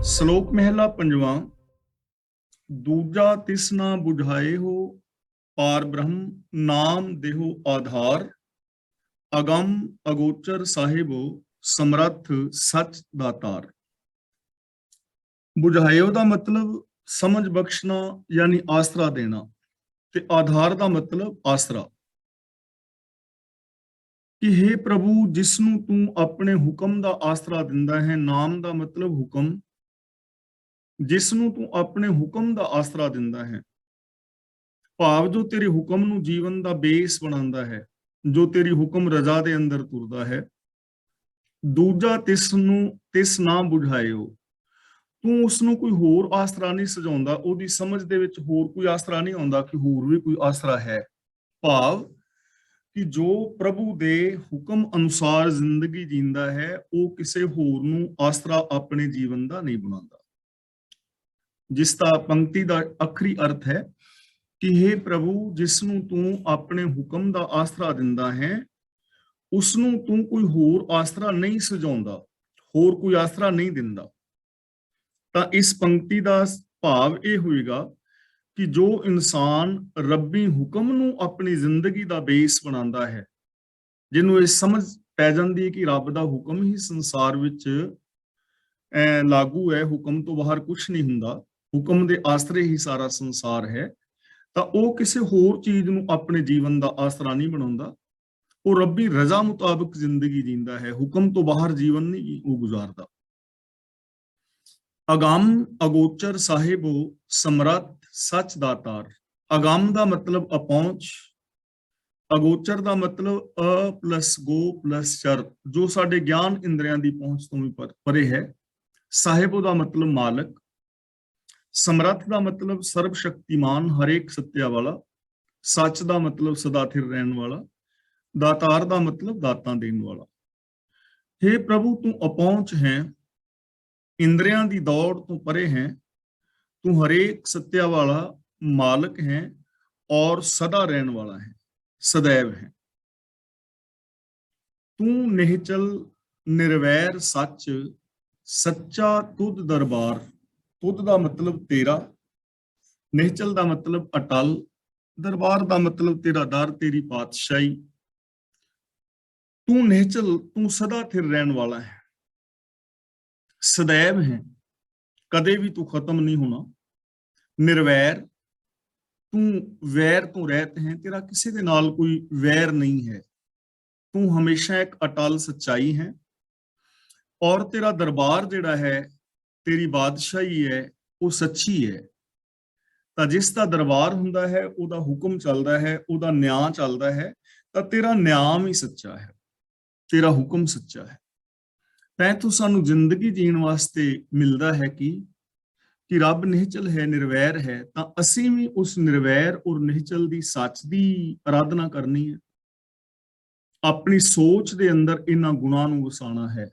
ਸ਼ਲੋਕ ਮਹਿਲਾ ਪੰਜਵਾਂ। ਦੂਜਾ ਤਿਸ ਨਾ ਬੁਝਾਏ ਹੋ, ਪਾਰ ਬ੍ਰਹਮ ਨਾਮ ਦੇਹੋ ਆਧਾਰ। ਅਗੰਮ ਅਗੋਚਰ ਸਾਹਿਬੋ, ਸਮਰੱਥ ਸੱਚ ਦਾਤਾਰ। ਬੁਝਾਇਓ ਦਾ ਮਤਲਬ ਸਮਝ ਬਖਸ਼ਣਾ ਯਾਨੀ ਆਸਰਾ ਦੇਣਾ, ਤੇ ਆਧਾਰ ਦਾ ਮਤਲਬ ਆਸਰਾ। ਕਿ हे ਪ੍ਰਭੂ, ਜਿਸ ਨੂੰ ਤੂੰ ਆਪਣੇ ਹੁਕਮ ਦਾ ਆਸਰਾ ਦਿੰਦਾ ਹੈ, ਨਾਮ ਦਾ ਮਤਲਬ ਹੁਕਮ, ਜਿਸ ਨੂੰ ਤੂੰ ਆਪਣੇ ਹੁਕਮ ਦਾ ਆਸਰਾ ਦਿੰਦਾ ਹੈ, ਭਾਵ ਜੋ ਤੇਰੇ ਹੁਕਮ ਨੂੰ ਜੀਵਨ ਦਾ ਬੇਸ ਬਣਾਉਂਦਾ ਹੈ, ਜੋ ਤੇਰੀ ਹੁਕਮ ਰਜ਼ਾ ਦੇ ਅੰਦਰ ਤੁਰਦਾ ਹੈ। ਦੂਜਾ ਤਿਸ ਨਾ ਬੁਝਾਇਓ, ਤੂੰ ਉਸ ਨੂੰ ਕੋਈ ਹੋਰ ਆਸਰਾ ਨਹੀਂ ਸਜਾਉਂਦਾ, ਉਹਦੀ ਸਮਝ ਦੇ ਵਿੱਚ ਹੋਰ ਕੋਈ ਆਸਰਾ ਨਹੀਂ ਆਉਂਦਾ ਕਿ ਹੋਰ ਵੀ ਕੋਈ ਆਸਰਾ ਹੈ। ਭਾਵ ਕਿ ਜੋ ਪ੍ਰਭੂ ਦੇ ਹੁਕਮ ਅਨੁਸਾਰ ਜ਼ਿੰਦਗੀ ਜੀਂਦਾ ਹੈ, ਉਹ ਕਿਸੇ ਹੋਰ ਨੂੰ ਆਸਰਾ ਆਪਣੇ ਜੀਵਨ ਦਾ ਨਹੀਂ ਬਣਾਉਂਦਾ। ਜਿਸ ਦਾ ਪੰਕਤੀ ਦਾ ਆਖਰੀ ਅਰਥ ਹੈ ਕਿ हे ਪ੍ਰਭੂ, ਜਿਸ ਨੂੰ ਤੂੰ ਆਪਣੇ ਹੁਕਮ ਦਾ ਆਸਰਾ ਦਿੰਦਾ ਹੈ, ਉਸ ਨੂੰ ਤੂੰ ਕੋਈ ਹੋਰ ਆਸਰਾ ਨਹੀਂ ਸਜਾਉਂਦਾ, ਹੋਰ ਕੋਈ ਆਸਰਾ ਨਹੀਂ ਦਿੰਦਾ। ਤਾਂ ਇਸ ਪੰਕਤੀ ਦਾ ਭਾਵ ਇਹ ਹੋਏਗਾ ਕਿ ਜੋ ਇਨਸਾਨ ਰੱਬੀ ਹੁਕਮ ਨੂੰ ਆਪਣੀ ਜ਼ਿੰਦਗੀ ਦਾ ਬੇਸ ਬਣਾਉਂਦਾ ਹੈ, ਜਿਹਨੂੰ ਇਹ ਸਮਝ ਪੈ ਜਾਂਦੀ ਹੈ ਕਿ ਰੱਬ ਦਾ ਹੁਕਮ ਹੀ ਸੰਸਾਰ ਵਿੱਚ ਲਾਗੂ ਹੈ, ਹੁਕਮ ਤੋਂ ਬਾਹਰ ਕੁਝ ਨਹੀਂ ਹੁੰਦਾ, ਹੁਕਮ ਦੇ ਆਸਰੇ ਹੀ ਸਾਰਾ ਸੰਸਾਰ ਹੈ, ਤਾਂ ਉਹ ਕਿਸੇ ਹੋਰ ਚੀਜ਼ ਨੂੰ ਆਪਣੇ ਜੀਵਨ ਦਾ ਆਸਰਾ ਨਹੀਂ ਬਣਾਉਂਦਾ। ਉਹ ਰੱਬੀ ਰਜ਼ਾ ਮੁਤਾਬਕ ਜ਼ਿੰਦਗੀ ਜੀਂਦਾ ਹੈ, ਹੁਕਮ ਤੋਂ ਬਾਹਰ ਜੀਵਨ ਨਹੀਂ ਉਹ ਗੁਜ਼ਾਰਦਾ। ਅਗੰਮ ਅਗੋਚਰ ਸਾਹਿਬੋ, ਸਮਰੱਥ ਸੱਚ ਦਾਤਾਰ। ਅਗੰਮ ਦਾ ਮਤਲਬ ਅਪਹੁੰਚ, ਅਗੋਚਰ ਦਾ ਮਤਲਬ ਅ ਪਲਸ ਗੋ ਪਲਸ ਚਰ, ਜੋ ਸਾਡੇ ਗਿਆਨ ਇੰਦਰੀਆਂ ਦੀ ਪਹੁੰਚ ਤੋਂ ਵੀ ਪਰੇ ਹੈ। ਸਾਹਿਬੋ ਦਾ ਮਤਲਬ ਮਾਲਕ, ਸਮਰੱਥ ਦਾ ਮਤਲਬ ਸਰਬ ਸ਼ਕਤੀਮਾਨ, ਹਰੇਕ ਸੱਤਿਆ ਵਾਲਾ, ਸੱਚ ਦਾ ਮਤਲਬ ਸਦਾ ਸਥਿਰ ਰਹਿਣ ਵਾਲਾ, ਦਾਤਾਰ ਦਾ ਮਤਲਬ ਦਾਤਾਂ ਦੇਣ ਵਾਲਾ। हे ਪ੍ਰਭੂ, ਤੂੰ ਅਪਹੁੰਚ ਹੈ, ਇੰਦਰੀਆਂ ਦੀ ਦੌੜ ਤੋਂ ਪਰੇ ਹੈ, ਤੂੰ ਹਰੇਕ ਸੱਤਿਆ ਵਾਲਾ ਮਾਲਕ ਹੈ ਔਰ ਸਦਾ ਰਹਿਣ ਵਾਲਾ ਹੈ, ਸदैव ਹੈ। ਤੂੰ ਨਿਹਚਲ ਨਿਰਵੈਰ ਸੱਚ, ਸੱਚਾ ਤੁਧ ਦਰਬਾਰ। ਤੁਧ ਦਾ ਮਤਲਬ ਤੇਰਾ, ਨਿਹਚਲ ਦਾ ਮਤਲਬ ਅਟਲ, ਦਰਬਾਰ ਦਾ ਮਤਲਬ ਤੇਰਾ ਦਰ, ਤੇਰੀ ਪਾਤਸ਼ਾਹੀ। ਤੂੰ ਨਿਹਚਲ, ਤੂੰ ਸਦਾ ਸਥਿਰ ਰਹਿਣ ਵਾਲਾ ਹੈ, ਸदैव ਹੈ, ਕਦੇ ਵੀ ਤੂੰ ਖਤਮ ਨਹੀਂ ਹੋਣਾ। ਨਿਰਵੈਰ, ਤੂੰ ਵੈਰ ਤੋਂ ਰਹਿਤ ਹੈ, ਤੇਰਾ ਕਿਸੇ ਦੇ ਨਾਲ ਕੋਈ ਵੈਰ ਨਹੀਂ ਹੈ, ਤੂੰ ਹਮੇਸ਼ਾ ਇੱਕ ਅਟਲ ਸੱਚਾਈ ਹੈ। ਔਰ ਤੇਰਾ ਦਰਬਾਰ ਜਿਹੜਾ ਹੈ, ਤੇਰੀ ਬਾਦਸ਼ਾਹੀ ਹੈ, ਉਹ ਸੱਚੀ ਹੈ। ਤਾਂ ਜਿਸ ਦਾ ਦਰਬਾਰ ਹੁੰਦਾ ਹੈ, ਉਹਦਾ ਹੁਕਮ ਚੱਲਦਾ ਹੈ, ਉਹਦਾ ਨਿਆਂ ਚੱਲਦਾ ਹੈ, ਤਾਂ ਤੇਰਾ ਨਿਆਂ ਵੀ ਸੱਚਾ ਹੈ, ਤੇਰਾ ਹੁਕਮ ਸੱਚਾ ਹੈ। ਤਾਂ ਇੱਥੋਂ ਸਾਨੂੰ ਜ਼ਿੰਦਗੀ ਜੀਣ ਵਾਸਤੇ ਮਿਲਦਾ ਹੈ ਕਿ ਰੱਬ ਨਿਹਚਲ ਹੈ, ਨਿਰਵੈਰ ਹੈ, ਤਾਂ ਅਸੀਂ ਵੀ ਉਸ ਨਿਰਵੈਰ ਔਰ ਨਿਹਚਲ ਦੀ ਸੱਚ ਦੀ ਆਰਾਧਨਾ ਕਰਨੀ ਹੈ। ਆਪਣੀ ਸੋਚ ਦੇ ਅੰਦਰ ਇਹਨਾਂ ਗੁਣਾਂ ਨੂੰ ਵਸਾਉਣਾ ਹੈ।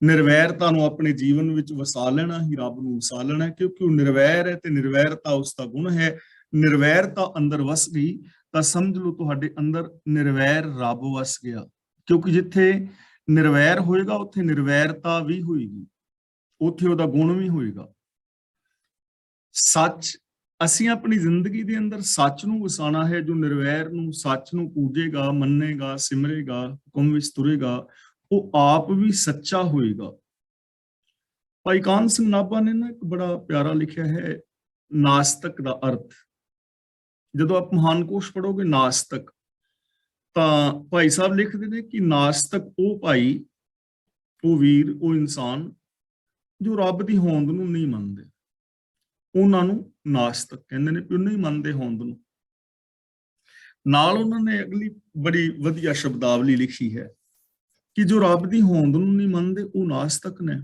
ਨਿਰਵੈਰਤਾ ਨੂੰ ਆਪਣੇ ਜੀਵਨ ਵਿੱਚ ਵਸਾ ਲੈਣਾ ਹੀ ਰੱਬ ਨੂੰ ਵਸਾ ਲੈਣਾ, ਕਿਉਂਕਿ ਉਹ ਨਿਰਵੈਰ ਹੈ ਤੇ ਨਿਰਵੈਰਤਾ ਉਸ ਦਾ ਗੁਣ ਹੈ। ਨਿਰਵੈਰਤਾ ਅੰਦਰ ਵਸ ਗਈ ਤਾਂ ਸਮਝ ਲਓ ਤੁਹਾਡੇ ਅੰਦਰ ਨਿਰਵੈਰ ਰੱਬ ਵਸ ਗਿਆ, ਕਿਉਂਕਿ ਜਿੱਥੇ ਨਿਰਵੈਰ ਹੋਏਗਾ ਉੱਥੇ ਨਿਰਵੈਰਤਾ ਵੀ ਹੋਏਗੀ, ਉੱਥੇ ਉਹਦਾ ਗੁਣ ਵੀ ਹੋਏਗਾ। ਸੱਚ, ਅਸੀਂ ਆਪਣੀ ਜ਼ਿੰਦਗੀ ਦੇ ਅੰਦਰ ਸੱਚ ਨੂੰ ਵਸਾਉਣਾ ਹੈ। ਜੋ ਨਿਰਵੈਰ ਨੂੰ, ਸੱਚ ਨੂੰ ਪੂਜੇਗਾ, ਮੰਨੇਗਾ, ਸਿਮਰੇਗਾ, ਹੁਕਮ ਵਿੱਚ ਤੁਰੇਗਾ, ਉਹ ਆਪ ਵੀ ਸੱਚਾ ਹੋਏਗਾ। ਭਾਈ ਕਾਹਨ ਸਿੰਘ ਨਾਭਾ ਨੇ ਨਾ ਇੱਕ ਬੜਾ ਪਿਆਰਾ ਲਿਖਿਆ ਹੈ, ਨਾਸਤਕ ਦਾ ਅਰਥ। ਜਦੋਂ ਆਪ ਮਹਾਨ ਕੋਸ਼ ਪੜੋਗੇ ਨਾਸਤਕ, ਤਾਂ ਭਾਈ ਸਾਹਿਬ ਲਿਖਦੇ ਨੇ ਕਿ ਨਾਸਤਕ ਉਹ ਭਾਈ, ਉਹ ਵੀਰ, ਉਹ ਇਨਸਾਨ ਜੋ ਰੱਬ ਦੀ ਹੋਂਦ ਨੂੰ ਨਹੀਂ ਮੰਨਦੇ, ਉਹਨਾਂ ਨੂੰ ਨਾਸਤਕ ਕਹਿੰਦੇ ਨੇ, ਕਿ ਉਹ ਨਹੀਂ ਮੰਨਦੇ ਹੋਂਦ ਨੂੰ। ਨਾਲ ਉਹਨਾਂ ਨੇ ਅਗਲੀ ਬੜੀ ਵਧੀਆ ਸ਼ਬਦਾਵਲੀ ਲਿਖੀ ਹੈ ਕਿ ਜੋ ਰੱਬ ਦੀ ਹੋਂਦ ਨੂੰ ਨਹੀਂ ਮੰਨਦੇ, ਉਹ ਨਾਸਤਕ ਨੇ,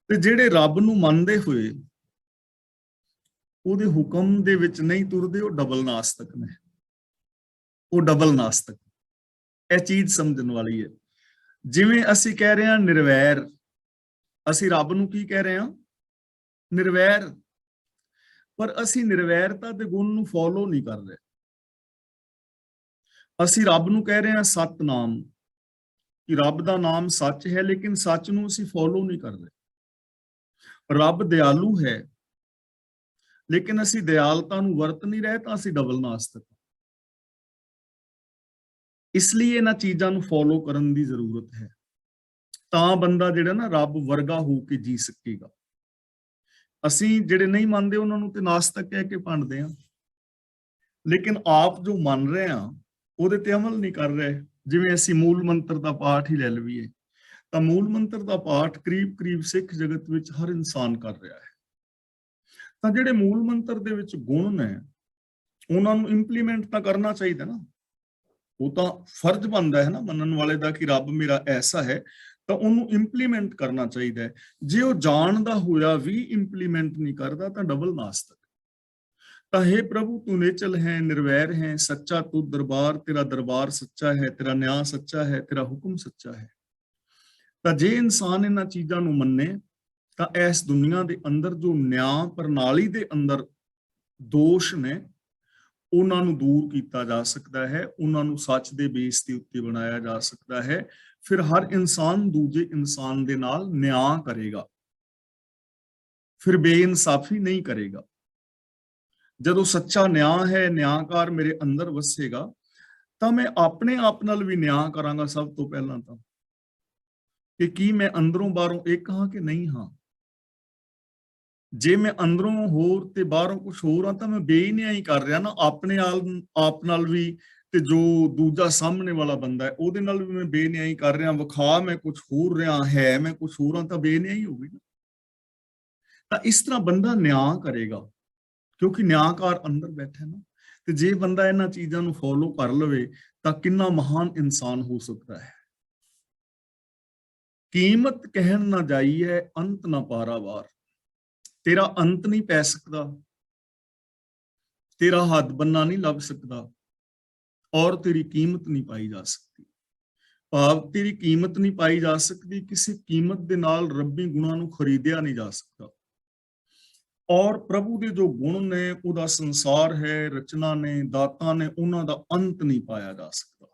ਤੇ ਜਿਹੜੇ ਰੱਬ ਨੂੰ ਮੰਨਦੇ ਹੋਏ ਉਹਦੇ ਹੁਕਮ ਦੇ ਵਿੱਚ ਨਹੀਂ ਤੁਰਦੇ, ਉਹ ਡਬਲ ਨਾਸਤਕ ਨੇ, ਉਹ ਡਬਲ ਨਾਸਤਕ। ਇਹ ਚੀਜ਼ ਸਮਝਣ ਵਾਲੀ ਹੈ। ਜਿਵੇਂ ਅਸੀਂ ਕਹਿ ਰਹੇ ਹਾਂ ਨਿਰਵੈਰ, ਅਸੀਂ ਰੱਬ ਨੂੰ ਕੀ ਕਹਿ ਰਹੇ ਹਾਂ? ਨਿਰਵੈਰ। ਪਰ ਅਸੀਂ ਨਿਰਵੈਰਤਾ ਦੇ ਗੁਣ ਨੂੰ ਫੋਲੋ ਨਹੀਂ ਕਰ ਰਹੇ। ਅਸੀਂ ਰੱਬ ਨੂੰ ਕਹਿ ਰਹੇ ਹਾਂ ਸਤਨਾਮ, ਕਿ ਰੱਬ ਦਾ ਨਾਮ ਸੱਚ ਹੈ, ਲੇਕਿਨ ਸੱਚ ਨੂੰ ਅਸੀਂ ਫੋਲੋ ਨਹੀਂ ਕਰ ਰਹੇ। ਰੱਬ ਦਿਆਲੂ ਹੈ, ਲੇਕਿਨ ਅਸੀਂ ਦਿਆਲਤਾ ਨੂੰ ਵਰਤ ਨਹੀਂ ਰਹੇ, ਤਾਂ ਅਸੀਂ ਡਬਲ ਨਾਸਤਿਕ। ਇਸ ਲਈ ਇਹਨਾਂ ਚੀਜ਼ਾਂ ਨੂੰ ਫੋਲੋ ਕਰਨ ਦੀ ਜ਼ਰੂਰਤ ਹੈ, ਤਾਂ ਬੰਦਾ ਜਿਹੜਾ ਨਾ ਰੱਬ ਵਰਗਾ ਹੋ ਕੇ ਜੀ ਸਕੇਗਾ। ਅਸੀਂ ਜਿਹੜੇ ਨਹੀਂ ਮੰਨਦੇ ਉਹਨਾਂ ਨੂੰ ਤੇ ਨਾਸਤਿਕ ਕਹਿ ਕੇ ਭੰਡਦੇ ਆ, ਲੇਕਿਨ ਆਪ ਜੋ ਮੰਨ ਰਹੇ ਆ ਉਹਦੇ ਤੇ ਅਮਲ ਨਹੀਂ ਕਰ ਰਹੇ। ਜਿਵੇਂ ਅਸੀਂ ਮੂਲ ਮੰਤਰ ਦਾ ਪਾਠ ਹੀ ਲੈ ਲਈਏ, ਤਾਂ ਮੂਲ ਮੰਤਰ ਦਾ ਪਾਠ ਕਰੀਬ ਸਿੱਖ ਜਗਤ ਵਿੱਚ ਹਰ ਇਨਸਾਨ ਕਰ ਰਿਹਾ ਹੈ। ਤਾਂ ਜਿਹੜੇ ਮੂਲ ਮੰਤਰ ਦੇ ਵਿੱਚ ਗੁਣ ਨੇ ਉਹਨਾਂ ਨੂੰ ਇੰਪਲੀਮੈਂਟ ਤਾਂ ਕਰਨਾ ਚਾਹੀਦਾ ਨਾ। ਉਹ ਤਾਂ ਫਰਜ਼ ਬਣਦਾ ਹੈ ਨਾ ਮੰਨਣ ਵਾਲੇ ਦਾ ਕਿ ਰੱਬ ਮੇਰਾ ਐਸਾ ਹੈ, ਤਾਂ ਉਹਨੂੰ ਇੰਪਲੀਮੈਂਟ ਕਰਨਾ ਚਾਹੀਦਾ ਹੈ। ਜੇ ਉਹ ਜਾਣਦਾ ਹੋਇਆ ਵੀ ਇੰਪਲੀਮੈਂਟ ਨਹੀਂ ਕਰਦਾ ਤਾਂ ਡਬਲ ਨਾਸਤਿਕ। ਤਾਂ हे ਪ੍ਰਭੂ ਤੂੰ ਨਿਚਲ ਹੈ, ਨਿਰਵੈਰ ਹੈ, ਸੱਚਾ ਤੂੰ ਦਰਬਾਰ, ਤੇਰਾ ਦਰਬਾਰ ਸੱਚਾ ਹੈ, ਤੇਰਾ ਨਿਆਂ ਸੱਚਾ ਹੈ, ਤੇਰਾ ਹੁਕਮ ਸੱਚਾ ਹੈ। ਤਾਂ ਜੇ ਇਨਸਾਨ ਇਹਨਾਂ ਚੀਜ਼ਾਂ ਨੂੰ ਮੰਨੇ ਤਾਂ ਇਸ ਦੁਨੀਆ ਦੇ ਅੰਦਰ ਜੋ ਨਿਆਂ ਪ੍ਰਣਾਲੀ ਦੇ ਅੰਦਰ ਦੋਸ਼ ਨੇ ਉਹਨਾਂ ਨੂੰ ਦੂਰ ਕੀਤਾ ਜਾ ਸਕਦਾ ਹੈ, ਉਹਨਾਂ ਨੂੰ ਸੱਚ ਦੇ ਬੇਸ ਦੇ ਉੱਤੇ ਬਣਾਇਆ ਜਾ ਸਕਦਾ ਹੈ। ਫਿਰ ਹਰ ਇਨਸਾਨ ਦੂਜੇ ਇਨਸਾਨ ਦੇ ਨਾਲ ਨਿਆਂ ਕਰੇਗਾ, ਫਿਰ ਬੇਇਨਸਾਫੀ ਨਹੀਂ ਕਰੇਗਾ। ਜਦੋਂ ਸੱਚਾ ਨਿਆਂ ਹੈ, ਨਿਆਂਕਾਰ ਮੇਰੇ ਅੰਦਰ ਵਸੇਗਾ, ਤਾਂ ਮੈਂ ਆਪਣੇ ਆਪ ਨਾਲ ਵੀ ਨਿਆਂ ਕਰਾਂਗਾ। ਸਭ ਤੋਂ ਪਹਿਲਾਂ ਤਾਂ ਕਿ ਕੀ ਮੈਂ ਅੰਦਰੋਂ ਬਾਹਰੋਂ ਇੱਕ ਹਾਂ ਕਿ ਨਹੀਂ ਹਾਂ। ਜੇ ਮੈਂ ਅੰਦਰੋਂ ਹੋਰ ਤੇ ਬਾਹਰੋਂ ਕੁਝ ਹੋਰ ਆ ਤਾਂ ਮੈਂ ਬੇਨਿਆਈ ਕਰ ਰਿਹਾ ਨਾ ਆਪਣੇ ਆਪ ਨਾਲ ਵੀ, ਤੇ ਜੋ ਦੂਜਾ ਸਾਹਮਣੇ ਵਾਲਾ ਬੰਦਾ ਹੈ ਉਹਦੇ ਨਾਲ ਵੀ ਮੈਂ ਬੇਨਿਆਈ ਕਰ ਰਿਹਾ। ਵਿਖਾ ਮੈਂ ਕੁਝ ਹੋਰ ਰਿਹਾ, ਹੈ ਮੈਂ ਕੁਝ ਹੋਰ ਆ, ਤਾਂ ਬੇਨਿਆਈ ਹੋ ਗਈ ਨਾ। ਤਾਂ ਇਸ ਤਰ੍ਹਾਂ ਬੰਦਾ ਨਿਆਂ ਕਰੇਗਾ ਕਿਉਂਕਿ ਨਿਆਂਕਾਰ ਅੰਦਰ ਬੈਠਾ ਨਾ। ਤੇ ਜੇ ਬੰਦਾ ਇਹਨਾਂ ਚੀਜ਼ਾਂ ਨੂੰ ਫੋਲੋ ਕਰ ਲਵੇ ਤਾਂ ਕਿੰਨਾ ਮਹਾਨ ਇਨਸਾਨ ਹੋ ਸਕਦਾ ਹੈ। ਕੀਮਤ ਕਹਿਣ ਨਾ ਜਾਈਏ, ਅੰਤ ਨਾ ਪਾਰਾਵਾਰ। ਤੇਰਾ ਅੰਤ ਨਹੀਂ ਪੈ ਸਕਦਾ, ਤੇਰਾ ਹੱਦ ਬੰਨਾ ਨਹੀਂ ਲੱਭ ਸਕਦਾ, ਔਰ ਤੇਰੀ ਕੀਮਤ ਨਹੀਂ ਪਾਈ ਜਾ ਸਕਦੀ। ਭਾਵ ਤੇਰੀ ਕੀਮਤ ਨਹੀਂ ਪਾਈ ਜਾ ਸਕਦੀ, ਕਿਸੇ ਕੀਮਤ ਦੇ ਨਾਲ ਰੱਬੀ ਗੁਣਾਂ ਨੂੰ ਖਰੀਦਿਆ ਨਹੀਂ ਜਾ ਸਕਦਾ। ਔਰ ਪ੍ਰਭੂ ਦੇ ਜੋ ਗੁਣ ਨੇ, ਉਹਦਾ ਸੰਸਾਰ ਹੈ, ਰਚਨਾ ਨੇ, ਦਾਤਾਂ ਨੇ, ਉਹਨਾਂ ਦਾ ਅੰਤ ਨਹੀਂ ਪਾਇਆ ਜਾ ਸਕਦਾ।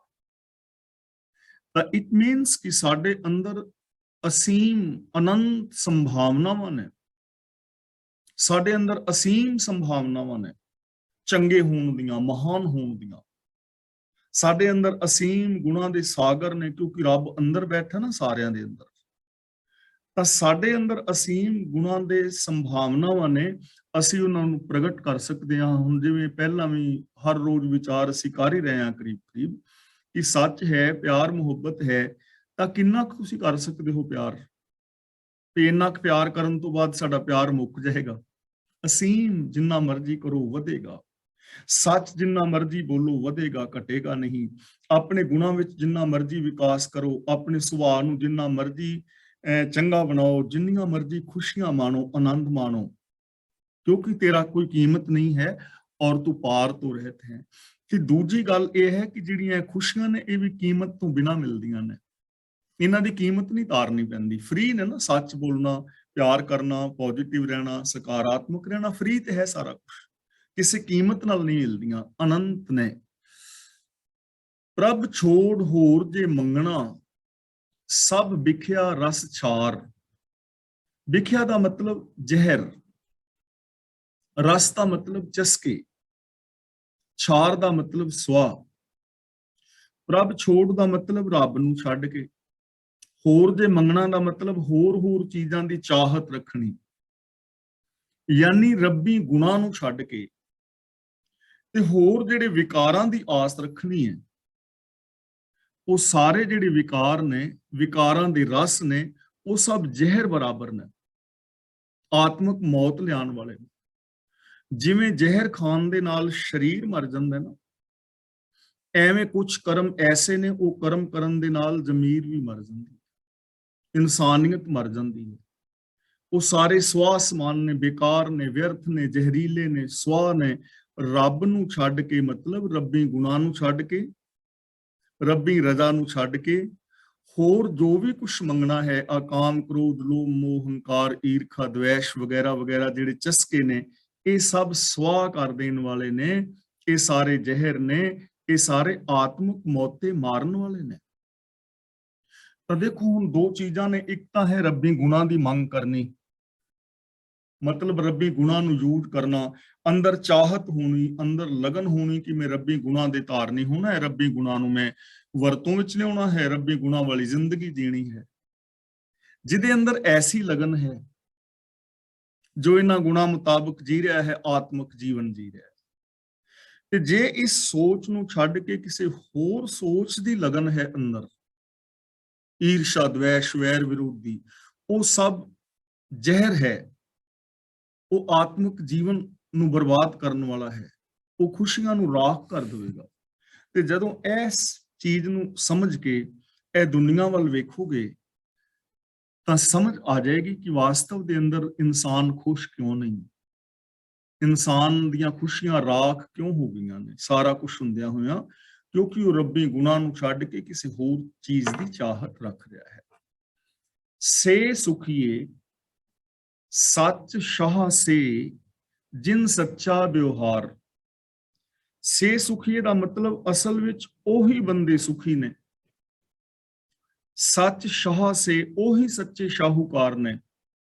ਤਾਂ ਇਟ ਮੀਨਸ ਕਿ ਸਾਡੇ ਅੰਦਰ ਅਸੀਮ ਅਨੰਤ ਸੰਭਾਵਨਾਵਾਂ ਨੇ, ਸਾਡੇ ਅੰਦਰ ਅਸੀਮ ਸੰਭਾਵਨਾਵਾਂ ਨੇ ਚੰਗੇ ਹੋਣ ਦੀਆਂ, ਮਹਾਨ ਹੋਣ ਦੀਆਂ। ਸਾਡੇ ਅੰਦਰ ਅਸੀਮ ਗੁਣਾਂ ਦੇ ਸਾਗਰ ਨੇ, ਕਿਉਂਕਿ ਰੱਬ ਅੰਦਰ ਬੈਠਾ ਨਾ ਸਾਰਿਆਂ ਦੇ ਅੰਦਰ। ਤਾਂ ਸਾਡੇ ਅੰਦਰ ਅਸੀਮ ਗੁਣਾਂ ਦੇ ਸੰਭਾਵਨਾਵਾਂ ਨੇ, ਅਸੀਂ ਉਹਨਾਂ ਨੂੰ ਪ੍ਰਗਟ ਕਰ ਸਕਦੇ ਹਾਂ। ਹੁਣ ਜਿਵੇਂ ਪਹਿਲਾਂ ਵੀ ਹਰ ਰੋਜ਼ ਵਿਚਾਰ ਅਸੀਂ ਕਰ ਹੀ ਰਹੇ ਹਾਂ ਕਰੀਬ ਕਿ ਸੱਚ ਹੈ, ਪਿਆਰ ਮੁਹੱਬਤ ਹੈ, ਤਾਂ ਕਿੰਨਾ ਕੁ ਤੁਸੀਂ ਕਰ ਸਕਦੇ ਹੋ ਪਿਆਰ, ਤੇ ਇੰਨਾ ਕੁ ਪਿਆਰ ਕਰਨ ਤੋਂ ਬਾਅਦ ਸਾਡਾ ਪਿਆਰ ਮੁੱਕ ਜਾਏਗਾ। ਅਸੀਮ ਜਿੰਨਾ ਮਰਜ਼ੀ ਕਰੋ ਵਧੇਗਾ, ਸੱਚ ਜਿੰਨਾ ਮਰਜ਼ੀ ਬੋਲੋ ਵਧੇਗਾ, ਘਟੇਗਾ ਨਹੀਂ। ਆਪਣੇ ਗੁਣਾਂ ਵਿੱਚ ਜਿੰਨਾ ਮਰਜ਼ੀ ਵਿਕਾਸ ਕਰੋ, ਆਪਣੇ ਸੁਭਾਅ ਨੂੰ ਜਿੰਨਾ ਮਰਜ਼ੀ ਚੰਗਾ ਬਣਾਓ, ਜਿੰਨੀਆਂ ਮਰਜ਼ੀ ਖੁਸ਼ੀਆਂ ਮਾਣੋ, ਆਨੰਦ ਮਾਣੋ, ਕਿਉਂਕਿ ਤੇਰਾ ਕੋਈ ਕੀਮਤ ਨਹੀਂ ਹੈ ਔਰ ਤੂੰ ਪਾਰ ਤੋਂ ਰਹਿਤ ਹੈ। ਤੇ ਦੂਜੀ ਗੱਲ ਇਹ ਹੈ ਕਿ ਜਿਹੜੀਆਂ ਖੁਸ਼ੀਆਂ ਨੇ ਇਹ ਵੀ ਕੀਮਤ ਤੋਂ ਬਿਨਾਂ ਮਿਲਦੀਆਂ ਨੇ, ਇਹਨਾਂ ਦੀ ਕੀਮਤ ਨਹੀਂ ਤਾਰਨੀ ਪੈਂਦੀ, ਫ੍ਰੀ ਨੇ ਨਾ। ਸੱਚ ਬੋਲਣਾ, ਪਿਆਰ ਕਰਨਾ, ਪੋਜ਼ਿਟਿਵ ਰਹਿਣਾ, ਸਕਾਰਾਤਮਕ ਰਹਿਣਾ, ਫ੍ਰੀ ਤੇ ਹੈ ਸਾਰਾ ਕੁਝ, ਕਿਸੇ ਕੀਮਤ ਨਾਲ ਨਹੀਂ ਮਿਲਦੀਆਂ, ਅਨੰਤ ਨੇ। ਪ੍ਰਭ ਛੋੜ ਹੋਰ ਜੇ ਮੰਗਣਾ, ਸਭ ਵਿਖਿਆ ਰਸ ਛਾਰ। ਵਿਖਿਆ ਦਾ ਮਤਲਬ ਜ਼ਹਿਰ, ਰਸ ਦਾ ਮਤਲਬ ਚਸਕੇ, ਛਾਰ ਦਾ ਮਤਲਬ ਸਵਾਹ। ਪ੍ਰਭ ਛੋੜ ਦਾ ਮਤਲਬ ਰੱਬ ਨੂੰ ਛੱਡ ਕੇ, ਹੋਰ ਜੇ ਮੰਗਣਾ ਦਾ ਮਤਲਬ ਹੋਰ ਚੀਜ਼ਾਂ ਦੀ ਚਾਹਤ ਰੱਖਣੀ, ਯਾਨੀ ਰੱਬੀ ਗੁਣਾਂ ਨੂੰ ਛੱਡ ਕੇ ਤੇ ਹੋਰ ਜਿਹੜੇ ਵਿਕਾਰਾਂ ਦੀ ਆਸ ਰੱਖਣੀ ਹੈ। ਉਹ ਸਾਰੇ ਜਿਹੜੇ ਵਿਕਾਰ ਨੇ, ਵਿਕਾਰਾਂ ਦੇ ਰਸ ਨੇ, ਉਹ ਸਭ ਜ਼ਹਿਰ ਬਰਾਬਰ ਨੇ, ਆਤਮਿਕ ਮੌਤ ਲਿਆਉਣ ਵਾਲੇ ਨੇ। ਜਿਵੇਂ ਜ਼ਹਿਰ ਖਾਣ ਦੇ ਨਾਲ ਸਰੀਰ ਮਰ ਜਾਂਦਾ ਨਾ, ਐਵੇਂ ਕੁਝ ਕਰਮ ਐਸੇ ਨੇ, ਉਹ ਕਰਮ ਕਰਨ ਦੇ ਨਾਲ ਜ਼ਮੀਰ ਵੀ ਮਰ ਜਾਂਦੀ, ਇਨਸਾਨੀਅਤ ਮਰ ਜਾਂਦੀ ਹੈ। ਉਹ ਸਾਰੇ ਸਵਾਹ ਸਮਾਨ ਨੇ, ਬੇਕਾਰ ਨੇ, ਵਿਅਰਥ ਨੇ, ਜ਼ਹਿਰੀਲੇ ਨੇ, ਸਵਾਹ ਨੇ। ਰੱਬ ਨੂੰ ਛੱਡ ਕੇ, ਮਤਲਬ ਰੱਬੀ ਗੁਣਾਂ ਨੂੰ ਛੱਡ ਕੇ, ਰੱਬੀ ਰਜ਼ਾ ਨੂੰ ਛੱਡ ਕੇ, ਹੋਰ ਜੋ ਵੀ ਕੁਝ ਮੰਗਣਾ ਹੈ, ਆਕਾਮ, ਕ੍ਰੋਧ, ਲੋਭ, ਮੋਹ, ਹੰਕਾਰ, ਈਰਖਾ, ਦਵੇਸ਼ ਵਗੈਰਾ ਵਗੈਰਾ ਜਿਹੜੇ ਚਸਕੇ ਨੇ, ਇਹ ਸਭ ਸਵਾਹ ਕਰ ਦੇਣ ਵਾਲੇ ਨੇ। ਇਹ ਸਾਰੇ ਜ਼ਹਿਰ ਨੇ, ਇਹ ਸਾਰੇ ਆਤਮਿਕ ਮੌਤੇ ਮਾਰਨ ਵਾਲੇ ਨੇ। ਤਾਂ ਦੇਖੋ ਹੁਣ ਦੋ ਚੀਜ਼ਾਂ ਨੇ, ਇੱਕ ਤਾਂ ਹੈ ਰੱਬੀ ਗੁਣਾਂ ਦੀ ਮੰਗ ਕਰਨੀ, ਮਤਲਬ ਰੱਬੀ ਗੁਣਾਂ ਨੂੰ ਯੂਜ਼ ਕਰਨਾ, ਅੰਦਰ ਚਾਹਤ ਹੋਣੀ, ਅੰਦਰ ਲਗਨ ਹੋਣੀ ਕਿ ਮੈਂ ਰੱਬੀ ਗੁਣਾਂ ਦੇ ਧਾਰਨੀ ਹੋਣਾ ਹੈ, ਰੱਬੀ ਗੁਣਾਂ ਨੂੰ ਮੈਂ ਵਰਤੋਂ ਵਿੱਚ ਲਿਆਉਣਾ ਹੈ, ਰੱਬੀ ਗੁਣਾਂ ਵਾਲੀ ਜ਼ਿੰਦਗੀ ਜੀਣੀ ਹੈ। ਜਿਹਦੇ ਅੰਦਰ ਐਸੀ ਲਗਨ ਹੈ, ਜੋ ਇਹਨਾਂ ਗੁਣਾਂ ਮੁਤਾਬਕ ਜੀ ਰਿਹਾ ਹੈ, ਆਤਮਿਕ ਜੀਵਨ ਜੀ ਰਿਹਾ ਹੈ। ਤੇ ਜੇ ਇਸ ਸੋਚ ਨੂੰ ਛੱਡ ਕੇ ਕਿਸੇ ਹੋਰ ਸੋਚ ਦੀ ਲਗਨ ਹੈ ਅੰਦਰ, ਈਰਸ਼ਾ, ਦਵੇਸ਼, ਵੈਰ, ਵਿਰੋਧੀ, ਉਹ ਸਭ ਜ਼ਹਿਰ ਹੈ, ਉਹ ਆਤਮਿਕ ਜੀਵਨ ਨੂੰ ਬਰਬਾਦ ਕਰਨ ਵਾਲਾ ਹੈ, ਉਹ ਖੁਸ਼ੀਆਂ ਨੂੰ ਰਾਖ ਕਰ ਦੇਵੇਗਾ। ਤੇ ਜਦੋਂ ਇਸ ਚੀਜ਼ ਨੂੰ ਸਮਝ ਕੇ ਇਹ ਦੁਨੀਆ ਵੱਲ ਵੇਖੋਗੇ ਤਾਂ ਸਮਝ ਆ ਜਾਏਗੀ ਕਿ ਵਾਸਤਵ ਦੇ ਅੰਦਰ ਇਨਸਾਨ ਖੁਸ਼ ਕਿਉਂ ਨਹੀਂ, ਇਨਸਾਨ ਦੀਆਂ ਖੁਸ਼ੀਆਂ ਰਾਖ ਕਿਉਂ ਹੋ ਗਈਆਂ ਨੇ, ਸਾਰਾ ਕੁਝ ਹੁੰਦਿਆਂ ਹੋਇਆਂ, ਕਿਉਂਕਿ ਉਹ ਰੱਬੀ ਗੁਣਾਂ ਨੂੰ ਛੱਡ ਕੇ ਕਿਸੇ ਹੋਰ ਚੀਜ਼ ਦੀ ਚਾਹਤ ਰੱਖ ਰਿਹਾ ਹੈ। ਸੇ ਸੁਖੀਏ ਸੱਚ ਸ਼ਾਹ ਸੇ ਜਿਨ ਸੱਚਾ ਵਿਵਹਾਰ। ਸੇ ਸੁਖੀਏ ਦਾ ਮਤਲਬ ਅਸਲ ਵਿੱਚ ਉਹੀ ਬੰਦੇ ਸੁਖੀ ਨੇ, ਸੱਚ ਸ਼ਾਹ ਸੇ ਉਹੀ ਸੱਚੇ ਸ਼ਾਹੂਕਾਰ ਨੇ,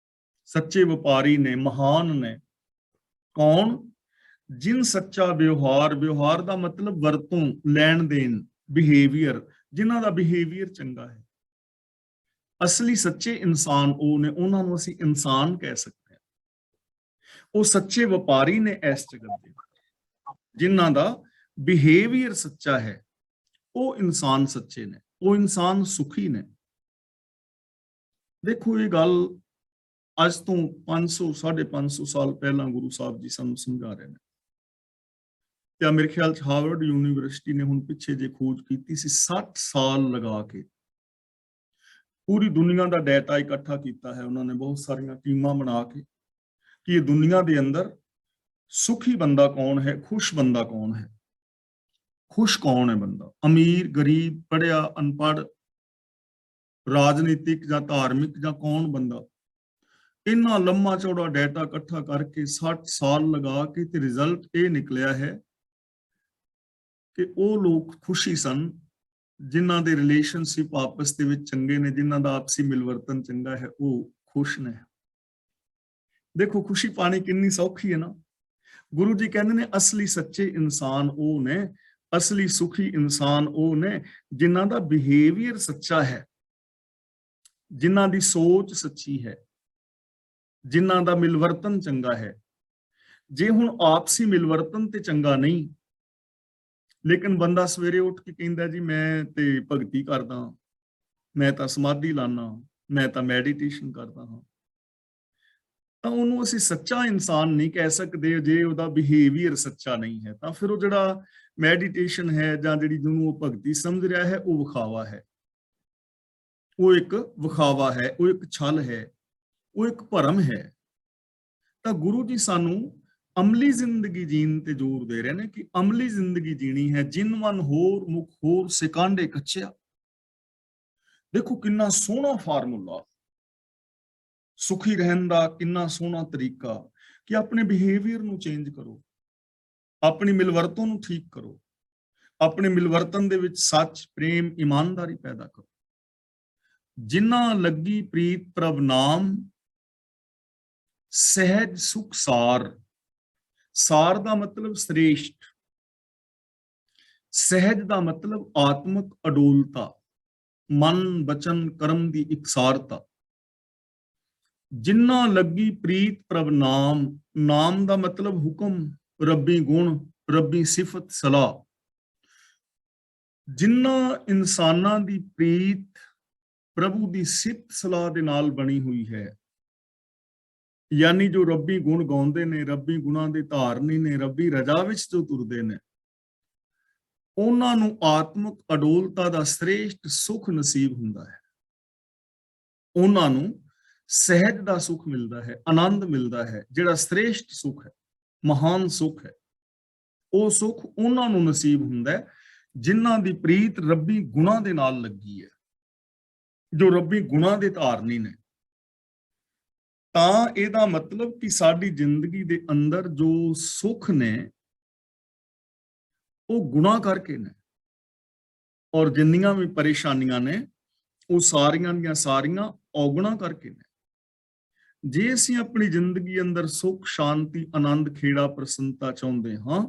ਸੱਚੇ ਵਪਾਰੀ ਨੇ, ਮਹਾਨ ਨੇ। ਕੌਣ? ਜਿਨ ਸੱਚਾ ਵਿਵਹਾਰ, ਵਿਵਹਾਰ ਦਾ ਮਤਲਬ ਵਰਤੋਂ, ਲੈਣ ਦੇਣ, ਬਿਹੇਵੀਅਰ, ਜਿਨ੍ਹਾਂ ਦਾ ਬਿਹੇਵੀਅਰ ਚੰਗਾ ਹੈ। ਅਸਲੀ ਸੱਚੇ ਇਨਸਾਨ ਉਹ ਨੇ, ਉਹਨਾਂ ਨੂੰ ਅਸੀਂ ਇਨਸਾਨ ਕਹਿ ਸਕਦੇ ਹਾਂ। ਉਹ ਸੱਚੇ ਵਪਾਰੀ ਨੇ ਇਸ ਜਗਤ ਦੇ, ਜਿਨ੍ਹਾਂ ਦਾ ਬਿਹੇਵੀਅਰ ਸੱਚਾ ਹੈ, ਉਹ ਇਨਸਾਨ ਸੱਚੇ ਨੇ, ਉਹ ਇਨਸਾਨ ਸੁਖੀ ਨੇ। ਦੇਖੋ ਇਹ ਗੱਲ ਅੱਜ ਤੋਂ 500 550 ਸਾਲ ਪਹਿਲਾਂ ਗੁਰੂ ਸਾਹਿਬ ਜੀ ਸਾਨੂੰ ਸਮਝਾ ਰਹੇ ਨੇ। ਤੇ ਮੇਰੇ ਖਿਆਲ ਚ ਹਾਰਵਰਡ ਯੂਨੀਵਰਸਿਟੀ ਨੇ ਹੁਣ ਪਿੱਛੇ ਜੇ ਖੋਜ ਕੀਤੀ ਸੀ, 60 ਸਾਲ ਲਗਾ ਕੇ ਪੂਰੀ ਦੁਨੀਆ ਦਾ ਡਾਟਾ ਇਕੱਠਾ ਕੀਤਾ ਹੈ ਉਹਨਾਂ ਨੇ, ਬਹੁਤ ਸਾਰੀਆਂ ਟੀਮਾਂ ਬਣਾ ਕੇ, ਕਿ ਇਹ ਦੁਨੀਆ ਦੇ ਅੰਦਰ ਸੁਖੀ ਬੰਦਾ ਕੌਣ ਹੈ, ਖੁਸ਼ ਬੰਦਾ ਕੌਣ ਹੈ। ਖੁਸ਼ ਕੌਣ ਹੈ ਬੰਦਾ, ਅਮੀਰ, ਗਰੀਬ, ਪੜ੍ਹਿਆ, ਅਨਪੜ੍ਹ, ਰਾਜਨੀਤਿਕ ਜਾਂ ਧਾਰਮਿਕ, ਜਾਂ ਕੌਣ ਬੰਦਾ। ਇੰਨਾ ਲੰਮਾ ਚੌੜਾ ਡਾਟਾ ਇਕੱਠਾ ਕਰਕੇ 60 ਸਾਲ ਲਗਾ ਕੇ ਤੇ ਰਿਜ਼ਲਟ ਇਹ ਨਿਕਲਿਆ ਹੈ ਕਿ ਉਹ ਲੋਕ ਖੁਸ਼ੀ ਸਨ ਜਿਨ੍ਹਾਂ ਦੇ ਰਿਲੇਸ਼ਨਸ਼ਿਪ ਆਪਸ ਦੇ ਵਿੱਚ ਚੰਗੇ ਨੇ, ਜਿਨ੍ਹਾਂ ਦਾ ਆਪਸੀ ਮਿਲਵਰਤਨ ਚੰਗਾ ਹੈ, ਉਹ ਖੁਸ਼ ਨੇ। ਦੇਖੋ ਖੁਸ਼ੀ ਪਾਣੀ ਕਿੰਨੀ ਸੌਖੀ ਹੈ ਨਾ। ਗੁਰੂ ਜੀ ਕਹਿੰਦੇ ਨੇ ਅਸਲੀ ਸੱਚੇ ਇਨਸਾਨ ਉਹ ਨੇ, ਅਸਲੀ ਸੁਖੀ ਇਨਸਾਨ ਉਹ ਨੇ ਜਿਨ੍ਹਾਂ ਦਾ ਬਿਹੇਵੀਅਰ ਸੱਚਾ ਹੈ, ਜਿਨ੍ਹਾਂ ਦੀ ਸੋਚ ਸੱਚੀ ਹੈ, ਜਿਨ੍ਹਾਂ ਦਾ ਮਿਲਵਰਤਨ ਚੰਗਾ ਹੈ। ਜੇ ਹੁਣ ਆਪਸੀ ਮਿਲਵਰਤਨ ਤੇ ਚੰਗਾ ਨਹੀਂ, ਲੇਕਿਨ ਬੰਦਾ ਸਵੇਰੇ ਉੱਠ ਕੇ ਕਹਿੰਦਾ ਜੀ ਮੈਂ ਤੇ ਭਗਤੀ ਕਰਦਾ, ਮੈਂ ਤਾਂ ਸਮਾਧੀ ਲਾਣਾ, ਮੈਂ ਤਾਂ ਮੈਡੀਟੇਸ਼ਨ ਕਰਦਾ ਹਾਂ, ਤਾਂ ਉਹਨੂੰ ਅਸੀਂ ਸੱਚਾ ਇਨਸਾਨ ਨਹੀਂ ਕਹਿ ਸਕਦੇ ਜੇ ਉਹਦਾ ਬਿਹੇਵੀਅਰ ਸੱਚਾ ਨਹੀਂ ਹੈ। ਤਾਂ ਫਿਰ ਉਹ ਜਿਹੜਾ ਮੈਡੀਟੇਸ਼ਨ ਹੈ ਜਾਂ ਜਿਹੜੀ ਜਿਹਨੂੰ ਉਹ ਭਗਤੀ ਸਮਝ ਰਿਹਾ ਹੈ, ਉਹ ਵਿਖਾਵਾ ਹੈ, ਉਹ ਇੱਕ ਵਿਖਾਵਾ ਹੈ, ਉਹ ਇੱਕ ਛਲ ਹੈ, ਉਹ ਇੱਕ ਭਰਮ ਹੈ। ਤਾਂ ਗੁਰੂ ਜੀ ਸਾਨੂੰ ਅਮਲੀ ਜ਼ਿੰਦਗੀ ਜੀਣ ਤੇ ਜ਼ੋਰ ਦੇ ਰਹੇ ਨੇ ਕਿ ਅਮਲੀ ਜ਼ਿੰਦਗੀ ਜੀਣੀ ਹੈ। ਜਿਨ ਮਨ ਹੋਰ ਮੁਖ ਹੋਰ ਸਿਕਾਂਡੇ ਕੱਚਿਆ। ਦੇਖੋ ਕਿੰਨਾ ਸੋਹਣਾ ਫਾਰਮੂਲਾ, ਸੁਖੀ ਰਹਿਣ ਦਾ ਕਿੰਨਾ ਸੋਹਣਾ ਤਰੀਕਾ, ਕਿ ਆਪਣੇ ਬਿਹੇਵੀਅਰ ਨੂੰ ਚੇਂਜ ਕਰੋ, ਆਪਣੀ ਮਿਲਵਰਤੋਂ ਨੂੰ ਠੀਕ ਕਰੋ, ਆਪਣੇ ਮਿਲਵਰਤਨ ਦੇ ਵਿੱਚ ਸੱਚ, ਪ੍ਰੇਮ, ਇਮਾਨਦਾਰੀ ਪੈਦਾ ਕਰੋ। ਜਿਨ੍ਹਾਂ ਲੱਗੀ ਪ੍ਰੀਤ ਪ੍ਰਭ ਨਾਮ, ਸਹਿਜ ਸੁਖ ਸਾਰ। ਸਾਰ ਦਾ ਮਤਲਬ ਸ੍ਰੇਸ਼ਟ, ਸਹਿਜ ਦਾ ਮਤਲਬ ਆਤਮਿਕ ਅਡੋਲਤਾ, ਮਨ ਬਚਨ ਕਰਮ ਦੀ ਇਕਸਾਰਤਾ। ਜਿਨ੍ਹਾਂ ਲੱਗੀ ਪ੍ਰੀਤ ਪ੍ਰਭ ਨਾਮ, ਨਾਮ ਦਾ ਮਤਲਬ ਹੁਕਮ, ਰੱਬੀ ਗੁਣ, ਰੱਬੀ ਸਿਫਤ, ਸਲਾਹ। ਜਿਨ੍ਹਾਂ ਇਨਸਾਨਾਂ ਦੀ ਪ੍ਰੀਤ ਪ੍ਰਭੂ ਦੀ ਸਿਫਤ ਸਲਾਹ ਦੇ ਨਾਲ ਬਣੀ ਹੋਈ ਹੈ, ਯਾਨੀ ਜੋ ਰੱਬੀ ਗੁਣ ਗਾਉਂਦੇ ਨੇ, ਰੱਬੀ ਗੁਣਾਂ ਦੇ ਧਾਰਨੀ ਨੇ, ਰੱਬੀ ਰਜਾ ਵਿੱਚ ਜੋ ਤੁਰਦੇ ਨੇ, ਉਹਨਾਂ ਨੂੰ ਆਤਮਿਕ ਅਡੋਲਤਾ ਦਾ ਸ੍ਰੇਸ਼ਟ ਸੁਖ ਨਸੀਬ ਹੁੰਦਾ ਹੈ। ਉਹਨਾਂ ਨੂੰ ਸਹਿਜ ਦਾ ਸੁਖ ਮਿਲਦਾ ਹੈ, ਆਨੰਦ ਮਿਲਦਾ ਹੈ, ਜਿਹੜਾ ਸ੍ਰੇਸ਼ਟ ਸੁਖ ਹੈ, ਮਹਾਨ ਸੁਖ ਹੈ। ਉਹ ਸੁਖ ਉਹਨਾਂ ਨੂੰ ਨਸੀਬ ਹੁੰਦਾ ਹੈ ਜਿਨ੍ਹਾਂ ਦੀ ਪ੍ਰੀਤ ਰੱਬੀ ਗੁਣਾਂ ਦੇ ਨਾਲ ਲੱਗੀ ਹੈ, ਜੋ ਰੱਬੀ ਗੁਣਾਂ ਦੇ ਧਾਰਨੀ ਨੇ। ਤਾਂ ਇਹਦਾ ਮਤਲਬ ਕਿ ਸਾਡੀ ਜ਼ਿੰਦਗੀ ਦੇ ਅੰਦਰ ਜੋ ਸੁਖ ਨੇ ਉਹ ਗੁਨਾਹ ਕਰਕੇ ਨੇ, ਔਰ ਜਿੰਨੀਆਂ ਵੀ ਪਰੇਸ਼ਾਨੀਆਂ ਨੇ ਉਹ ਸਾਰੀਆਂ ਦੀਆਂ ਸਾਰੀਆਂ ਔਗਣਾਂ ਕਰਕੇ ਨੇ। ਜੇ ਅਸੀਂ ਆਪਣੀ ਜ਼ਿੰਦਗੀ ਅੰਦਰ ਸੁੱਖ, ਸ਼ਾਂਤੀ, ਆਨੰਦ, ਖੇੜਾ, ਪ੍ਰਸੰਨਤਾ ਚਾਹੁੰਦੇ ਹਾਂ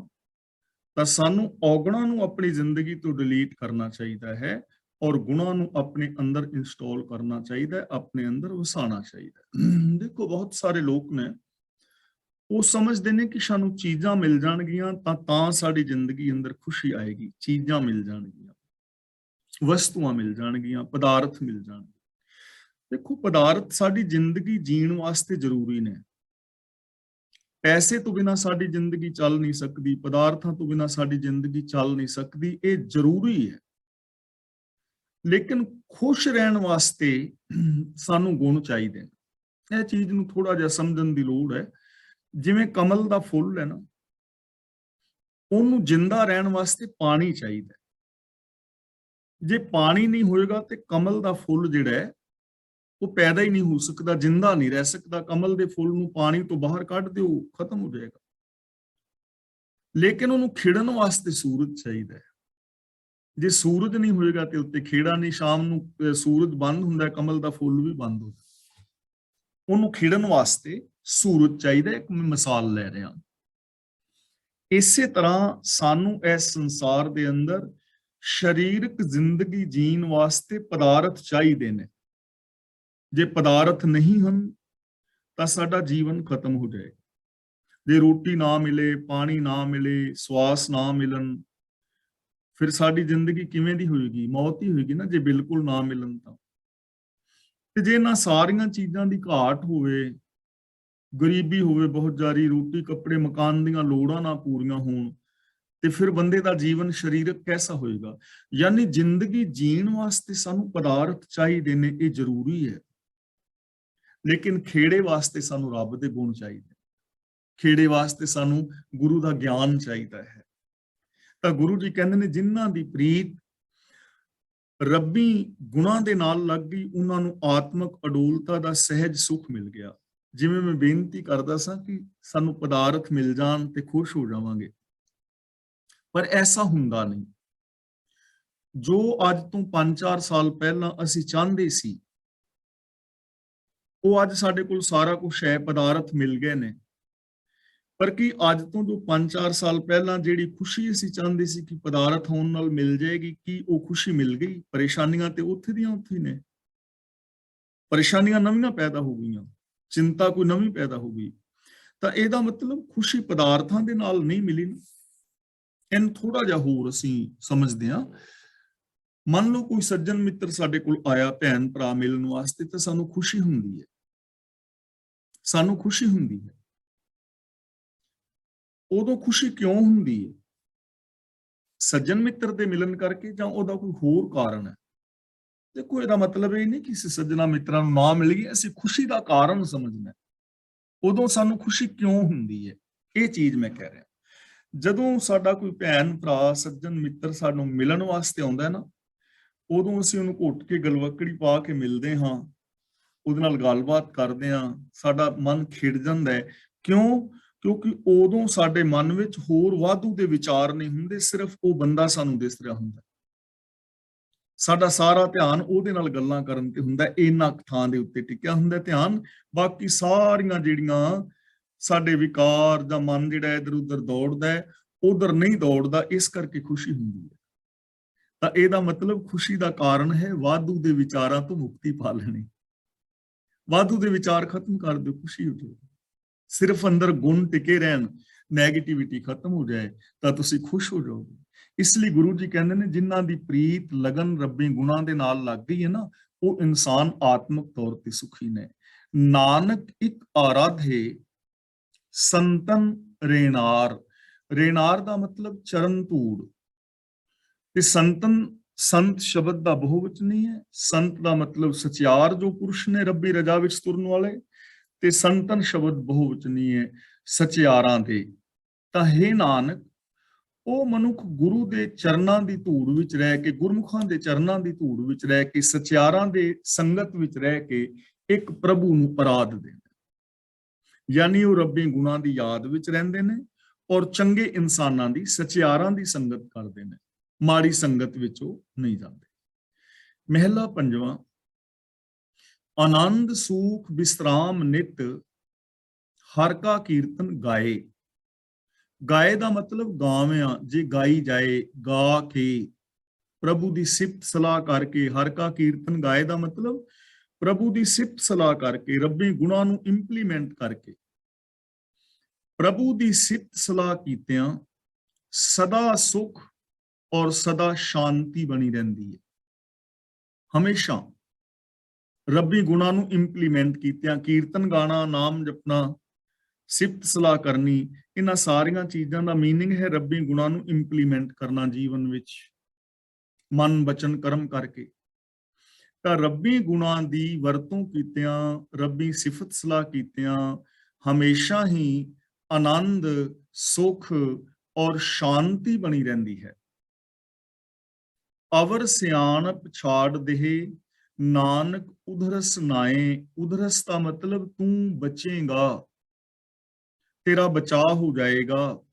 ਤਾਂ ਸਾਨੂੰ ਔਗਣਾਂ ਨੂੰ ਆਪਣੀ ਜ਼ਿੰਦਗੀ ਤੋਂ ਡਿਲੀਟ ਕਰਨਾ ਚਾਹੀਦਾ ਹੈ ਔਰ ਗੁਣਾਂ ਨੂੰ ਆਪਣੇ ਅੰਦਰ ਇੰਸਟਾਲ ਕਰਨਾ ਚਾਹੀਦਾ ਹੈ, ਆਪਣੇ ਅੰਦਰ ਵਸਾਉਣਾ ਚਾਹੀਦਾ ਹੈ। ਦੇਖੋ, ਬਹੁਤ ਸਾਰੇ ਲੋਕ ਨੇ, ਉਹ ਸਮਝਦੇ ਨੇ ਕਿ ਸਾਨੂੰ ਚੀਜ਼ਾਂ ਮਿਲ ਜਾਣਗੀਆਂ ਤਾਂ ਸਾਡੀ ਜ਼ਿੰਦਗੀ ਅੰਦਰ ਖੁਸ਼ੀ ਆਏਗੀ। ਚੀਜ਼ਾਂ ਮਿਲ ਜਾਣਗੀਆਂ, ਵਸਤੂਆਂ ਮਿਲ ਜਾਣਗੀਆਂ, ਪਦਾਰਥ ਮਿਲ ਜਾਣਗੇ। ਦੇਖੋ, ਪਦਾਰਥ ਸਾਡੀ ਜ਼ਿੰਦਗੀ ਜੀਣ ਵਾਸਤੇ ਜ਼ਰੂਰੀ ਨੇ। ਪੈਸੇ ਤੋਂ ਬਿਨਾਂ ਸਾਡੀ ਜ਼ਿੰਦਗੀ ਚੱਲ ਨਹੀਂ ਸਕਦੀ, ਪਦਾਰਥਾਂ ਤੋਂ ਬਿਨਾਂ ਸਾਡੀ ਜ਼ਿੰਦਗੀ ਚੱਲ ਨਹੀਂ ਸਕਦੀ, ਇਹ ਜ਼ਰੂਰੀ ਹੈ। ਲੇਕਿਨ ਖੁਸ਼ ਰਹਿਣ ਵਾਸਤੇ ਸਾਨੂੰ ਗੁਣ ਚਾਹੀਦੇ ਨੇ। ਇਹ ਚੀਜ਼ ਨੂੰ ਥੋੜਾ ਜਿਹਾ ਸਮਝਣ ਦੀ ਲੋੜ ਹੈ। ਜਿਵੇਂ ਕਮਲ ਦਾ ਫੁੱਲ ਹੈ ਨਾ, ਉਹਨੂੰ ਜਿੰਦਾ ਰਹਿਣ ਵਾਸਤੇ ਪਾਣੀ ਚਾਹੀਦਾ। ਜੇ ਪਾਣੀ ਨਹੀਂ ਹੋਏਗਾ ਤੇ ਕਮਲ ਦਾ ਫੁੱਲ ਜਿਹੜਾ ਹੈ ਉਹ ਪੈਦਾ ਹੀ ਨਹੀਂ ਹੋ ਸਕਦਾ, ਜਿੰਦਾ ਨਹੀਂ ਰਹਿ ਸਕਦਾ। ਕਮਲ ਦੇ ਫੁੱਲ ਨੂੰ ਪਾਣੀ ਤੋਂ ਬਾਹਰ ਕੱਢ ਦਿਓ, ਖਤਮ ਹੋ ਜਾਏਗਾ। ਲੇਕਿਨ ਉਹਨੂੰ ਖਿੜਨ ਵਾਸਤੇ ਸੂਰਜ ਚਾਹੀਦਾ ਹੈ। ਜੇ ਸੂਰਜ ਨਹੀਂ ਹੋਏਗਾ ਤੇ ਉੱਤੇ ਖੇੜਾ ਨਹੀਂ। ਸ਼ਾਮ ਨੂੰ ਸੂਰਜ ਬੰਦ ਹੁੰਦਾ, ਕਮਲ ਦਾ ਫੁੱਲ ਵੀ ਬੰਦ ਹੋ ਜਾਂਦਾ। ਉਹਨੂੰ ਖਿੜਨ ਵਾਸਤੇ ਸੂਰਜ ਚਾਹੀਦਾ। ਇੱਕ ਮੈਂ ਮਿਸਾਲ ਲੈ ਰਿਹਾ। ਇਸੇ ਤਰ੍ਹਾਂ ਸਾਨੂੰ ਇਸ ਸੰਸਾਰ ਦੇ ਅੰਦਰ ਸਰੀਰਕ ਜ਼ਿੰਦਗੀ ਜੀਣ ਵਾਸਤੇ ਪਦਾਰਥ ਚਾਹੀਦੇ ਨੇ। ਜੇ ਪਦਾਰਥ ਨਹੀਂ ਹਨ ਤਾਂ ਸਾਡਾ ਜੀਵਨ ਖਤਮ ਹੋ ਜਾਏਗਾ। ਜੇ ਰੋਟੀ ਨਾ ਮਿਲੇ, ਪਾਣੀ ਨਾ ਮਿਲੇ, ਸਵਾਸ ਨਾ ਮਿਲਣ, ਫਿਰ ਸਾਡੀ ਜ਼ਿੰਦਗੀ ਕਿਵੇਂ ਦੀ ਹੋਏਗੀ? ਮੌਤ ਹੀ ਹੋਏਗੀ ਨਾ, ਜੇ ਬਿਲਕੁਲ ਨਾ ਮਿਲਣ ਤਾਂ। ਤੇ ਜੇ ਇਹਨਾਂ ਸਾਰੀਆਂ ਚੀਜ਼ਾਂ ਦੀ ਘਾਟ ਹੋਵੇ, ਗਰੀਬੀ ਹੋਵੇ ਬਹੁਤ ਜ਼ਿਆਦੀ, ਰੋਟੀ, ਕੱਪੜੇ, ਮਕਾਨ ਦੀਆਂ ਲੋੜਾਂ ਨਾ ਪੂਰੀਆਂ ਹੋਣ, ਤੇ ਫਿਰ ਬੰਦੇ ਦਾ ਜੀਵਨ ਸਰੀਰਕ ਕੈਸਾ ਹੋਏਗਾ? ਯਾਨੀ ਜ਼ਿੰਦਗੀ ਜੀਣ ਵਾਸਤੇ ਸਾਨੂੰ ਪਦਾਰਥ ਚਾਹੀਦੇ ਨੇ, ਇਹ ਜ਼ਰੂਰੀ ਹੈ। ਲੇਕਿਨ ਖੇੜੇ ਵਾਸਤੇ ਸਾਨੂੰ ਰੱਬ ਦੇ ਗੁਣ ਚਾਹੀਦੇ। ਖੇੜੇ ਵਾਸਤੇ ਸਾਨੂੰ ਗੁਰੂ ਦਾ ਗਿਆਨ ਚਾਹੀਦਾ ਹੈ। ਤਾਂ ਗੁਰੂ ਜੀ ਕਹਿੰਦੇ ਨੇ, ਜਿਨ੍ਹਾਂ ਦੀ ਪ੍ਰੀਤ ਰੱਬੀ ਗੁਣਾਂ ਦੇ ਨਾਲ ਲੱਗ ਗਈ, ਉਹਨਾਂ ਨੂੰ ਆਤਮਕ ਅਡੋਲਤਾ ਦਾ ਸਹਿਜ ਸੁਖ ਮਿਲ ਗਿਆ। ਜਿਵੇਂ ਮੈਂ ਬੇਨਤੀ ਕਰਦਾ ਸਾਂ ਕਿ ਸਾਨੂੰ ਪਦਾਰਥ ਮਿਲ ਜਾਣ ਤੇ ਖੁਸ਼ ਹੋ ਜਾਵਾਂਗੇ, ਪਰ ਐਸਾ ਹੁੰਦਾ ਨਹੀਂ। ਜੋ ਅੱਜ ਤੋਂ 5-4 ਸਾਲ ਪਹਿਲਾਂ ਅਸੀਂ ਚਾਹੁੰਦੇ ਸੀ, ਉਹ ਅੱਜ ਸਾਡੇ ਕੋਲ ਸਾਰਾ ਕੁਝ ਹੈ, ਪਦਾਰਥ ਮਿਲ ਗਏ ਨੇ। ਪਰ ਕੀ ਅੱਜ ਤੋਂ ਜੋ 5-4 ਸਾਲ ਪਹਿਲਾਂ ਜਿਹੜੀ ਖੁਸ਼ੀ ਅਸੀਂ ਚਾਹੁੰਦੇ ਸੀ ਕਿ ਪਦਾਰਥ ਹੋਣ ਨਾਲ ਮਿਲ ਜਾਏਗੀ, ਕੀ ਉਹ ਖੁਸ਼ੀ ਮਿਲ ਗਈ? ਪਰੇਸ਼ਾਨੀਆਂ ਤੇ ਉੱਥੇ ਦੀਆਂ ਉੱਥੇ ਨੇ। ਪਰੇਸ਼ਾਨੀਆਂ ਨਵੀਆਂ ਪੈਦਾ ਹੋ ਗਈਆਂ, ਚਿੰਤਾ ਕੋਈ ਨਵੀਂ ਪੈਦਾ ਹੋ ਗਈ। ਤਾਂ ਇਹਦਾ ਮਤਲਬ ਖੁਸ਼ੀ ਪਦਾਰਥਾਂ ਦੇ ਨਾਲ ਨਹੀਂ ਮਿਲੀ। ਇਹਨੂੰ ਥੋੜਾ ਜਿਹਾ ਹੋਰ ਅਸੀਂ ਸਮਝਦੇ ਹਾਂ। ਮੰਨ ਲਓ ਕੋਈ ਸੱਜਣ ਮਿੱਤਰ ਸਾਡੇ ਕੋਲ ਆਇਆ, ਭੈਣ ਭਰਾ ਮਿਲਣ ਵਾਸਤੇ, ਤਾਂ ਸਾਨੂੰ ਖੁਸ਼ੀ ਹੁੰਦੀ ਹੈ। ਸਾਨੂੰ ਖੁਸ਼ੀ ਹੁੰਦੀ ਹੈ। ਉਦੋਂ ਖੁਸ਼ੀ ਕਿਉਂ ਹੁੰਦੀ ਹੈ? ਸੱਜਣ ਮਿੱਤਰ ਦੇ ਮਿਲਣ ਕਰਕੇ ਜਾਂ ਉਹਦਾ ਕੋਈ ਹੋਰ ਕਾਰਨ ਹੈ? ਦੇਖੋ, ਇਹਦਾ ਮਤਲਬ ਇਹ ਨਹੀਂ ਕਿ ਅਸੀਂ ਸੱਜਣਾ ਮਿੱਤਰਾਂ ਨੂੰ ਨਾ ਮਿਲ ਗਏ, ਅਸੀਂ ਖੁਸ਼ੀ ਦਾ ਕਾਰਨ ਸਮਝਣਾ। ਉਦੋਂ ਸਾਨੂੰ ਖੁਸ਼ੀ ਕਿਉਂ ਹੁੰਦੀ ਹੈ, ਇਹ ਚੀਜ਼ ਮੈਂ ਕਹਿ ਰਿਹਾ। ਜਦੋਂ ਸਾਡਾ ਕੋਈ ਭੈਣ ਭਰਾ, ਸੱਜਣ ਮਿੱਤਰ ਸਾਨੂੰ ਮਿਲਣ ਵਾਸਤੇ ਆਉਂਦਾ ਹੈ ਨਾ, ਉਦੋਂ ਅਸੀਂ ਉਹਨੂੰ ਘੁੱਟ ਕੇ ਗਲਵੱਕੜੀ ਪਾ ਕੇ ਮਿਲਦੇ ਹਾਂ, ਉਹਦੇ ਨਾਲ ਗੱਲਬਾਤ ਕਰਦੇ ਹਾਂ, ਸਾਡਾ ਮਨ ਖਿੜ ਜਾਂਦਾ ਹੈ। ਕਿਉਂ? ਕਿਉਂਕਿ ਉਦੋਂ ਸਾਡੇ ਮਨ ਵਿੱਚ ਹੋਰ ਵਾਧੂ ਦੇ ਵਿਚਾਰ ਨਹੀਂ ਹੁੰਦੇ, ਸਿਰਫ ਉਹ ਬੰਦਾ ਸਾਨੂੰ ਦਿਸ ਰਿਹਾ ਹੁੰਦਾ। ਸਾਡਾ ਸਾਰਾ ਧਿਆਨ ਉਹਦੇ ਨਾਲ ਗੱਲਾਂ ਕਰਨ ਤੇ ਹੁੰਦਾ, ਇਹਨਾਂ ਥਾਂ ਦੇ ਉੱਤੇ ਟਿਕਿਆ ਹੁੰਦਾ ਧਿਆਨ। ਬਾਕੀ ਸਾਰੀਆਂ ਜਿਹੜੀਆਂ ਸਾਡੇ ਵਿਕਾਰ ਦਾ ਮਨ ਜਿਹੜਾ ਇਧਰ ਉਧਰ ਦੌੜਦਾ ਹੈ, ਉਧਰ ਨਹੀਂ ਦੌੜਦਾ। ਇਸ ਕਰਕੇ ਖੁਸ਼ੀ ਹੁੰਦੀ ਹੈ। ਤਾਂ ਇਹਦਾ ਮਤਲਬ ਖੁਸ਼ੀ ਦਾ ਕਾਰਨ ਹੈ ਵਾਧੂ ਦੇ ਵਿਚਾਰਾਂ ਤੋਂ ਮੁਕਤੀ ਪਾ ਲੈਣੀ। ਵਾਧੂ ਦੇ ਵਿਚਾਰ ਖਤਮ ਕਰ ਦਿਓ, ਖੁਸ਼ੀ ਹੋ ਜਾਏ। ਸਿਰਫ ਅੰਦਰ ਗੁਣ ਟਿਕੇ ਰਹਿਣ, ਨੈਗੇਟਿਵਿਟੀ ਖਤਮ ਹੋ ਜਾਏ, ਤਾਂ ਤੁਸੀਂ ਖੁਸ਼ ਹੋ ਜਾਓਗੇ। ਇਸ ਲਈ ਗੁਰੂ ਜੀ ਕਹਿੰਦੇ ਨੇ, ਜਿਨ੍ਹਾਂ ਦੀ ਪ੍ਰੀਤ ਲਗਨ ਰੱਬੀ ਗੁਣਾਂ ਦੇ ਨਾਲ ਲੱਗ ਗਈ ਹੈ ਨਾ, ਉਹ ਇਨਸਾਨ ਆਤਮਿਕ ਤੌਰ ਤੇ ਸੁਖੀ ਨੇ। ਨਾਨਕ ਇੱਕ ਆਰਾਧੇ ਸੰਤਨ ਰੇਨਾਰ। ਰੇਨਾਰ ਦਾ ਮਤਲਬ ਚਰਨ ਧੂੜ। ਤੇ ਸੰਤਨ, ਸੰਤ ਸ਼ਬਦ ਦਾ ਬਹੁਵਚਨੀ ਹੈ। ਸੰਤ ਦਾ ਮਤਲਬ ਸਚਿਆਰ, ਜੋ ਪੁਰਸ਼ ਨੇ ਰੱਬੀ ਰਜਾ ਵਿੱਚ ਤੁਰਨ ਵਾਲੇ। ਤੇ ਸੰਤਨ ਸ਼ਬਦ ਬਹੁਵਚਨੀ ਹੈ, ਸਚਿਆਰਾਂ ਦੇ। ਤਾਂ ਹੈ ਨਾਨਕ, ਉਹ ਮਨੁੱਖ ਗੁਰੂ ਦੇ ਚਰਨਾਂ ਦੀ ਧੂੜ ਵਿੱਚ ਰਹਿ ਕੇ, ਗੁਰਮੁਖਾਂ ਦੇ ਚਰਨਾਂ ਦੀ ਧੂੜ ਵਿੱਚ ਰਹਿ ਕੇ, ਸਚਿਆਰਾਂ ਦੇ ਸੰਗਤ ਵਿੱਚ ਰਹਿ ਕੇ ਇੱਕ ਪ੍ਰਭੂ ਨੂੰ ਆਰਾਧਦੇ ਨੇ। ਯਾਨੀ ਉਹ ਰੱਬੀ ਗੁਣਾਂ ਦੀ ਯਾਦ ਵਿੱਚ ਰਹਿੰਦੇ ਨੇ ਔਰ ਚੰਗੇ ਇਨਸਾਨਾਂ ਦੀ, ਸਚਿਆਰਾਂ ਦੀ ਸੰਗਤ ਕਰਦੇ ਨੇ। ਮਾੜੀ ਸੰਗਤ ਵਿੱਚ ਉਹ ਨਹੀਂ ਜਾਂਦੇ। ਮਹਿਲਾ ਪੰਜਵਾਂ, ਆਨੰਦ ਸੂਖ ਵਿਸਰਾਮ ਨਿਤ ਹਰ ਕਾ ਕੀਰਤਨ ਗਾਏ। ਗਾਏ ਦਾ ਮਤਲਬ ਗਾਵਿਆਂ, ਜੇ ਗਾਈ ਜਾਏ, ਗਾ ਕੇ, ਪ੍ਰਭੂ ਦੀ ਸਿਫਤ ਸਲਾਹ ਕਰਕੇ। ਹਰ ਕਾ ਕੀਰਤਨ ਗਾਏ ਦਾ ਮਤਲਬ ਪ੍ਰਭੂ ਦੀ ਸਿਫਤ ਸਲਾਹ ਕਰਕੇ, ਰੱਬੀ ਗੁਣਾਂ ਨੂੰ ਇੰਪਲੀਮੈਂਟ ਕਰਕੇ। ਪ੍ਰਭੂ ਦੀ ਸਿਫਤ ਸਲਾਹ ਕੀਤਿਆਂ ਸਦਾ ਸੁਖ ਔਰ ਸਦਾ ਸ਼ਾਂਤੀ ਬਣੀ ਰਹਿੰਦੀ ਹੈ। ਹਮੇਸ਼ਾ ਰੱਬੀ ਗੁਣਾਂ ਨੂੰ ਇੰਪਲੀਮੈਂਟ ਕੀਤਿਆਂ, ਕੀਰਤਨ ਗਾਣਾ, ਨਾਮ ਜਪਣਾ, ਸਿਫਤ ਸਲਾਹ ਕਰਨੀ, ਇਹਨਾਂ ਸਾਰੀਆਂ ਚੀਜ਼ਾਂ ਦਾ ਮੀਨਿੰਗ ਹੈ ਰੱਬੀ ਗੁਣਾਂ ਨੂੰ ਇੰਪਲੀਮੈਂਟ ਕਰਨਾ ਜੀਵਨ ਵਿੱਚ, ਮਨ ਬਚਨ ਕਰਮ ਕਰਕੇ। ਤਾਂ ਰੱਬੀ ਗੁਣਾਂ ਦੀ ਵਰਤੋਂ ਕੀਤਿਆਂ, ਰੱਬੀ ਸਿਫਤ ਸਲਾਹ ਕੀਤਿਆਂ ਹਮੇਸ਼ਾ ਹੀ ਆਨੰਦ, ਸੁਖ ਔਰ ਸ਼ਾਂਤੀ ਬਣੀ ਰਹਿੰਦੀ ਹੈ। ਅਵਰ ਸਿਆਣਪ ਛਾੜ ਦੇਹ ਨਾਨਕ ਉਧਰਸ ਨਾਏ। ਉਧਰਸ ਦਾ ਮਤਲਬ ਤੂੰ ਬਚੇਗਾ, ਤੇਰਾ ਬਚਾਅ ਹੋ ਜਾਏਗਾ।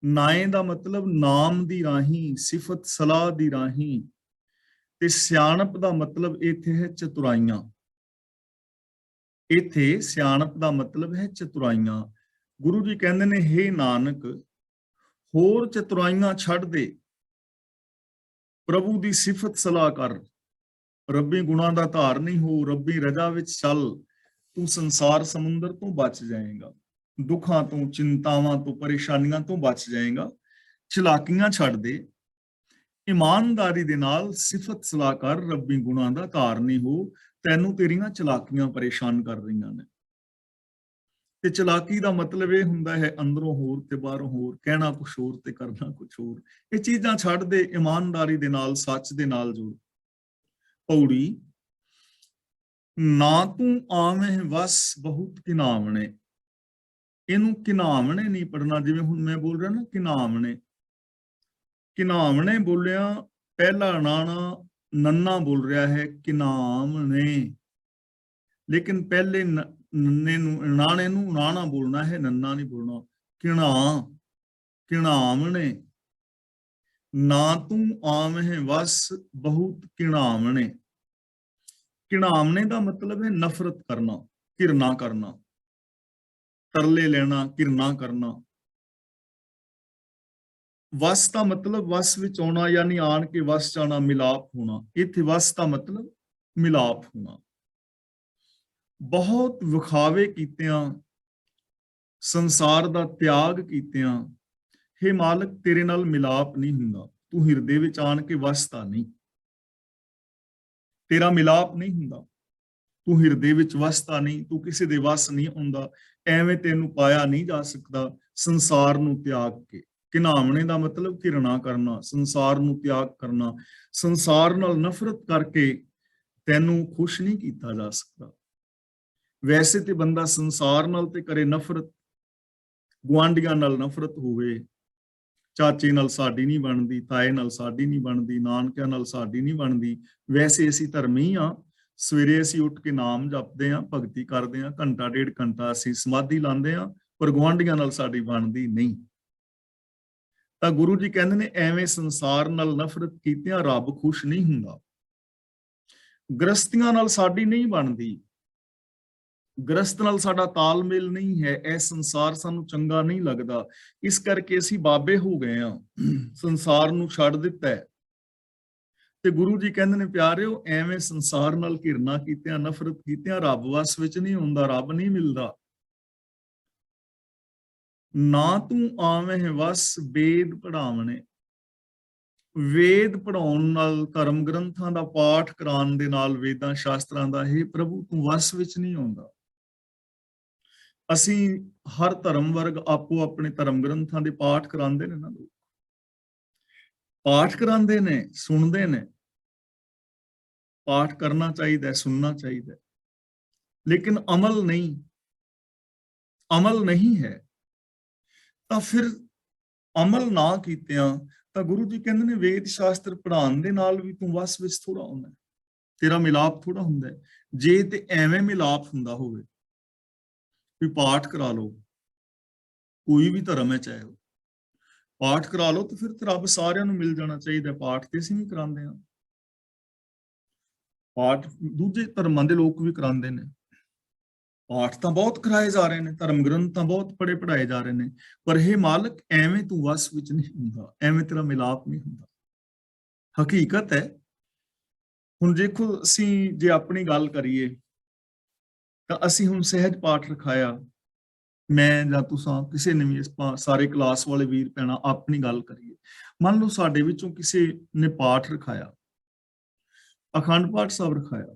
ਨਾਏ ਦਾ ਮਤਲਬ ਨਾਮ ਦੀ ਰਾਹੀਂ, ਸਿਫਤ ਸਲਾਹ ਦੀ ਰਾਹੀਂ। ਤੇ ਸਿਆਣਪ ਦਾ ਮਤਲਬ ਇੱਥੇ ਹੈ ਚਤੁਰਾਈਆਂ। ਇੱਥੇ ਸਿਆਣਪ ਦਾ ਮਤਲਬ ਹੈ ਚਤੁਰਾਈਆਂ। ਗੁਰੂ ਜੀ ਕਹਿੰਦੇ ਨੇ, ਹੇ ਨਾਨਕ, ਹੋਰ ਚਤੁਰਾਈਆਂ ਛੱਡ ਦੇ, ਪ੍ਰਭੂ ਦੀ ਸਿਫਤ ਸਲਾਹ ਕਰ, ਰੱਬੀ ਗੁਣਾਂ ਦਾ ਧਾਰਨੀ ਹੋ, ਰੱਬੀ ਰਜਾ ਵਿੱਚ ਚੱਲ, ਤੂੰ ਸੰਸਾਰ ਸਮੁੰਦਰ ਤੋਂ ਬਚ ਜਾਏਗਾ, ਦੁੱਖਾਂ ਤੋਂ, ਚਿੰਤਾਵਾਂ ਤੋਂ, ਪਰੇਸ਼ਾਨੀਆਂ ਤੋਂ ਬਚ ਜਾਏਗਾ। ਚਲਾਕੀਆਂ ਛੱਡ ਦੇ, ਇਮਾਨਦਾਰੀ ਦੇ ਨਾਲ ਸਿਫਤ ਸਲਾਹ ਕਰ, ਰੱਬੀ ਗੁਣਾਂ ਦਾ ਧਾਰਨੀ ਹੋ। ਤੈਨੂੰ ਤੇਰੀਆਂ ਚਲਾਕੀਆਂ ਪਰੇਸ਼ਾਨ ਕਰ ਰਹੀਆਂ ਨੇ। ਤੇ ਚਲਾਕੀ ਦਾ ਮਤਲਬ ਇਹ ਹੁੰਦਾ ਹੈ ਅੰਦਰੋਂ ਹੋਰ ਤੇ ਬਾਹਰੋਂ ਹੋਰ, ਕਹਿਣਾ ਕੁਛ ਹੋਰ ਤੇ ਕਰਨਾ ਕੁਛ ਹੋਰ। ਇਹ ਚੀਜ਼ਾਂ ਛੱਡ ਦੇ, ਇਮਾਨਦਾਰੀ ਦੇ ਨਾਲ, ਸੱਚ ਦੇ ਨਾਲ ਜੁੜ। ਪੌੜੀ, ਨਾ ਤੂੰ ਆਵੇਂ ਵਸ ਬਹੁਤ ਕਿਨਾਵਣੇ। ਇਹਨੂੰ ਕਿਨਾਵਣੇ ਨਹੀਂ ਪੜਨਾ, ਜਿਵੇਂ ਹੁਣ ਮੈਂ ਬੋਲ ਰਿਹਾ ਨਾ ਕਿਨਾਵਣੇ। ਕਿਨਾਵਣੇ ਬੋਲਿਆ, ਪਹਿਲਾ ਨਾਣਾ ਨੰਨਾ ਬੋਲ ਰਿਹਾ ਹੈ ਕਿਨਾਵਣੇ, ਲੇਕਿਨ ਪਹਿਲੇ ਨੰਨੇ ਨੂੰ, ਨਾਣੇ ਨੂੰ ਨਾਣਾ ਬੋਲਣਾ ਹੈ, ਨੰਨਾ ਨਹੀਂ ਬੋਲਣਾ। ਕਿਣਾ, ਕਿਣਾਵਣੇ। ਨਾ ਤੂੰ ਆਵੇਂ ਵਸ ਬਹੁਤ ਕਿਣਾਵਣੇ। ਕਿਣਾਵਣੇ ਦਾ ਮਤਲਬ ਹੈ ਨਫ਼ਰਤ ਕਰਨਾ, ਘਿਰਨਾ ਕਰਨਾ, ਤਰਲੇ ਲੈਣਾ, ਘਿਰਨਾ ਕਰਨਾ। ਵਸ ਦਾ ਮਤਲਬ ਵਸ ਵਿੱਚ ਆਉਣਾ, ਯਾਨੀ ਆਣ ਕੇ ਵਸ ਚ ਆਉਣਾ, ਮਿਲਾਪ ਹੋਣਾ। ਇੱਥੇ ਵਸ ਦਾ ਮਤਲਬ ਮਿਲਾਪ ਹੋਣਾ। ਬਹੁਤ ਵਿਖਾਵੇ ਕੀਤਿਆਂ, ਸੰਸਾਰ ਦਾ ਤਿਆਗ ਕੀਤਿਆਂ, ਹੇ ਮਾਲਕ, ਤੇਰੇ ਨਾਲ ਮਿਲਾਪ ਨਹੀਂ ਹੁੰਦਾ। ਤੂੰ ਹਿਰਦੇ ਵਿੱਚ ਆਣ ਕੇ ਵਸਦਾ ਨਹੀਂ, ਤੇਰਾ ਮਿਲਾਪ ਨਹੀਂ ਹੁੰਦਾ। ਤੂੰ ਹਿਰਦੇ ਵਿੱਚ ਵਸਦਾ ਨਹੀਂ, ਤੂੰ ਕਿਸੇ ਦੇ ਵਸ ਨਹੀਂ ਹੁੰਦਾ। ਐਵੇਂ ਤੈਨੂੰ ਪਾਇਆ ਨਹੀਂ ਜਾ ਸਕਦਾ ਸੰਸਾਰ ਨੂੰ ਤਿਆਗ ਕੇ। ਘਿਨਾਵਣੇ ਦਾ ਮਤਲਬ ਘਿਰਣਾ ਕਰਨਾ, ਸੰਸਾਰ ਨੂੰ ਤਿਆਗ ਕਰਨਾ। ਸੰਸਾਰ ਨਾਲ ਨਫ਼ਰਤ ਕਰਕੇ ਤੈਨੂੰ ਖੁਸ਼ ਨਹੀਂ ਕੀਤਾ ਜਾ ਸਕਦਾ। ਵੈਸੇ ਤੇ ਬੰਦਾ ਸੰਸਾਰ ਨਾਲ ਤੇ ਕਰੇ ਨਫ਼ਰਤ, ਗੁਆਂਢੀਆਂ ਨਾਲ ਨਫ਼ਰਤ ਹੋਵੇ, ਚਾਚੇ ਨਾਲ ਸਾਡੀ ਨਹੀਂ ਬਣਦੀ, ਤਾਏ ਨਾਲ ਸਾਡੀ ਨਹੀਂ ਬਣਦੀ, ਨਾਨਕਿਆਂ ਨਾਲ ਸਾਡੀ ਨਹੀਂ ਬਣਦੀ। ਵੈਸੇ ਅਸੀਂ ਧਰਮੀ ਆ, ਸਵੇਰੇ ਅਸੀਂ ਉੱਠ ਕੇ ਨਾਮ ਜਪਦੇ ਹਾਂ, ਭਗਤੀ ਕਰਦੇ ਹਾਂ, ਘੰਟਾ ਡੇਢ ਘੰਟਾ ਅਸੀਂ ਸਮਾਧੀ ਲਾਉਂਦੇ ਹਾਂ, ਪਰ ਗੁਆਂਢੀਆਂ ਨਾਲ ਸਾਡੀ ਬਣਦੀ ਨਹੀਂ। ਤਾਂ ਗੁਰੂ ਜੀ ਕਹਿੰਦੇ ਨੇ, ਐਵੇਂ ਸੰਸਾਰ ਨਾਲ ਨਫ਼ਰਤ ਕੀਤਿਆਂ ਰੱਬ ਖੁਸ਼ ਨਹੀਂ ਹੁੰਦਾ। ਗ੍ਰਸਤੀਆਂ ਨਾਲ ਸਾਡੀ ਨਹੀਂ ਬਣਦੀ, ਗ੍ਰਸਤ ਨਾਲ ਸਾਡਾ ਤਾਲਮੇਲ ਨਹੀਂ ਹੈ। ਇਹ ਸੰਸਾਰ ਸਾਨੂੰ ਚੰਗਾ ਨਹੀਂ ਲੱਗਦਾ, ਇਸ ਕਰਕੇ ਅਸੀਂ ਬਾਬੇ ਹੋ ਗਏ ਆ, ਸੰਸਾਰ ਨੂੰ ਛੱਡ ਦਿੱਤਾ ਹੈ। ਤੇ ਗੁਰੂ ਜੀ ਕਹਿੰਦੇ ਨੇ, ਪਿਆਰਿਓ, ਐਵੇਂ ਸੰਸਾਰ ਨਾਲ ਘਿਰਨਾ ਕੀਤਿਆਂ, ਨਫ਼ਰਤ ਕੀਤਿਆਂ ਰੱਬ ਵਸ ਵਿੱਚ ਨਹੀਂ ਹੁੰਦਾ, ਰੱਬ ਨਹੀਂ ਮਿਲਦਾ। ਨਾ ਤੂੰ ਆਵੇਂ ਵਸ ਵੇਦ ਪੜਾਵਣੇ। ਵੇਦ ਪੜਾਉਣ ਨਾਲ, ਧਰਮ ਗ੍ਰੰਥਾਂ ਦਾ ਪਾਠ ਕਰਾਉਣ ਦੇ ਨਾਲ, ਵੇਦਾਂ ਸ਼ਾਸਤਰਾਂ ਦਾ, ਹੇ ਪ੍ਰਭੂ, ਤੂੰ ਵਸ ਵਿੱਚ ਨਹੀਂ ਆਉਂਦਾ। ਅਸੀਂ ਹਰ ਧਰਮ ਵਰਗ ਆਪੋ ਆਪਣੇ ਧਰਮ ਗ੍ਰੰਥਾਂ ਦੇ ਪਾਠ ਕਰਾਉਂਦੇ ਨੇ ਨਾ, ਲੋਕ ਪਾਠ ਕਰਾਉਂਦੇ ਨੇ, ਸੁਣਦੇ ਨੇ। ਪਾਠ ਕਰਨਾ ਚਾਹੀਦਾ, ਸੁਣਨਾ ਚਾਹੀਦਾ, ਲੇਕਿਨ ਅਮਲ ਨਹੀਂ, ਅਮਲ ਨਹੀਂ ਹੈ। ਤਾਂ ਫਿਰ ਅਮਲ ਨਾ ਕੀਤਿਆਂ, ਤਾਂ ਗੁਰੂ ਜੀ ਕਹਿੰਦੇ ਨੇ, ਵੇਦ ਸ਼ਾਸਤਰ ਪੜ੍ਹਾਉਣ ਦੇ ਨਾਲ ਵੀ ਤੂੰ ਵਸ ਵਿੱਚ ਥੋੜਾ ਹੁੰਦਾ, ਤੇਰਾ ਮਿਲਾਪ ਥੋੜਾ ਹੁੰਦਾ। ਜੇ ਤੇ ਐਵੇਂ ਮਿਲਾਪ ਹੁੰਦਾ ਹੋਵੇ ਵੀ ਪਾਠ ਕਰਾ ਲਓ, ਕੋਈ ਵੀ ਧਰਮ ਹੈ ਚਾਹੇ ਉਹ, ਪਾਠ ਕਰਾ ਲਓ, ਤਾਂ ਫਿਰ ਰੱਬ ਸਾਰਿਆਂ ਨੂੰ ਮਿਲ ਜਾਣਾ ਚਾਹੀਦਾ। ਪਾਠ ਤੇ ਅਸੀਂ ਵੀ ਕਰਾਉਂਦੇ ਹਾਂ, ਪਾਠ ਦੂਜੇ ਧਰਮਾਂ ਦੇ ਲੋਕ ਵੀ ਕਰਾਉਂਦੇ ਨੇ, ਪਾਠ ਤਾਂ ਬਹੁਤ ਕਰਾਏ ਜਾ ਰਹੇ ਨੇ, ਧਰਮ ਗ੍ਰੰਥ ਤਾਂ ਬਹੁਤ ਪੜ੍ਹਾਏ ਜਾ ਰਹੇ ਨੇ, ਪਰ ਇਹ ਮਾਲਕ ਐਵੇਂ ਤੂੰ ਵਸ ਵਿੱਚ ਨਹੀਂ ਹੁੰਦਾ, ਐਵੇਂ ਤੇਰਾ ਮਿਲਾਪ ਨਹੀਂ ਹੁੰਦਾ। ਹਕੀਕਤ ਹੈ। ਹੁਣ ਦੇਖੋ, ਅਸੀਂ ਜੇ ਆਪਣੀ ਗੱਲ ਕਰੀਏ ਤਾਂ ਅਸੀਂ ਹੁਣ ਸਹਿਜ ਪਾਠ ਰਖਾਇਆ, ਮੈਂ ਜਾਂ ਤੁਸੀਂ ਕਿਸੇ ਨੇ ਵੀ, ਸਾਰੇ ਕਲਾਸ ਵਾਲੇ ਵੀਰ ਭੈਣਾਂ ਆਪਣੀ ਗੱਲ ਕਰੀਏ, ਮੰਨ ਲਓ ਸਾਡੇ ਵਿੱਚੋਂ ਕਿਸੇ ਨੇ ਪਾਠ ਰਖਾਇਆ, ਅਖੰਡ ਪਾਠ ਸਾਹਿਬ ਰਖਾਇਆ,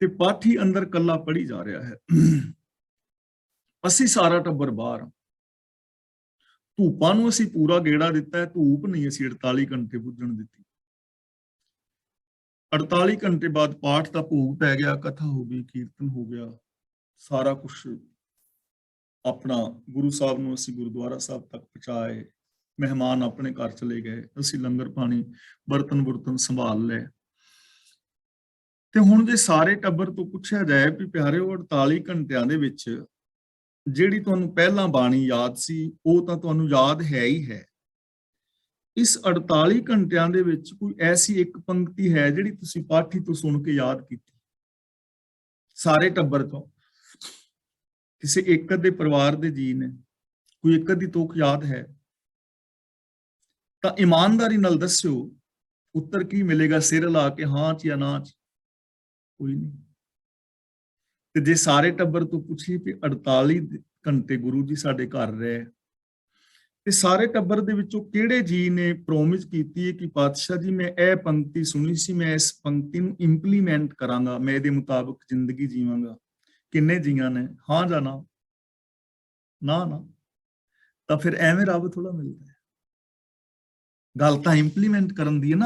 ਤੇ ਪਾਠੀ ਅੰਦਰ ਕੱਲਾ ਪੜ੍ਹੀ ਜਾ ਰਿਹਾ ਹੈ, ਅਸੀਂ ਸਾਰਾ ਟੱਬਰ ਬਾਹਰ, ਧੂਪਾਂ ਨੂੰ ਅਸੀਂ ਪੂਰਾ ਗੇੜਾ ਦਿੱਤਾ ਹੈ, ਧੂਪ ਨਹੀਂ ਅਸੀਂ 48 ਘੰਟੇ ਬੁੱਝਣ ਦਿੱਤੀ। 48 ਘੰਟੇ ਬਾਅਦ ਪਾਠ ਦਾ ਭੋਗ ਪੈ ਗਿਆ, ਕਥਾ ਹੋ ਗਈ, ਕੀਰਤਨ ਹੋ ਗਿਆ, ਸਾਰਾ ਕੁਝ ਆਪਣਾ ਗੁਰੂ ਸਾਹਿਬ ਨੂੰ ਅਸੀਂ ਗੁਰਦੁਆਰਾ ਸਾਹਿਬ ਤੱਕ ਪਹੁੰਚਾਏ, ਮਹਿਮਾਨ ਆਪਣੇ ਘਰ ਚਲੇ ਗਏ, ਅਸੀਂ ਲੰਗਰ ਪਾਣੀ ਬਰਤਨ ਸੰਭਾਲ ਲਏ। ਤੇ ਹੁਣ ਜੇ ਸਾਰੇ ਟੱਬਰ ਤੋਂ ਪੁੱਛਿਆ ਜਾਏ ਵੀ ਪਿਆਰਿਓ 48 ਘੰਟਿਆਂ ਦੇ ਵਿੱਚ ਜਿਹੜੀ ਤੁਹਾਨੂੰ ਪਹਿਲਾਂ ਬਾਣੀ ਯਾਦ ਸੀ ਉਹ ਤਾਂ ਤੁਹਾਨੂੰ ਯਾਦ ਹੈ ਹੀ ਹੈ, ਇਸ 48 ਘੰਟਿਆਂ ਦੇ ਵਿੱਚ ਕੋਈ ਐਸੀ ਇੱਕ ਪੰਕਤੀ ਹੈ ਜਿਹੜੀ ਤੁਸੀਂ ਪਾਠੀ ਤੋਂ ਸੁਣ ਕੇ ਯਾਦ ਕੀਤੀ? ਸਾਰੇ ਟੱਬਰ ਤੋਂ ਕਿਸੇ ਇੱਕ ਅੱਧੇ ਪਰਿਵਾਰ ਦੇ ਜੀ ਨੇ ਕੋਈ ਇੱਕ ਅੱਧੀ ਤੁਕ ਯਾਦ ਹੈ ਤਾਂ ਇਮਾਨਦਾਰੀ ਨਾਲ ਦੱਸਿਓ, ਉੱਤਰ ਕੀ ਮਿਲੇਗਾ? ਸਿਰ ਲਾ ਕੇ ਹਾਂ ਚ ਜਾਂ ਨਾ ਚ? ਕੋਈ ਨਹੀਂ। ਤੇ ਜੇ ਸਾਰੇ ਟੱਬਰ ਤੋਂ ਪੁੱਛੀ ਕਿ 48 ਘੰਟੇ ਗੁਰੂ ਜੀ ਸਾਡੇ ਘਰ ਰਹੇ, ਤੇ ਸਾਰੇ ਟੱਬਰ ਦੇ ਵਿੱਚੋਂ ਕਿਹੜੇ ਜੀ ਨੇ ਪ੍ਰੋਮਿਸ ਕੀਤੀ ਹੈ ਕਿ ਪਾਤਸ਼ਾਹ ਜੀ ਮੈਂ ਇਹ ਪੰਕਤੀ ਸੁਣੀ ਸੀ, ਮੈਂ ਇਸ ਪੰਕਤੀ ਨੂੰ ਇੰਪਲੀਮੈਂਟ ਕਰਾਂਗਾ, ਮੈਂ ਇਹਦੇ ਮੁਤਾਬਕ ਜ਼ਿੰਦਗੀ ਜੀਵਾਂਗਾ? ਕਿੰਨੇ ਜੀਆਂ ਨੇ? ਹਾਂ ਜਾਂ ਨਾ? ਨਾ। ਤਾਂ ਫਿਰ ਐਵੇਂ ਰੱਬ ਥੋੜਾ ਮਿਲਦਾ ਹੈ। ਗੱਲ ਤਾਂ ਇੰਪਲੀਮੈਂਟ ਕਰਨ ਦੀ ਹੈ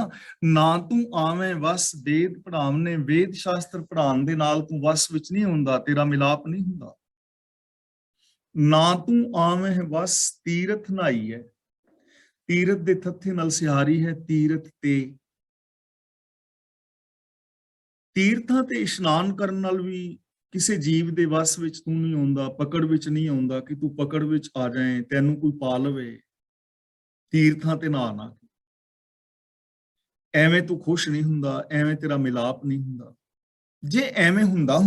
ਨਾ ਤੂੰ ਆਵੇਂ ਵਸ ਵੇਦ ਪੜਾਉਣੇ, ਵੇਦ ਸ਼ਾਸਤਰ ਪੜਾਉਣ ਦੇ ਨਾਲ ਤੂੰ ਵਸ ਵਿੱਚ ਨਹੀਂ ਹੁੰਦਾ, ਤੇਰਾ ਮਿਲਾਪ ਨਹੀਂ ਹੁੰਦਾ। ਨਾ ਤੂੰ ਆਵੇਂ ਵਸ ਤੀਰਥ ਨਹਾਈ ਹੈ, ਤੀਰਥ ਦੇ ਥੱਥੇ ਨਾਲ ਸਿਹਾਰੀ ਹੈ, ਤੀਰਥ ਤੇ ਤੀਰਥਾਂ ਤੇ ਇਸ਼ਨਾਨ ਕਰਨ ਨਾਲ ਵੀ ਕਿਸੇ ਜੀਵ ਦੇ ਵਸ ਵਿੱਚ ਤੂੰ ਨਹੀਂ ਆਉਂਦਾ, ਪਕੜ ਵਿੱਚ ਨਹੀਂ ਆਉਂਦਾ ਕਿ ਤੂੰ ਪਕੜ ਵਿੱਚ ਆ ਜਾਏ, ਤੈਨੂੰ ਕੋਈ ਪਾ ਲਵੇ। ਤੀਰਥਾਂ ਤੇ ਨਾ ਐਵੇਂ ਤੂੰ ਖੁਸ਼ ਨਹੀਂ ਹੁੰਦਾ, ਐਵੇਂ ਤੇਰਾ ਮਿਲਾਪ ਨਹੀਂ ਹੁੰਦਾ। ਜੇ ਐਵੇਂ ਹੁੰਦਾ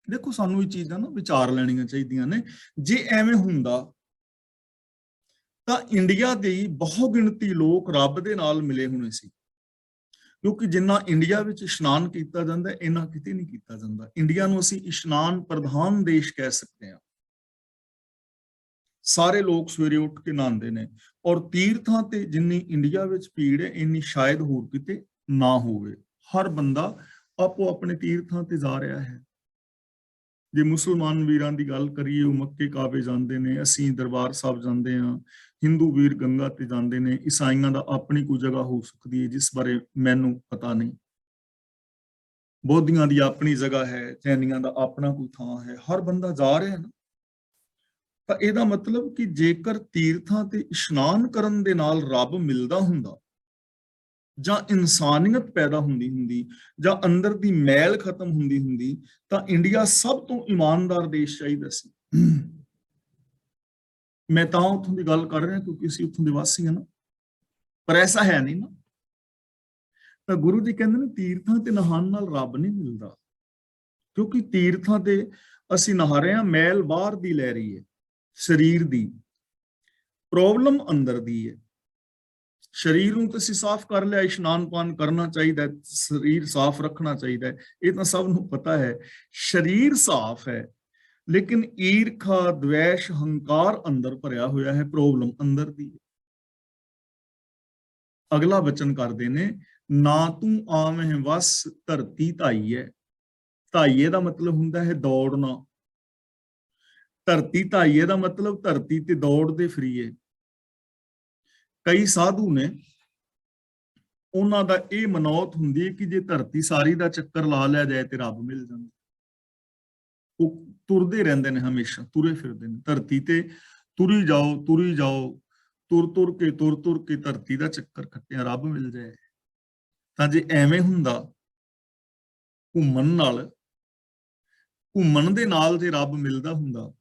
ਦੇਖੋ, ਸਾਨੂੰ ਇਹ ਚੀਜ਼ਾਂ ਵਿਚਾਰ ਲੈਣੀਆਂ ਚਾਹੀਦੀਆਂ ਨੇ। ਜੇ ਐਵੇਂ ਹੁੰਦਾ ਤਾਂ ਇੰਡੀਆ ਦੇ ਬਹੁ ਗਿਣਤੀ ਲੋਕ ਰੱਬ ਦੇ ਨਾਲ ਮਿਲੇ ਹੋਣੇ ਸੀ, ਕਿਉਂਕਿ ਜਿੰਨਾ ਇੰਡੀਆ ਵਿੱਚ ਇਸ਼ਨਾਨ ਕੀਤਾ ਜਾਂਦਾ ਇਹਨਾਂ ਕਿਤੇ ਨਹੀਂ ਕੀਤਾ ਜਾਂਦਾ। ਇੰਡੀਆ ਨੂੰ ਅਸੀਂ ਇਸ਼ਨਾਨ ਪ੍ਰਧਾਨ ਦੇਸ਼ ਕਹਿ ਸਕਦੇ ਹਾਂ। ਸਾਰੇ ਲੋਕ ਸਵੇਰੇ ਉੱਠ ਕੇ ਨਹਾਉਂਦੇ ਨੇ, ਔਰ ਤੀਰਥਾਂ ਤੇ ਜਿੰਨੀ ਇੰਡੀਆ ਵਿੱਚ ਭੀੜ ਹੈ ਇੰਨੀ ਸ਼ਾਇਦ ਹੋਰ ਕਿਤੇ ਨਾ ਹੋਵੇ। ਹਰ ਬੰਦਾ ਆਪੋ ਆਪਣੇ ਤੀਰਥਾਂ ਤੇ ਜਾ ਰਿਹਾ ਹੈ। ਜੇ ਮੁਸਲਮਾਨ ਵੀਰਾਂ ਦੀ ਗੱਲ ਕਰੀਏ, ਉਹ ਮੱਕੇ ਕਾਬੇ ਜਾਂਦੇ ਨੇ, ਅਸੀਂ ਦਰਬਾਰ ਸਾਹਿਬ ਜਾਂਦੇ ਹਾਂ, ਹਿੰਦੂ ਵੀਰ ਗੰਗਾ ਤੇ ਜਾਂਦੇ ਨੇ, ਈਸਾਈਆਂ ਦਾ ਆਪਣੀ ਕੋਈ ਜਗ੍ਹਾ ਹੋ ਸਕਦੀ ਹੈ ਜਿਸ ਬਾਰੇ ਮੈਨੂੰ ਪਤਾ ਨਹੀਂ, ਬੋਧੀਆਂ ਦੀ ਆਪਣੀ ਜਗ੍ਹਾ ਹੈ, ਜੈਨੀਆਂ ਦਾ ਆਪਣਾ ਕੋਈ ਥਾਂ ਹੈ, ਹਰ ਬੰਦਾ ਜਾ ਰਿਹਾ ਨਾ। ਤਾਂ ਇਹਦਾ ਮਤਲਬ ਕਿ ਜੇਕਰ ਤੀਰਥਾਂ ਤੇ ਇਸ਼ਨਾਨ ਕਰਨ ਦੇ ਨਾਲ ਰੱਬ ਮਿਲਦਾ ਹੁੰਦਾ, ਜਾਂ ਇਨਸਾਨੀਅਤ ਪੈਦਾ ਹੁੰਦੀ ਜਾਂ ਅੰਦਰ ਦੀ ਮੈਲ ਖਤਮ ਹੁੰਦੀ ਤਾਂ ਇੰਡੀਆ ਸਭ ਤੋਂ ਇਮਾਨਦਾਰ ਦੇਸ਼ ਚਾਹੀਦਾ ਸੀ। ਮੈਂ ਤਾਂ ਉੱਥੋਂ ਦੀ ਗੱਲ ਕਰ ਰਿਹਾ ਕਿਉਂਕਿ ਅਸੀਂ ਉੱਥੋਂ ਦੇ ਵਾਸੀ ਹਾਂ ਨਾ, ਪਰ ਐਸਾ ਹੈ ਨਹੀਂ ਨਾ। ਤਾਂ ਗੁਰੂ ਜੀ ਕਹਿੰਦੇ ਨੇ ਤੀਰਥਾਂ ਤੇ ਨਹਾਉਣ ਨਾਲ ਰੱਬ ਨਹੀਂ ਮਿਲਦਾ, ਕਿਉਂਕਿ ਤੀਰਥਾਂ ਤੇ ਅਸੀਂ ਨਹਾ ਰਹੇ ਹਾਂ, ਮੈਲ ਬਾਹਰ ਦੀ ਲੈ ਰਹੀ ਹੈ, ਸਰੀਰ ਦੀ ਪ੍ਰੋਬਲਮ ਅੰਦਰ ਦੀ ਹੈ। ਸਰੀਰ ਨੂੰ ਤੁਸੀਂ ਸਾਫ਼ ਕਰ ਲਿਆ, ਇਸ਼ਨਾਨ ਪਾਨ ਕਰਨਾ ਚਾਹੀਦਾ, ਸਰੀਰ ਸਾਫ਼ ਰੱਖਣਾ ਚਾਹੀਦਾ ਹੈ, ਇਹ ਤਾਂ ਸਭ ਨੂੰ ਪਤਾ ਹੈ। ਸਰੀਰ ਸਾਫ਼ ਹੈ ਲੇਕਿਨ ਈਰਖਾ, ਦਵੇਸ਼, ਹੰਕਾਰ ਅੰਦਰ ਭਰਿਆ ਹੋਇਆ ਹੈ, ਪ੍ਰੋਬਲਮ ਅੰਦਰ ਦੀ ਹੈ। ਅਗਲਾ ਬਚਨ ਕਰਦੇ ਨੇ, ਨਾ ਤੂੰ ਆਵੇਂ ਵਸ ਧਰਤੀ ਧਾਈਏ। ਧਾਈਏ ਦਾ ਮਤਲਬ ਹੁੰਦਾ ਹੈ ਦੌੜਨਾ। ਧਰਤੀ ਧਾਈਏ ਦਾ ਮਤਲਬ ਧਰਤੀ ਤੇ ਦੌੜਦੇ ਫਿਰੀਏ। ਕਈ ਸਾਧੂ ਨੇ, ਉਹਨਾਂ ਦਾ ਇਹ ਮਨੌਤ ਹੁੰਦੀ ਹੈ ਕਿ ਜੇ ਧਰਤੀ ਸਾਰੀ ਦਾ ਚੱਕਰ ਲਾ ਲਿਆ ਜਾਏ ਤੇ ਰੱਬ ਮਿਲ ਜਾਂਦਾ। ਉਹ ਤੁਰਦੇ ਰਹਿੰਦੇ ਨੇ, ਹਮੇਸ਼ਾ ਤੁਰੇ ਫਿਰਦੇ ਨੇ ਧਰਤੀ ਤੇ, ਤੁਰੀ ਜਾਓ, ਤੁਰ ਕੇ ਧਰਤੀ ਦਾ ਚੱਕਰ ਕੱਟਿਆ, ਰੱਬ ਮਿਲ ਜਾਏ। ਤਾਂ ਜੇ ਐਵੇਂ ਹੁੰਦਾ, ਘੁੰਮਣ ਦੇ ਨਾਲ ਜੇ ਰੱਬ ਮਿਲਦਾ ਹੁੰਦਾ,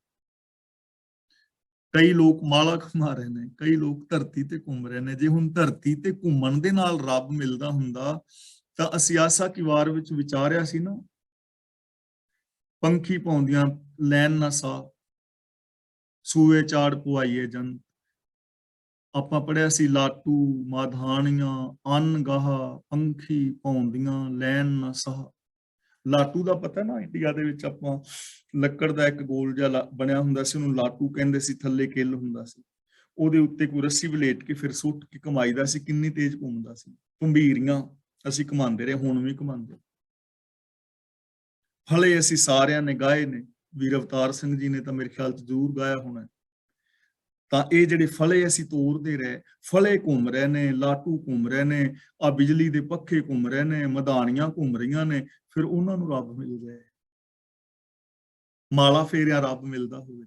ਕਈ ਲੋਕ ਮਾਲਾ ਘੁਮਾ ਰਹੇ ਨੇ, ਕਈ ਲੋਕ ਧਰਤੀ ਤੇ ਘੁੰਮ ਰਹੇ ਨੇ, ਜੇ ਹੁਣ ਧਰਤੀ ਤੇ ਘੁੰਮਣ ਦੇ ਨਾਲ ਰੱਬ ਮਿਲਦਾ ਹੁੰਦਾ ਤਾਂ ਅਸੀਂ ਆਸਾ ਕੀ ਵਾਰ ਵਿੱਚ ਵਿਚਾਰਿਆ ਸੀ ਨਾ, ਪੰਖੀ ਪਾਉਂਦੀਆਂ ਲੈਣ ਨਾ ਸਾ, ਸੂਏ ਚਾੜ ਪੁਆਈਏ ਜਨ। ਆਪਾਂ ਪੜਿਆ ਸੀ ਲਾਟੂ ਮਾਧਾਣੀਆਂ ਅੰਨ ਗਾਹਾ, ਪੰਖੀ ਪਾਉਂਦੀਆਂ ਲੈਣ ਨਾ ਸਾ। ਲਾਟੂ ਦਾ ਪਤਾ ਨਾ, ਇੰਡੀਆ ਦੇ ਵਿੱਚ ਆਪਾਂ ਲੱਕੜ ਦਾ ਇੱਕ ਗੋਲ ਜਿਹਾ ਬਣਿਆ ਹੁੰਦਾ ਸੀ, ਉਹਨੂੰ ਲਾਟੂ ਕਹਿੰਦੇ ਸੀ, ਥੱਲੇ ਕਿੱਲ ਹੁੰਦਾ ਸੀ, ਉਹਦੇ ਉੱਤੇ ਕੋਈ ਰੱਸੀ ਵਲੇਟ ਕੇ ਫਿਰ ਸੁੱਟ ਕੇ ਕਮਾਈਦਾ ਸੀ, ਕਿੰਨੀ ਤੇਜ਼ ਘੁੰਮਦਾ ਸੀ। ਭੰਬੀਰੀਆਂ ਅਸੀਂ ਘੁਮਾਉਂਦੇ ਰਹੇ, ਹੁਣ ਵੀ ਘੁਮਾਉਂਦੇ। ਫਲੇ ਅਸੀਂ ਸਾਰਿਆਂ ਨੇ ਗਾਏ ਨੇ, ਵੀਰ ਅਵਤਾਰ ਸਿੰਘ ਜੀ ਨੇ ਤਾਂ ਮੇਰੇ ਖਿਆਲ 'ਚ ਜ਼ਰੂਰ ਗਾਇਆ ਹੋਣਾ। ਤਾਂ ਇਹ ਜਿਹੜੇ ਫਲੇ ਅਸੀਂ ਤੋਰਦੇ ਰਹੇ, ਫਲੇ ਘੁੰਮ ਰਹੇ ਨੇ, ਲਾਟੂ ਘੁੰਮ ਰਹੇ ਨੇ, ਆ ਬਿਜਲੀ ਦੇ ਪੱਖੇ ਘੁੰਮ ਰਹੇ ਨੇ, ਮਧਾਣੀਆਂ ਘੁੰਮ ਰਹੀਆਂ ਨੇ, ਫਿਰ ਉਹਨਾਂ ਨੂੰ ਰੱਬ ਮਿਲ ਜਾਏ। ਮਾਲਾ ਫੇਰਿਆ ਰੱਬ ਮਿਲਦਾ ਹੋਵੇ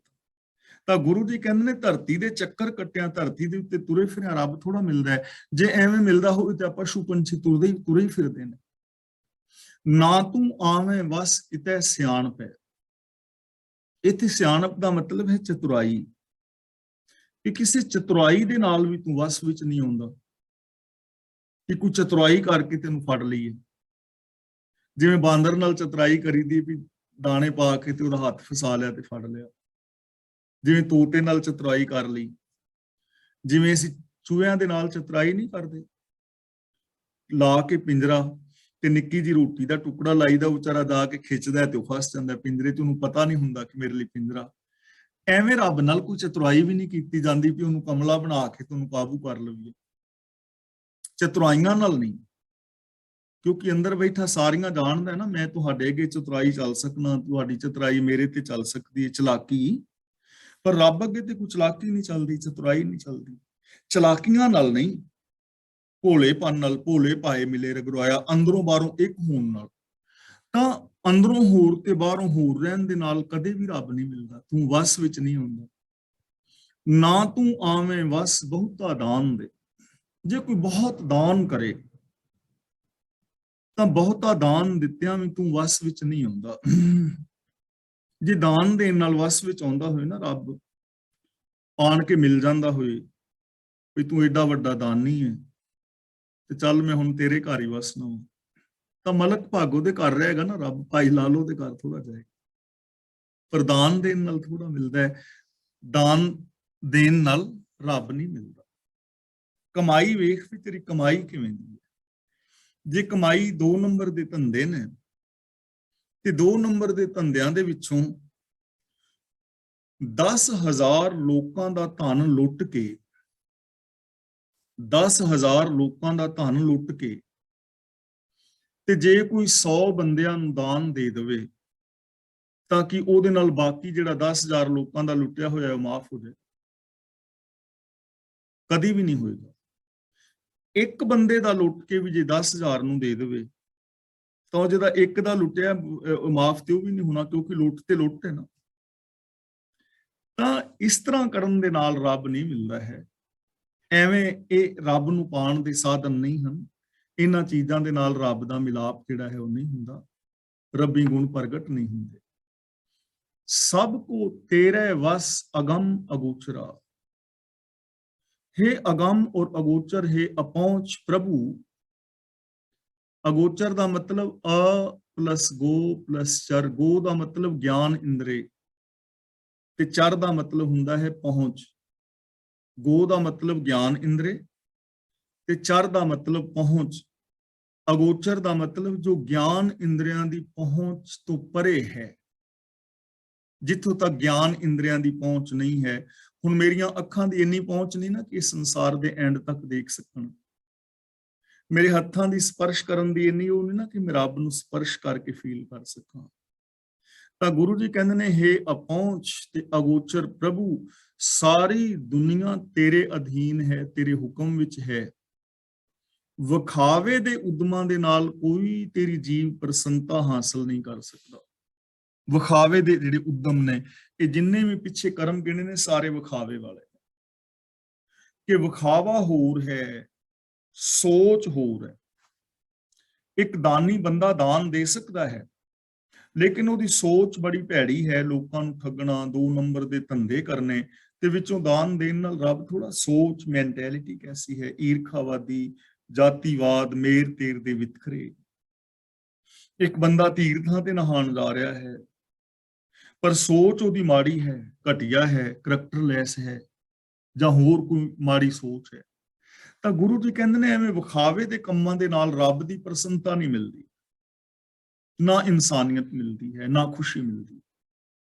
ਤਾਂ ਗੁਰੂ ਜੀ ਕਹਿੰਦੇ ਨੇ ਧਰਤੀ ਦੇ ਚੱਕਰ ਕੱਟਿਆ, ਧਰਤੀ ਦੇ ਉੱਤੇ ਤੁਰੇ ਫਿਰਿਆ ਰੱਬ ਥੋੜਾ ਮਿਲਦਾ ਹੈ। ਜੇ ਐਵੇਂ ਮਿਲਦਾ ਹੋਵੇ ਤੇ ਪਸ਼ੂ ਪੰਛੀ ਤੁਰੇ ਹੀ ਫਿਰਦੇ ਨੇ। ਨਾ ਤੂੰ ਆਵੇਂ ਵਸ ਕਿਤੇ ਸਿਆਣਪ ਹੈ। ਇੱਥੇ ਸਿਆਣਪ ਦਾ ਮਤਲਬ ਹੈ ਚਤੁਰਾਈ, ਕਿ ਕਿਸੇ ਚਤੁਰਾਈ ਦੇ ਨਾਲ ਵੀ ਤੂੰ ਵਸ ਵਿੱਚ ਨਹੀਂ ਆਉਂਦਾ, ਕਿ ਕੋਈ ਚਤੁਰਾਈ ਕਰਕੇ ਤੈਨੂੰ ਫੜ ਲਈਏ। ਜਿਵੇਂ ਬਾਂਦਰ ਨਾਲ ਚਤੁਰਾਈ ਕਰੀਦੀ ਵੀ ਦਾਣੇ ਪਾ ਕੇ ਤੇ ਉਹਦਾ ਹੱਥ ਫਸਾ ਲਿਆ ਤੇ ਫੜ ਲਿਆ, ਜਿਵੇਂ ਤੋਤੇ ਨਾਲ ਚਤੁਰਾਈ ਕਰ ਲਈ, ਜਿਵੇਂ ਅਸੀਂ ਚੂਹਿਆਂ ਦੇ ਨਾਲ ਚਤੁਰਾਈ ਨਹੀਂ ਕਰਦੇ, ਲਾ ਕੇ ਪਿੰਜਰਾ ਤੇ ਨਿੱਕੀ ਜੀ ਰੋਟੀ ਦਾ ਟੁਕੜਾ ਲਾਈਦਾ, ਵਿਚਾਰਾ ਜਾ ਕੇ ਖਿੱਚਦਾ ਤੇ ਉਹ ਫਸ ਜਾਂਦਾ ਪਿੰਜਰੇ 'ਚ, ਉਹਨੂੰ ਪਤਾ ਨਹੀਂ ਹੁੰਦਾ ਕਿ ਮੇਰੇ ਲਈ ਪਿੰਜਰਾ। ਐਵੇਂ ਰੱਬ ਨਾਲ ਕੋਈ ਚਤੁਰਾਈ ਵੀ ਨਹੀਂ ਕੀਤੀ ਜਾਂਦੀ ਵੀ ਉਹਨੂੰ ਕਮਲਾ ਬਣਾ ਕੇ ਤੁਹਾਨੂੰ ਕਾਬੂ ਕਰ ਲਈਏ, ਚਤੁਰਾਈਆਂ ਨਾਲ ਨਹੀਂ, ਕਿਉਂਕਿ ਅੰਦਰ ਬੈਠਾ ਸਾਰੀਆਂ ਜਾਣਦਾ ਨਾ, ਮੈਂ ਤੁਹਾਡੇ ਅੱਗੇ ਚਤੁਰਾਈ ਚੱਲ ਸਕਣਾ, ਤੁਹਾਡੀ ਚਤੁਰਾਈ ਮੇਰੇ ਤੇ ਚੱਲ ਸਕਦੀ ਹੈ, ਚਲਾਕੀ। ਪਰ ਰੱਬ ਅੱਗੇ ਤੇ ਕੋਈ ਚਲਾਕੀ ਨਹੀਂ ਚੱਲਦੀ, ਚਤੁਰਾਈ ਨਹੀਂ ਚੱਲਦੀ। ਚਲਾਕੀਆਂ ਨਾਲ ਨਹੀਂ, ਭੋਲੇਪਨ ਨਾਲ, ਭੋਲੇ ਭਾਏ ਮਿਲੇ ਰਗੜਾਇਆ, ਅੰਦਰੋਂ ਬਾਹਰੋਂ ਇੱਕ ਹੋਣ ਨਾਲ। ਤਾਂ ਅੰਦਰੋਂ ਹੋਰ ਤੇ ਬਾਹਰੋਂ ਹੋਰ ਰਹਿਣ ਦੇ ਨਾਲ ਕਦੇ ਵੀ ਰੱਬ ਨਹੀਂ ਮਿਲਦਾ, ਤੂੰ ਵਸ ਵਿੱਚ ਨਹੀਂ ਹੁੰਦਾ। ਨਾ ਤੂੰ ਆਵੇਂ ਵਸ ਬਹੁਤਾ ਦਾਨ ਦੇ। ਜੇ ਕੋਈ ਬਹੁਤ ਦਾਨ ਕਰੇ ਤਾਂ ਬਹੁਤਾ ਦਾਨ ਦਿੱਤਿਆਂ ਵੀ ਤੂੰ ਵਸ ਵਿੱਚ ਨਹੀਂ ਆਉਂਦਾ। ਜੇ ਦਾਨ ਦੇਣ ਨਾਲ ਵਸ ਵਿੱਚ ਆਉਂਦਾ ਹੋਵੇ ਨਾ, ਰੱਬ ਆਣ ਕੇ ਮਿਲ ਜਾਂਦਾ ਹੋਏ ਵੀ ਤੂੰ ਏਡਾ ਵੱਡਾ ਦਾਨੀ ਹੈ ਤੇ ਚੱਲ ਮੈਂ ਹੁਣ ਤੇਰੇ ਘਰ ਹੀ ਵਸਣਾ, ਤਾਂ ਮਲਕ ਭਾਗੋ ਦੇ ਘਰ ਰਹੇਗਾ ਨਾ ਰੱਬ, ਭਾਈ ਲਾਲੋ ਦੇ ਘਰ ਥੋੜਾ ਜਾਏਗਾ। ਪਰ ਦਾਨ ਦੇਣ ਨਾਲ ਥੋੜਾ ਮਿਲਦਾ ਹੈ, ਦਾਨ ਦੇਣ ਨਾਲ ਰੱਬ ਨਹੀਂ ਮਿਲਦਾ। ਕਮਾਈ ਵੇਖ ਵੀ ਤੇਰੀ ਕਮਾਈ ਕਿਵੇਂ ਦੀ ਹੈ। ਜੇ ਕਮਾਈ 2 ਨੰਬਰ ਦੇ ਧੰਦੇ ਨੇ ਤੇ 2 ਨੰਬਰ ਦੇ ਧੰਦਿਆਂ ਦੇ ਵਿੱਚੋਂ 10,000 ਲੋਕਾਂ ਦਾ ਧਨ ਲੁੱਟ ਕੇ, 10,000 ਲੋਕਾਂ ਦਾ ਧਨ ਲੁੱਟ ਕੇ ਤੇ ਜੇ ਕੋਈ 100 ਬੰਦਿਆਂ ਨੂੰ ਦਾਨ ਦੇ ਦੇਵੇ ਤਾਂ ਕਿ ਉਹਦੇ ਨਾਲ ਬਾਕੀ ਜਿਹੜਾ 10,000 ਲੋਕਾਂ ਦਾ ਲੁੱਟਿਆ ਹੋਇਆ ਉਹ ਮਾਫ ਹੋ ਜਾਏ, ਕਦੀ ਵੀ ਨਹੀਂ ਹੋਏਗਾ। ਇੱਕ ਬੰਦੇ ਦਾ ਲੁੱਟ ਕੇ ਵੀ ਜੇ 10,000 ਨੂੰ ਦੇ ਦੇਵੇ ਤਾਂ ਜਿਹਦਾ ਇੱਕ ਦਾ ਲੁੱਟਿਆ ਮਾਫ ਤੇ ਉਹ ਵੀ ਨਹੀਂ ਹੋਣਾ, ਕਿਉਂਕਿ ਲੁੱਟ ਤੇ ਲੁੱਟ ਹੈ ਨਾ। ਤਾਂ ਇਸ ਤਰ੍ਹਾਂ ਕਰਨ ਦੇ ਨਾਲ ਰੱਬ ਨਹੀਂ ਮਿਲਦਾ ਹੈ। ਐਵੇਂ ਇਹ ਰੱਬ ਨੂੰ ਪਾਉਣ ਦੇ ਸਾਧਨ ਨਹੀਂ ਹਨ। ਇਹਨਾਂ ਚੀਜ਼ਾਂ ਦੇ ਨਾਲ ਰੱਬ ਦਾ ਮਿਲਾਪ ਜਿਹੜਾ ਹੈ ਉਹ ਨਹੀਂ ਹੁੰਦਾ, ਰੱਬੀ ਗੁਣ ਪ੍ਰਗਟ ਨਹੀਂ ਹੁੰਦੇ। ਸਭ ਕੋ ਤੇਰੇ ਵਸ ਅਗਮ ਅਗੋਚਰਾ। हे अगम और अगोचर, हे अपहुंच प्रभु। अगोचर ਦਾ ਮਤਲਬ ਅ ਪਲਸ ਗੋ ਪਲਸ ਚਰ, ਗੋ ਦਾ ਮਤਲਬ ਗਿਆਨ ਇੰਦਰੀ ਤੇ ਚਰ ਦਾ ਮਤਲਬ ਹੁੰਦਾ ਹੈ ਪਹੁੰਚ। ਗੋ ਦਾ ਮਤਲਬ ਗਿਆਨ ਇੰਦਰੀ ਤੇ ਚਰ ਦਾ ਮਤਲਬ ਪਹੁੰਚ। ਅਗੋਚਰ ਦਾ ਮਤਲਬ ਜੋ ਗਿਆਨ ਇੰਦਰੀਆਂ ਦੀ ਪਹੁੰਚ ਤੋਂ ਪਰੇ ਹੈ, ਜਿੱਥੋਂ ਤੱਕ ਗਿਆਨ ਇੰਦਰੀਆਂ ਦੀ ਪਹੁੰਚ ਨਹੀਂ ਹੈ। ਹੁਣ ਮੇਰੀਆਂ ਅੱਖਾਂ ਦੀ ਇੰਨੀ ਪਹੁੰਚ ਨਹੀਂ ਨਾ ਕਿ ਸੰਸਾਰ ਦੇ ਐਂਡ ਤੱਕ ਦੇਖ ਸਕਣ। ਮੇਰੇ ਹੱਥਾਂ ਦੀ ਸਪਰਸ਼ ਕਰਨ ਦੀ ਇੰਨੀ ਉਹ ਨਹੀਂ ਨਾ ਕਿ ਮੈਂ ਰੱਬ ਨੂੰ ਸਪਰਸ਼ ਕਰਕੇ ਫੀਲ ਕਰ ਸਕਾਂ। ਤਾਂ ਗੁਰੂ ਜੀ ਕਹਿੰਦੇ ਨੇ, ਹੇ ਅਪਹੁੰਚ ਤੇ ਅਗੋਚਰ ਪ੍ਰਭੂ, ਸਾਰੀ ਦੁਨੀਆ ਤੇਰੇ ਅਧੀਨ ਹੈ, ਤੇਰੇ ਹੁਕਮ ਵਿੱਚ ਹੈ। ਵਿਖਾਵੇ ਦੇ ਉਦਮਾਂ ਦੇ ਨਾਲ ਕੋਈ ਤੇਰੀ ਜੀਵ ਪ੍ਰਸੰਨਤਾ ਹਾਸਲ ਨਹੀਂ ਕਰ ਸਕਦਾ। ਵਿਖਾਵੇ ਦੇ ਜਿਹੜੇ ਉਦਮ ਨੇ, ਇਹ ਜਿੰਨੇ ਵੀ ਪਿੱਛੇ ਕਰਮ ਗਿਣੇ ਨੇ ਸਾਰੇ ਵਿਖਾਵੇ ਵਾਲੇ, ਕਿ ਵਿਖਾਵਾ ਹੋਰ ਹੈ, ਸੋਚ ਹੋਰ ਹੈ। ਇੱਕ ਦਾਨੀ ਬੰਦਾ ਦਾਨ ਦੇ ਸਕਦਾ ਹੈ, ਲੇਕਿਨ ਉਹਦੀ ਸੋਚ ਬੜੀ ਭੈੜੀ ਹੈ, ਲੋਕਾਂ ਨੂੰ ਠੱਗਣਾ, 2 ਨੰਬਰ ਦੇ ਧੰਦੇ ਕਰਨੇ। ਤੇ ਵਿੱਚੋਂ ਦਾਨ ਦੇਣ ਨਾਲ ਰੱਬ ਥੋੜਾ, ਸੋਚ ਮੈਂਟੈਲਿਟੀ ਕੈਸੀ ਹੈ, ਈਰਖਾਵਾਦੀ, ਜਾਤੀਵਾਦ, ਮੇਰ ਤੇਰ ਦੇ ਵਿਤਕਰੇ। ਇੱਕ ਬੰਦਾ ਤੀਰਥਾਂ ਤੇ ਨਹਾਉਣ ਜਾ ਰਿਹਾ ਹੈ, ਪਰ ਸੋਚ ਉਹਦੀ ਮਾੜੀ ਹੈ, ਘਟੀਆ ਹੈ, ਕਰੈਕਟਰਲੈਸ ਹੈ, ਜਾਂ ਹੋਰ ਕੋਈ ਮਾੜੀ ਸੋਚ ਹੈ, ਤਾਂ ਗੁਰੂ ਜੀ ਕਹਿੰਦੇ ਨੇ ਐਵੇਂ ਵਿਖਾਵੇ ਦੇ ਕੰਮਾਂ ਦੇ ਨਾਲ ਰੱਬ ਦੀ ਪ੍ਰਸੰਨਤਾ ਨਹੀਂ ਮਿਲਦੀ, ਨਾ ਇਨਸਾਨੀਅਤ ਮਿਲਦੀ ਹੈ, ਨਾ ਖੁਸ਼ੀ ਮਿਲਦੀ।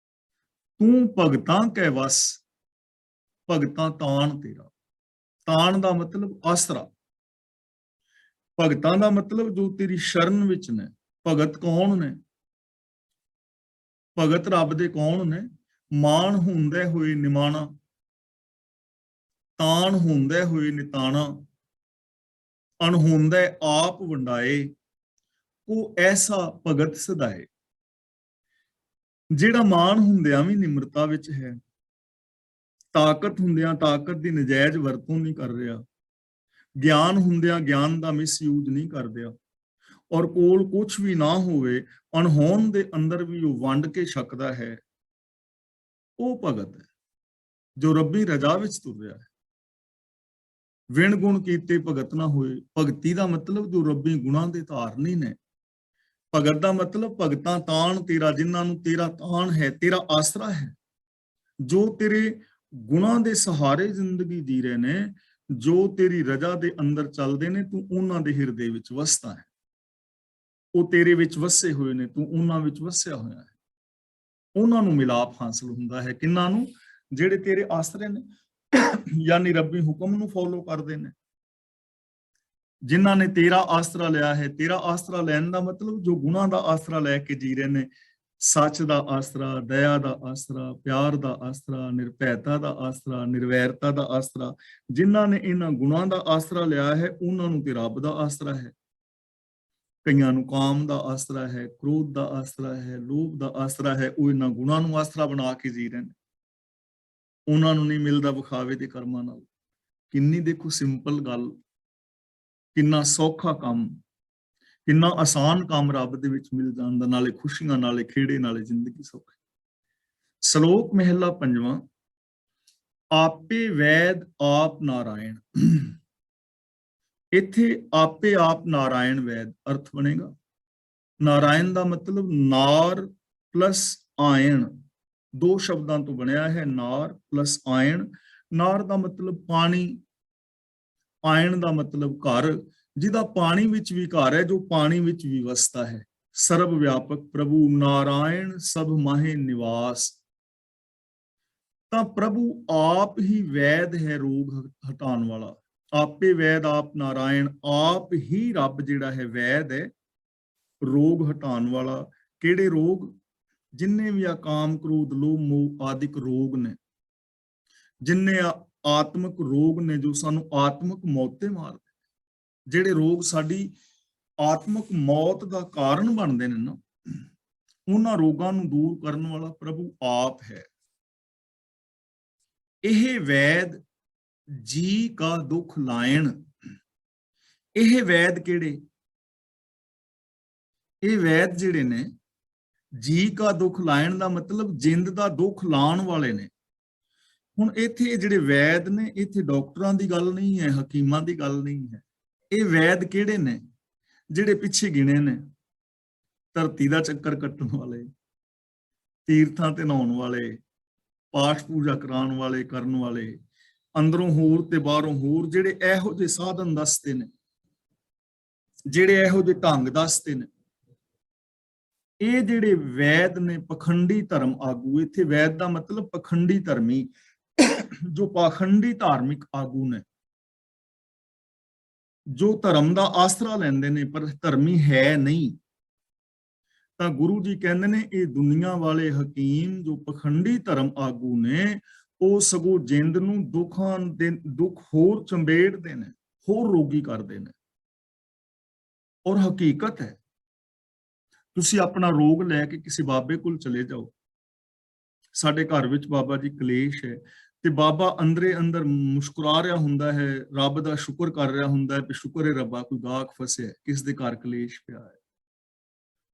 ਤੂੰ ਭਗਤਾਂ ਕੈ ਵਸ, ਭਗਤਾਂ ਤਾਣ ਤੇਰਾ। ਤਾਣ ਦਾ ਮਤਲਬ ਆਸਰਾ, ਭਗਤਾਂ ਦਾ ਮਤਲਬ ਜੋ ਤੇਰੀ ਸ਼ਰਨ ਵਿੱਚ ਨੇ। ਭਗਤ ਕੌਣ ਨੇ? ਭਗਤ ਰੱਬ ਦੇ ਕੌਣ ਨੇ? ਮਾਣ ਹੁੰਦੇ ਹੋਏ ਨਿਮਾਣਾ, ਤਾਣ ਹੁੰਦੇ ਹੋਏ ਨਿਤਾਣਾ, ਅਣਹੋਂਦੇ ਆਪ ਵੰਡਾਏ, ਉਹ ਐਸਾ ਭਗਤ ਸਦਾਏ। ਜਿਹੜਾ ਮਾਣ ਹੁੰਦਿਆਂ ਵੀ ਨਿਮਰਤਾ ਵਿੱਚ ਹੈ, ਤਾਕਤ ਹੁੰਦਿਆਂ ਤਾਕਤ ਦੀ ਨਜਾਇਜ਼ ਵਰਤੋਂ ਨਹੀਂ ਕਰ ਰਿਹਾ, ਗਿਆਨ ਹੁੰਦਿਆਂ ਗਿਆਨ ਦਾ ਮਿਸਯੂਜ਼ ਨਹੀਂ ਕਰ ਰਿਹਾ, ਔਰ ਕੋਲ ਕੁਝ ਵੀ ਨਾ ਹੋਵੇ, ਅਣਹੋਂਦ ਦੇ ਅੰਦਰ ਵੀ ਉਹ ਵੰਡ ਕੇ ਛਕਦਾ ਹੈ, ਉਹ ਭਗਤ ਹੈ ਜੋ ਰੱਬੀ ਰਜ਼ਾ ਵਿੱਚ ਤੁਰ ਰਿਹਾ ਹੈ। ਵਿਣ ਗੁਣ ਕੀਤੇ ਭਗਤ ਨਾ ਹੋਏ। ਭਗਤੀ ਦਾ ਮਤਲਬ ਜੋ ਰੱਬੀ ਗੁਣਾਂ ਦੇ ਧਾਰਨੀ ਨੇ। ਭਗਤ ਦਾ ਮਤਲਬ ਭਗਤਾਂ ਤਾਣ ਤੇਰਾ, ਜਿਨ੍ਹਾਂ ਨੂੰ ਤੇਰਾ ਤਾਣ ਹੈ, ਤੇਰਾ ਆਸਰਾ ਹੈ, ਜੋ ਤੇਰੇ ਗੁਣਾਂ ਦੇ ਸਹਾਰੇ ਜ਼ਿੰਦਗੀ ਜੀ ਰਹੇ ਨੇ, ਜੋ ਤੇਰੀ ਰਜ਼ਾ ਦੇ ਅੰਦਰ ਚੱਲਦੇ ਨੇ, ਤੂੰ ਉਹਨਾਂ ਦੇ ਹਿਰਦੇ ਵਿੱਚ ਵਸਦਾ ਹੈ। ਉਹ ਤੇਰੇ ਵਿੱਚ ਵਸੇ ਹੋਏ ਨੇ, ਤੂੰ ਉਹਨਾਂ ਵਿੱਚ ਵਸਿਆ ਹੋਇਆ ਹੈ। ਉਹਨਾਂ ਨੂੰ ਮਿਲਾਪ ਹਾਸਲ ਹੁੰਦਾ ਹੈ। ਕਿੰਨਾਂ ਨੂੰ? ਜਿਹੜੇ ਤੇਰੇ ਆਸਰੇ ਨੇ, ਯਾਨੀ ਰੱਬੀ ਹੁਕਮ ਨੂੰ ਫੋਲੋ ਕਰਦੇ ਨੇ, ਜਿਨ੍ਹਾਂ ਨੇ ਤੇਰਾ ਆਸਰਾ ਲਿਆ ਹੈ। ਤੇਰਾ ਆਸਰਾ ਲੈਣ ਦਾ ਮਤਲਬ ਜੋ ਗੁਣਾਂ ਦਾ ਆਸਰਾ ਲੈ ਕੇ ਜੀ ਰਹੇ ਨੇ, ਸੱਚ ਦਾ ਆਸਰਾ, ਦਇਆ ਦਾ ਆਸਰਾ, ਪਿਆਰ ਦਾ ਆਸਰਾ, ਨਿਰਭੈਤਾ ਦਾ ਆਸਰਾ, ਨਿਰਵੈਰਤਾ ਦਾ ਆਸਰਾ। ਜਿਨ੍ਹਾਂ ਨੇ ਇਹਨਾਂ ਗੁਣਾਂ ਦਾ ਆਸਰਾ ਲਿਆ ਹੈ, ਉਹਨਾਂ ਨੂੰ ਤੇ ਰੱਬ ਦਾ ਆਸਰਾ ਹੈ। ਕਈਆਂ ਨੂੰ ਕਾਮ ਦਾ ਆਸਰਾ ਹੈ, ਕ੍ਰੋਧ ਦਾ ਆਸਰਾ ਹੈ, ਲੋਭ ਦਾ ਆਸਰਾ ਹੈ। ਉਹ ਇਹਨਾਂ ਗੁਣਾਂ ਨੂੰ ਆਸਰਾ ਬਣਾ ਕੇ ਜੀ ਰਹੇ ਨੇ। ਉਹਨਾਂ ਨੂੰ ਨਹੀਂ ਮਿਲਦਾ ਵਿਖਾਵੇ ਦੇ ਕਰਮਾਂ ਨਾਲ। ਕਿੰਨੀ ਦੇਖੋ ਸਿੰਪਲ ਗੱਲ, ਕਿੰਨਾ ਸੌਖਾ ਕੰਮ, ਕਿੰਨਾ ਆਸਾਨ ਕੰਮ ਰੱਬ ਦੇ ਵਿੱਚ ਮਿਲ ਜਾਂਦਾ, ਨਾਲੇ ਖੁਸ਼ੀਆਂ, ਨਾਲੇ ਖੇੜੇ, ਨਾਲੇ ਜ਼ਿੰਦਗੀ ਸੌਖੀ। ਸ਼ਲੋਕ ਮਹਿਲਾ ਪੰਜਵਾਂ। ਆਪੇ ਵੈਦ ਆਪ ਨਾਰਾਇਣ। ਇੱਥੇ ਆਪੇ ਆਪ ਨਾਰਾਇਣ ਵੈਦ ਅਰਥ ਬਣੇਗਾ। ਨਾਰਾਇਣ ਦਾ ਮਤਲਬ ਨਾਰ ਪਲਸ ਆਇਣ, ਦੋ ਸ਼ਬਦਾਂ ਤੋਂ ਬਣਿਆ ਹੈ, ਨਾਰ ਪਲਸ ਆਇਣ। ਨਾਰ ਦਾ ਮਤਲਬ ਪਾਣੀ, ਆਇਣ ਦਾ ਮਤਲਬ ਘਰ, ਜਿਹਦਾ ਪਾਣੀ ਵਿੱਚ ਵੀ ਘਰ ਹੈ, ਜੋ ਪਾਣੀ ਵਿੱਚ ਵੀ ਵਸਦਾ ਹੈ। ਸਰਬ ਵਿਆਪਕ ਪ੍ਰਭੂ ਨਾਰਾਇਣ ਸਭ ਮਾਹੇ ਨਿਵਾਸ। ਤਾਂ ਪ੍ਰਭੂ ਆਪ ਹੀ ਵੈਦ ਹੈ, ਰੋਗ ਹਟਾਉਣ ਵਾਲਾ। ਆਪੇ ਵੈਦ ਆਪ ਨਾਰਾਇਣ, ਆਪ ਹੀ ਰੱਬ ਜਿਹੜਾ ਹੈ ਵੈਦ ਹੈ, ਰੋਗ ਹਟਾਉਣ ਵਾਲਾ। ਕਿਹੜੇ ਰੋਗ? ਜਿੰਨੇ ਵੀ ਆ ਕਾਮ, ਕ੍ਰੋਧ, ਲੋਭ, ਮੋਹ ਆਦਿਕ ਰੋਗ ਨੇ, ਜਿੰਨੇ ਆਤਮਿਕ ਰੋਗ ਨੇ ਜੋ ਸਾਨੂੰ ਆਤਮਿਕ ਮੌਤ ਤੇ ਮਾਰਦੇ, ਜਿਹੜੇ ਰੋਗ ਸਾਡੀ ਆਤਮਿਕ ਮੌਤ ਦਾ ਕਾਰਨ ਬਣਦੇ ਨੇ ਨਾ, ਉਹਨਾਂ ਰੋਗਾਂ ਨੂੰ ਦੂਰ ਕਰਨ ਵਾਲਾ ਪ੍ਰਭੂ ਆਪ ਹੈ। ਇਹ ਵੈਦ ਜੀ ਕਾ ਦੁੱਖ ਲਾਇਣ। ਇਹ ਵੈਦ ਕਿਹੜੇ? ਇਹ ਵੈਦ ਜਿਹੜੇ ਨੇ, ਜੀ ਕਾ ਦੁੱਖ ਲਾਇਣ ਦਾ ਮਤਲਬ ਜਿੰਦ ਦਾ ਦੁੱਖ ਲਾਉਣ ਵਾਲੇ ਨੇ। ਹੁਣ ਇੱਥੇ ਜਿਹੜੇ ਵੈਦ ਨੇ, ਇੱਥੇ ਡਾਕਟਰਾਂ ਦੀ ਗੱਲ ਨਹੀਂ ਹੈ, ਹਕੀਮਾਂ ਦੀ ਗੱਲ ਨਹੀਂ ਹੈ। ਇਹ ਵੈਦ ਕਿਹੜੇ ਨੇ? ਜਿਹੜੇ ਪਿੱਛੇ ਗਿਣੇ ਨੇ, ਧਰਤੀ ਦਾ ਚੱਕਰ ਕੱਟਣ ਵਾਲੇ, ਤੀਰਥਾਂ ਤੇ ਨਹਾਉਣ ਵਾਲੇ, ਪਾਠ ਪੂਜਾ ਕਰਾਉਣ ਵਾਲੇ, ਕਰਨ ਵਾਲੇ, ਅੰਦਰੋਂ ਹੋਰ ਤੇ ਬਾਹਰੋਂ ਹੋਰ, ਜਿਹੜੇ ਇਹੋ ਜਿਹੇ ਸਾਧਨ ਦੱਸਦੇ ਨੇ, ਜਿਹੜੇ ਇਹੋ ਜਿਹੇ ਢੰਗ ਦੱਸਦੇ ਨੇ, ਇਹ ਜਿਹੜੇ ਵੈਦ ਨੇ ਪਖੰਡੀ ਧਰਮ ਆਗੂ। ਇੱਥੇ ਵੈਦ ਦਾ ਮਤਲਬ ਪਖੰਡੀ ਧਰਮੀ, ਜੋ ਪਾਖੰਡੀ ਧਾਰਮਿਕ ਆਗੂ ਨੇ, ਜੋ ਧਰਮ ਦਾ ਆਸਰਾ ਲੈਂਦੇ ਨੇ ਪਰ ਧਰਮੀ ਹੈ ਨਹੀਂ। ਤਾਂ ਗੁਰੂ ਜੀ ਕਹਿੰਦੇ ਨੇ ਇਹ ਦੁਨੀਆ ਵਾਲੇ ਹਕੀਮ ਜੋ ਪਖੰਡੀ ਧਰਮ ਆਗੂ ਨੇ, ਉਹ ਸਗੋਂ ਜਿੰਦ ਨੂੰ ਦੁੱਖਾਂ ਦੇ ਦੁੱਖ ਹੋਰ ਚੰਬੇੜਦੇ ਨੇ, ਹੋਰ ਰੋਗੀ ਕਰਦੇ ਨੇ। ਔਰ ਹਕੀਕਤ ਹੈ, ਤੁਸੀਂ ਆਪਣਾ ਰੋਗ ਲੈ ਕੇ ਕਿਸੇ ਬਾਬੇ ਕੋਲ ਚਲੇ ਜਾਓ। ਸਾਡੇ ਘਰ ਵਿੱਚ ਬਾਬਾ ਜੀ ਕਲੇਸ਼ ਹੈ, ਤੇ ਬਾਬਾ ਅੰਦਰੇ ਅੰਦਰ ਮੁਸਕਰਾ ਰਿਹਾ ਹੁੰਦਾ ਹੈ, ਰੱਬ ਦਾ ਸ਼ੁਕਰ ਕਰ ਰਿਹਾ ਹੁੰਦਾ ਹੈ ਕਿ ਸ਼ੁਕਰ ਹੈ ਰੱਬਾ ਕੋਈ ਗਾਹਕ ਫਸਿਆ, ਕਿਸ ਦੇ ਘਰ ਕਲੇਸ਼ ਪਿਆ ਹੈ।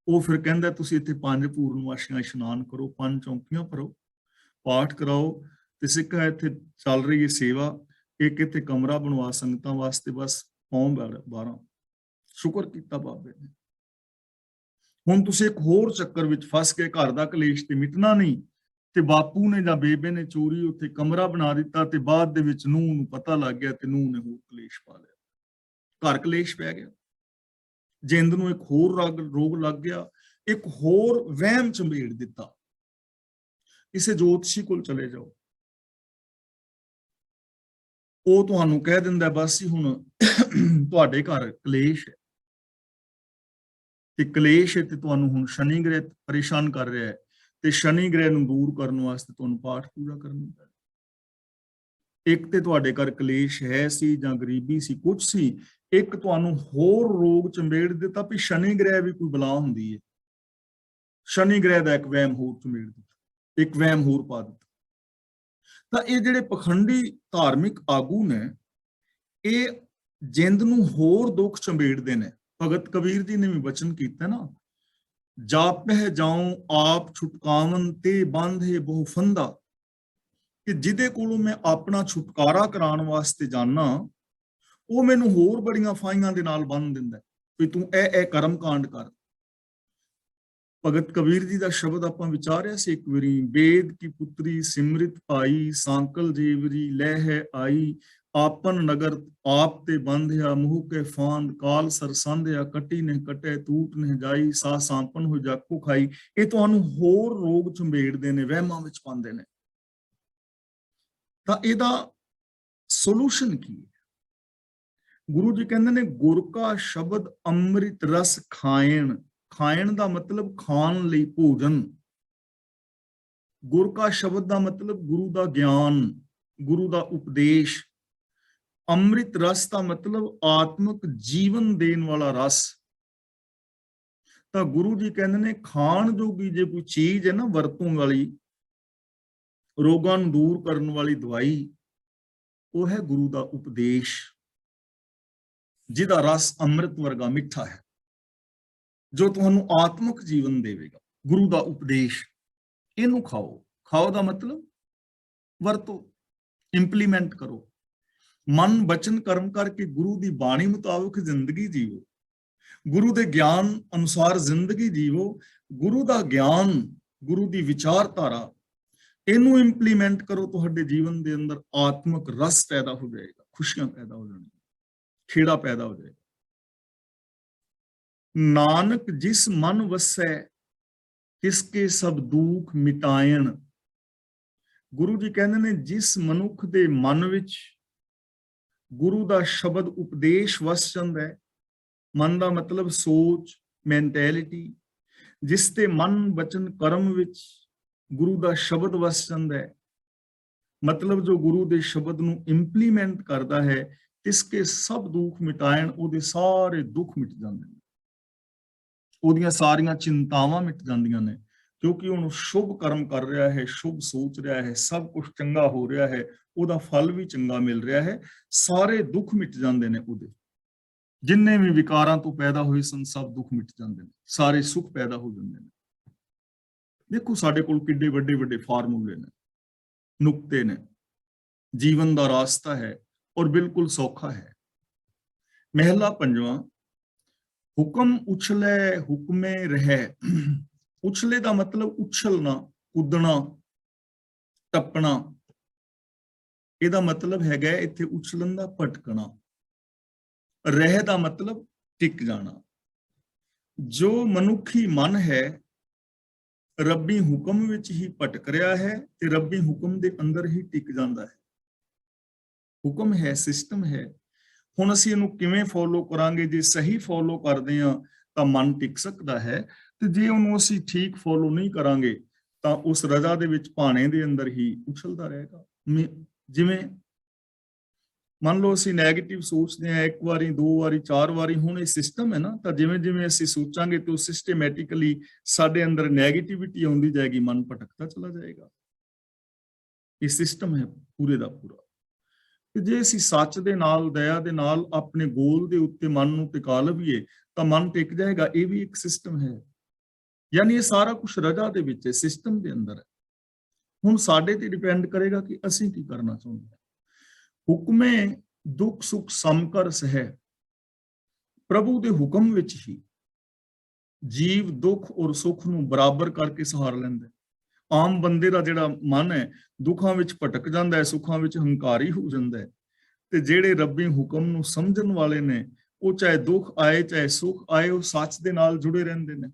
ਉਹ ਫਿਰ ਕਹਿੰਦਾ ਤੁਸੀਂ ਇੱਥੇ 5 ਪੂਰਨਮਾਸ਼ੀਆਂ ਇਸ਼ਨਾਨ ਕਰੋ, 5 ਚੌਂਕੀਆਂ ਭਰੋ, ਪਾਠ ਕਰਾਓ, ਤੇ ਸਿੱਖਾ ਇੱਥੇ ਚੱਲ ਰਹੀ ਹੈ ਸੇਵਾ। ਇੱਕ ਇੱਥੇ ਕਮਰਾ ਬਣਵਾ ਸੰਗਤਾਂ ਵਾਸਤੇ, ਬਸ ਕੌਮ 12 ਸ਼ੁਕਰ ਕੀਤਾ ਬਾਬੇ ਨੇ। ਹੁਣ ਤੁਸੀਂ ਇੱਕ ਹੋਰ ਚੱਕਰ ਵਿੱਚ ਫਸ ਕੇ ਘਰ ਦਾ ਕਲੇਸ਼ ਤੇ ਮਿਟਣਾ ਨਹੀਂ, ਤੇ ਬਾਪੂ ਨੇ ਜਾਂ ਬੇਬੇ ਨੇ ਚੋਰੀ ਉੱਥੇ ਕਮਰਾ ਬਣਾ ਦਿੱਤਾ ਤੇ ਬਾਅਦ ਦੇ ਵਿੱਚ ਨੂੰਹ ਨੂੰ ਪਤਾ ਲੱਗ ਗਿਆ ਤੇ ਨੂੰਹ ਨੇ ਹੋਰ ਕਲੇਸ਼ ਪਾ ਲਿਆ, ਘਰ ਕਲੇਸ਼ ਪੈ ਗਿਆ। ਜਿੰਦ ਨੂੰ ਇੱਕ ਹੋਰ ਰੋਗ ਲੱਗ ਗਿਆ, ਇੱਕ ਹੋਰ ਵਹਿਮ ਚੰਬੇੜ ਦਿੱਤਾ। ਕਿਸੇ ਜੋਤਸ਼ੀ ਕੋਲ ਚਲੇ ਜਾਓ, ਉਹ ਤੁਹਾਨੂੰ ਕਹਿ ਦਿੰਦਾ ਬਸ ਹੀ ਹੁਣ ਤੁਹਾਡੇ ਘਰ ਕਲੇਸ਼ ਹੈ, ਤੇ ਕਲੇਸ਼ ਹੈ ਤੇ ਤੁਹਾਨੂੰ ਹੁਣ ਸ਼ਨੀ ਗ੍ਰਹਿ ਪਰੇਸ਼ਾਨ ਕਰ ਰਿਹਾ ਹੈ, ਤੇ ਸ਼ਨੀ ਗ੍ਰਹਿ ਨੂੰ ਦੂਰ ਕਰਨ ਵਾਸਤੇ ਤੁਹਾਨੂੰ ਪਾਠ ਪੂਜਾ ਕਰਨੀ ਪੈਣੀ। ਇੱਕ ਤੇ ਤੁਹਾਡੇ ਘਰ ਕਲੇਸ਼ ਹੈ ਸੀ ਜਾਂ ਗਰੀਬੀ ਸੀ, ਕੁਝ ਸੀ, ਇੱਕ ਤੁਹਾਨੂੰ ਹੋਰ ਰੋਗ ਚੰਬੇੜ ਦਿੱਤਾ ਵੀ ਸ਼ਨੀ ਗ੍ਰਹਿ ਵੀ ਕੋਈ ਬਲਾ ਹੁੰਦੀ ਹੈ। ਸ਼ਨੀ ਗ੍ਰਹਿ ਦਾ ਇੱਕ ਵਹਿਮ ਹੋਰ ਚੰਬੇੜ ਦਿੱਤਾ, ਇੱਕ ਵਹਿਮ ਹੋਰ ਪਾ ਦਿੱਤਾ। ਤਾਂ ਇਹ ਜਿਹੜੇ ਪਖੰਡੀ ਧਾਰਮਿਕ ਆਗੂ ਨੇ, ਇਹ ਜਿੰਦ ਨੂੰ ਹੋਰ ਦੁੱਖ ਚੰਬੇੜਦੇ ਨੇ। ਭਗਤ ਕਬੀਰ ਜੀ ਨੇ ਵੀ ਬਚਨ ਕੀਤਾ ਨਾ, ਜਾਪਹਿ ਜਾਉ ਆਪ ਛੁਟਕਾਵਨ ਤੇ ਬਾਂਧੇ ਬਹੁ ਫੰਦਾ, ਕਿ ਜਿਹਦੇ ਕੋਲੋਂ ਮੈਂ ਆਪਣਾ ਛੁਟਕਾਰਾ ਕਰਾਉਣ ਵਾਸਤੇ ਜਾਣਾ, ਉਹ ਮੈਨੂੰ ਹੋਰ ਬੜੀਆਂ ਫਾਈਆਂ ਦੇ ਨਾਲ ਬੰਨ ਦਿੰਦਾ ਵੀ ਤੂੰ ਇਹ ਕਰਮ ਕਾਂਡ ਕਰ। ਭਗਤ ਕਬੀਰ ਜੀ ਦਾ ਸ਼ਬਦ ਆਪਾਂ ਵਿਚਾਰਿਆ ਸੀ ਇੱਕ ਵਾਰੀ, ਵੇਦ ਕੀ ਪੁੱਤਰੀ ਸਿਮਰਿਤ ਪਾਈ, ਸਾਂਕਲ ਜੀਵਰੀ ਲੈ ਹੈ ਆਈ, ਆਪਨ ਨਗਰ ਆਪ ਤੇ ਬੰਧਿਆ, ਮੂਹ ਕੇ ਫਾਂਦ ਕਾਲ ਸਰਸੰਧਿਆ, ਕੱਟੀ ਨੇ ਕਟੇ ਟੂਟ ਨੇ ਜਾਈ, ਸਾ ਸਾਂਪਨ ਹੋ ਜਾਕੂ ਖਾਈ। ਇਹ ਤੁਹਾਨੂੰ ਹੋਰ ਰੋਗ ਚੰਬੇੜਦੇ ਨੇ, ਵਹਿਮਾਂ ਵਿੱਚ ਪਾਉਂਦੇ ਨੇ। ਤਾਂ ਇਹਦਾ ਸੋਲੂਸ਼ਨ ਕੀ ਹੈ? ਗੁਰੂ ਜੀ ਕਹਿੰਦੇ ਨੇ ਗੁਰ ਕਾ ਸ਼ਬਦ ਅੰਮ੍ਰਿਤ ਰਸ ਖਾਇਣ। ਖਾਇਣ ਦਾ ਮਤਲਬ ਖਾਣ ਲਈ ਭੋਜਨ। ਗੁਰ ਕਾ ਸ਼ਬਦ ਦਾ ਮਤਲਬ ਗੁਰੂ ਦਾ ਗਿਆਨ, ਗੁਰੂ ਦਾ ਉਪਦੇਸ਼। ਅੰਮ੍ਰਿਤ ਰਸ ਦਾ ਮਤਲਬ ਆਤਮਿਕ ਜੀਵਨ ਦੇਣ ਵਾਲਾ ਰਸ। ਤਾਂ ਗੁਰੂ ਜੀ ਕਹਿੰਦੇ ਨੇ ਖਾਣ ਜੋਗੀ ਜੇ ਕੋਈ ਚੀਜ਼ ਹੈ ਨਾ ਵਰਤੋਂ ਵਾਲੀ, ਰੋਗਾਂ ਨੂੰ ਦੂਰ ਕਰਨ ਵਾਲੀ ਦਵਾਈ, ਉਹ ਹੈ ਗੁਰੂ ਦਾ ਉਪਦੇਸ਼, ਜਿਹਦਾ ਰਸ ਅੰਮ੍ਰਿਤ ਵਰਗਾ ਮਿੱਠਾ ਹੈ, ਜੋ ਤੁਹਾਨੂੰ ਆਤਮਿਕ ਜੀਵਨ ਦੇਵੇਗਾ। ਗੁਰੂ ਦਾ ਉਪਦੇਸ਼, ਇਹਨੂੰ ਖਾਓ। ਖਾਓ ਦਾ ਮਤਲਬ ਵਰਤੋ, ਇੰਪਲੀਮੈਂਟ ਕਰੋ। ਮਨ ਬਚਨ ਕਰਮ ਕਰਕੇ ਗੁਰੂ ਦੀ ਬਾਣੀ ਮੁਤਾਬਕ ਜ਼ਿੰਦਗੀ ਜੀਵੋ, ਗੁਰੂ ਦੇ ਗਿਆਨ ਅਨੁਸਾਰ ਜ਼ਿੰਦਗੀ ਜੀਵੋ। ਗੁਰੂ ਦਾ ਗਿਆਨ, ਗੁਰੂ ਦੀ ਵਿਚਾਰਧਾਰਾ, ਇਹਨੂੰ ਇੰਪਲੀਮੈਂਟ ਕਰੋ। ਤੁਹਾਡੇ ਜੀਵਨ ਦੇ ਅੰਦਰ ਆਤਮਿਕ ਰਸ ਪੈਦਾ ਹੋ ਜਾਏਗਾ, ਖੁਸ਼ੀਆਂ ਪੈਦਾ ਹੋ ਜਾਣਗੀਆਂ, ਖੇੜਾ ਪੈਦਾ ਹੋ ਜਾਏਗਾ। ਨਾਨਕ ਜਿਸ ਮਨ ਵਸੈ, ਤਿਸਕੇ ਸਭ ਦੁੱਖ ਮਿਟਾਇਣ। ਗੁਰੂ ਜੀ ਕਹਿੰਦੇ ਨੇ ਜਿਸ ਮਨੁੱਖ ਦੇ ਮਨ ਵਿੱਚ ਗੁਰੂ ਦਾ ਸ਼ਬਦ ਉਪਦੇਸ਼ ਵਸ ਜਾਂਦਾ ਹੈ, ਮਨ ਦਾ ਮਤਲਬ ਸੋਚ, ਮੈਂਟੈਲਿਟੀ, ਜਿਸ ਤੇ ਮਨ ਬਚਨ ਕਰਮ ਵਿੱਚ ਗੁਰੂ ਦਾ ਸ਼ਬਦ ਵਸ ਜਾਂਦਾ ਹੈ, ਮਤਲਬ ਜੋ ਗੁਰੂ ਦੇ ਸ਼ਬਦ ਨੂੰ ਇੰਪਲੀਮੈਂਟ ਕਰਦਾ ਹੈ, ਇਸਕੇ ਸਭ ਦੁੱਖ ਮਿਟਾਇਣ। ਉਹਦੇ ਸਾਰੇ ਦੁੱਖ ਮਿਟ ਜਾਂਦੇ ਨੇ, ਉਹਦੀਆਂ ਸਾਰੀਆਂ ਚਿੰਤਾਵਾਂ ਮਿਟ ਜਾਂਦੀਆਂ ਨੇ, ਕਿਉਂਕਿ ਉਹਨੂੰ ਸ਼ੁਭ ਕਰਮ ਕਰ ਰਿਹਾ ਹੈ, ਸ਼ੁਭ ਸੋਚ ਰਿਹਾ ਹੈ, ਸਭ ਕੁਝ ਚੰਗਾ ਹੋ ਰਿਹਾ ਹੈ, ਉਹਦਾ ਫਲ ਵੀ ਚੰਗਾ ਮਿਲ ਰਿਹਾ ਹੈ। ਸਾਰੇ ਦੁੱਖ ਮਿਟ ਜਾਂਦੇ ਨੇ ਉਹਦੇ, ਜਿੰਨੇ ਵੀ ਵਿਕਾਰਾਂ ਤੋਂ ਪੈਦਾ ਹੋਏ ਸਨ ਸਭ ਦੁੱਖ ਮਿਟ ਜਾਂਦੇ ਨੇ, ਸਾਰੇ ਸੁੱਖ ਪੈਦਾ ਹੋ ਜਾਂਦੇ ਨੇ। ਦੇਖੋ ਸਾਡੇ ਕੋਲ ਕਿੱਡੇ ਵੱਡੇ ਵੱਡੇ ਫਾਰਮੂਲੇ ਨੇ, ਨੁਕਤੇ ਨੇ, ਜੀਵਨ ਦਾ ਰਾਸਤਾ ਹੈ ਔਰ ਬਿਲਕੁਲ ਸੌਖਾ ਹੈ। ਮਹਿਲਾ ਪੰਜਵਾਂ, ਹੁਕਮ ਉਛਲੇ ਹੁਕਮੇ ਰਹਿ। ਉਛਲੇ ਦਾ ਮਤਲਬ ਉਛਲਣਾ, ਕੁੱਦਣਾ, ਟੱਪਣਾ। ਇਹਦਾ ਮਤਲਬ ਹੈਗਾ ਇੱਥੇ ਉਛਲਣ ਦਾ ਭਟਕਣਾ। ਰਹਿ ਦਾ ਮਤਲਬ ਟਿਕ ਜਾਣਾ। ਜੋ ਮਨੁੱਖੀ ਮਨ ਹੈ ਰੱਬੀ ਹੁਕਮ ਵਿੱਚ ਹੀ ਭਟਕ ਰਿਹਾ ਹੈ ਤੇ ਰੱਬੀ ਹੁਕਮ ਦੇ ਅੰਦਰ ਹੀ ਟਿਕ ਜਾਂਦਾ ਹੈ। ਹੁਕਮ ਹੈ, ਸਿਸਟਮ ਹੈ। ਹੁਣ ਅਸੀਂ ਇਹਨੂੰ ਕਿਵੇਂ ਫੋਲੋ ਕਰਾਂਗੇ? ਜੇ ਸਹੀ ਫੋਲੋ ਕਰਦੇ ਹਾਂ ਤਾਂ ਮਨ ਟਿਕ ਸਕਦਾ ਹੈ, ਤੇ ਜੇ ਉਹਨੂੰ ਅਸੀਂ ਠੀਕ ਫੋਲੋ ਨਹੀਂ ਕਰਾਂਗੇ ਤਾਂ ਉਸ ਰਜ਼ਾ ਦੇ ਵਿੱਚ ਭਾਣੇ ਦੇ ਅੰਦਰ ਹੀ ਉਛਲਦਾ ਰਹੇਗਾ। ਜਿਵੇਂ ਮੰਨ ਲਓ ਅਸੀਂ ਨੈਗੇਟਿਵ ਸੋਚਦੇ ਹਾਂ, ਇੱਕ ਵਾਰੀ, ਦੋ ਵਾਰੀ, ਚਾਰ ਵਾਰੀ, ਹੁਣ ਇਹ ਸਿਸਟਮ ਹੈ ਨਾ, ਤਾਂ ਜਿਵੇਂ ਜਿਵੇਂ ਅਸੀਂ ਸੋਚਾਂਗੇ ਤਾਂ ਸਿਸਟਮੈਟਿਕਲੀ ਸਾਡੇ ਅੰਦਰ ਨੈਗੇਟਿਵਿਟੀ ਆਉਂਦੀ ਜਾਏਗੀ, ਮਨ ਭਟਕਦਾ ਚਲਾ ਜਾਏਗਾ। ਇਹ ਸਿਸਟਮ ਹੈ ਪੂਰੇ ਦਾ ਪੂਰਾ। ਤੇ ਜੇ ਅਸੀਂ ਸੱਚ ਦੇ ਨਾਲ, ਦਇਆ ਦੇ ਨਾਲ ਆਪਣੇ ਗੋਲ ਦੇ ਉੱਤੇ ਮਨ ਨੂੰ ਟਿਕਾ ਲਈਏ ਤਾਂ ਮਨ ਟਿਕ ਜਾਏਗਾ। ਇਹ ਵੀ ਇੱਕ ਸਿਸਟਮ ਹੈ, ਯਾਨੀ ਇਹ ਸਾਰਾ ਕੁਝ ਰਜ਼ਾ ਦੇ ਵਿੱਚ ਹੈ, ਸਿਸਟਮ ਦੇ ਅੰਦਰ ਹੈ। ਹੁਣ ਸਾਡੇ ਤੇ ਡਿਪੈਂਡ ਕਰੇਗਾ ਕਿ ਅਸੀਂ ਕੀ ਕਰਨਾ ਚਾਹੁੰਦੇ ਹਾਂ। ਹੁਕਮੇ ਦੁੱਖ ਸੁੱਖ ਸਮਕਰ ਸਹਿ। ਪ੍ਰਭੂ ਦੇ ਹੁਕਮ ਵਿੱਚ ਹੀ ਜੀਵ ਦੁੱਖ ਔਰ ਸੁੱਖ ਨੂੰ ਬਰਾਬਰ ਕਰਕੇ ਸਹਾਰ ਲੈਂਦਾ ਹੈ। ਆਮ ਬੰਦੇ ਦਾ ਜਿਹੜਾ ਮਨ ਹੈ ਦੁੱਖਾਂ ਵਿੱਚ ਭਟਕ ਜਾਂਦਾ ਹੈ, ਸੁੱਖਾਂ ਵਿੱਚ ਹੰਕਾਰੀ ਹੋ ਜਾਂਦਾ ਹੈ। ਤੇ ਜਿਹੜੇ ਰੱਬੀ ਹੁਕਮ ਨੂੰ ਸਮਝਣ ਵਾਲੇ ਨੇ, ਉਹ ਚਾਹੇ ਦੁੱਖ ਆਏ ਚਾਹੇ ਸੁੱਖ ਆਏ, ਉਹ ਸੱਚ ਦੇ ਨਾਲ ਜੁੜੇ ਰਹਿੰਦੇ ਨੇ।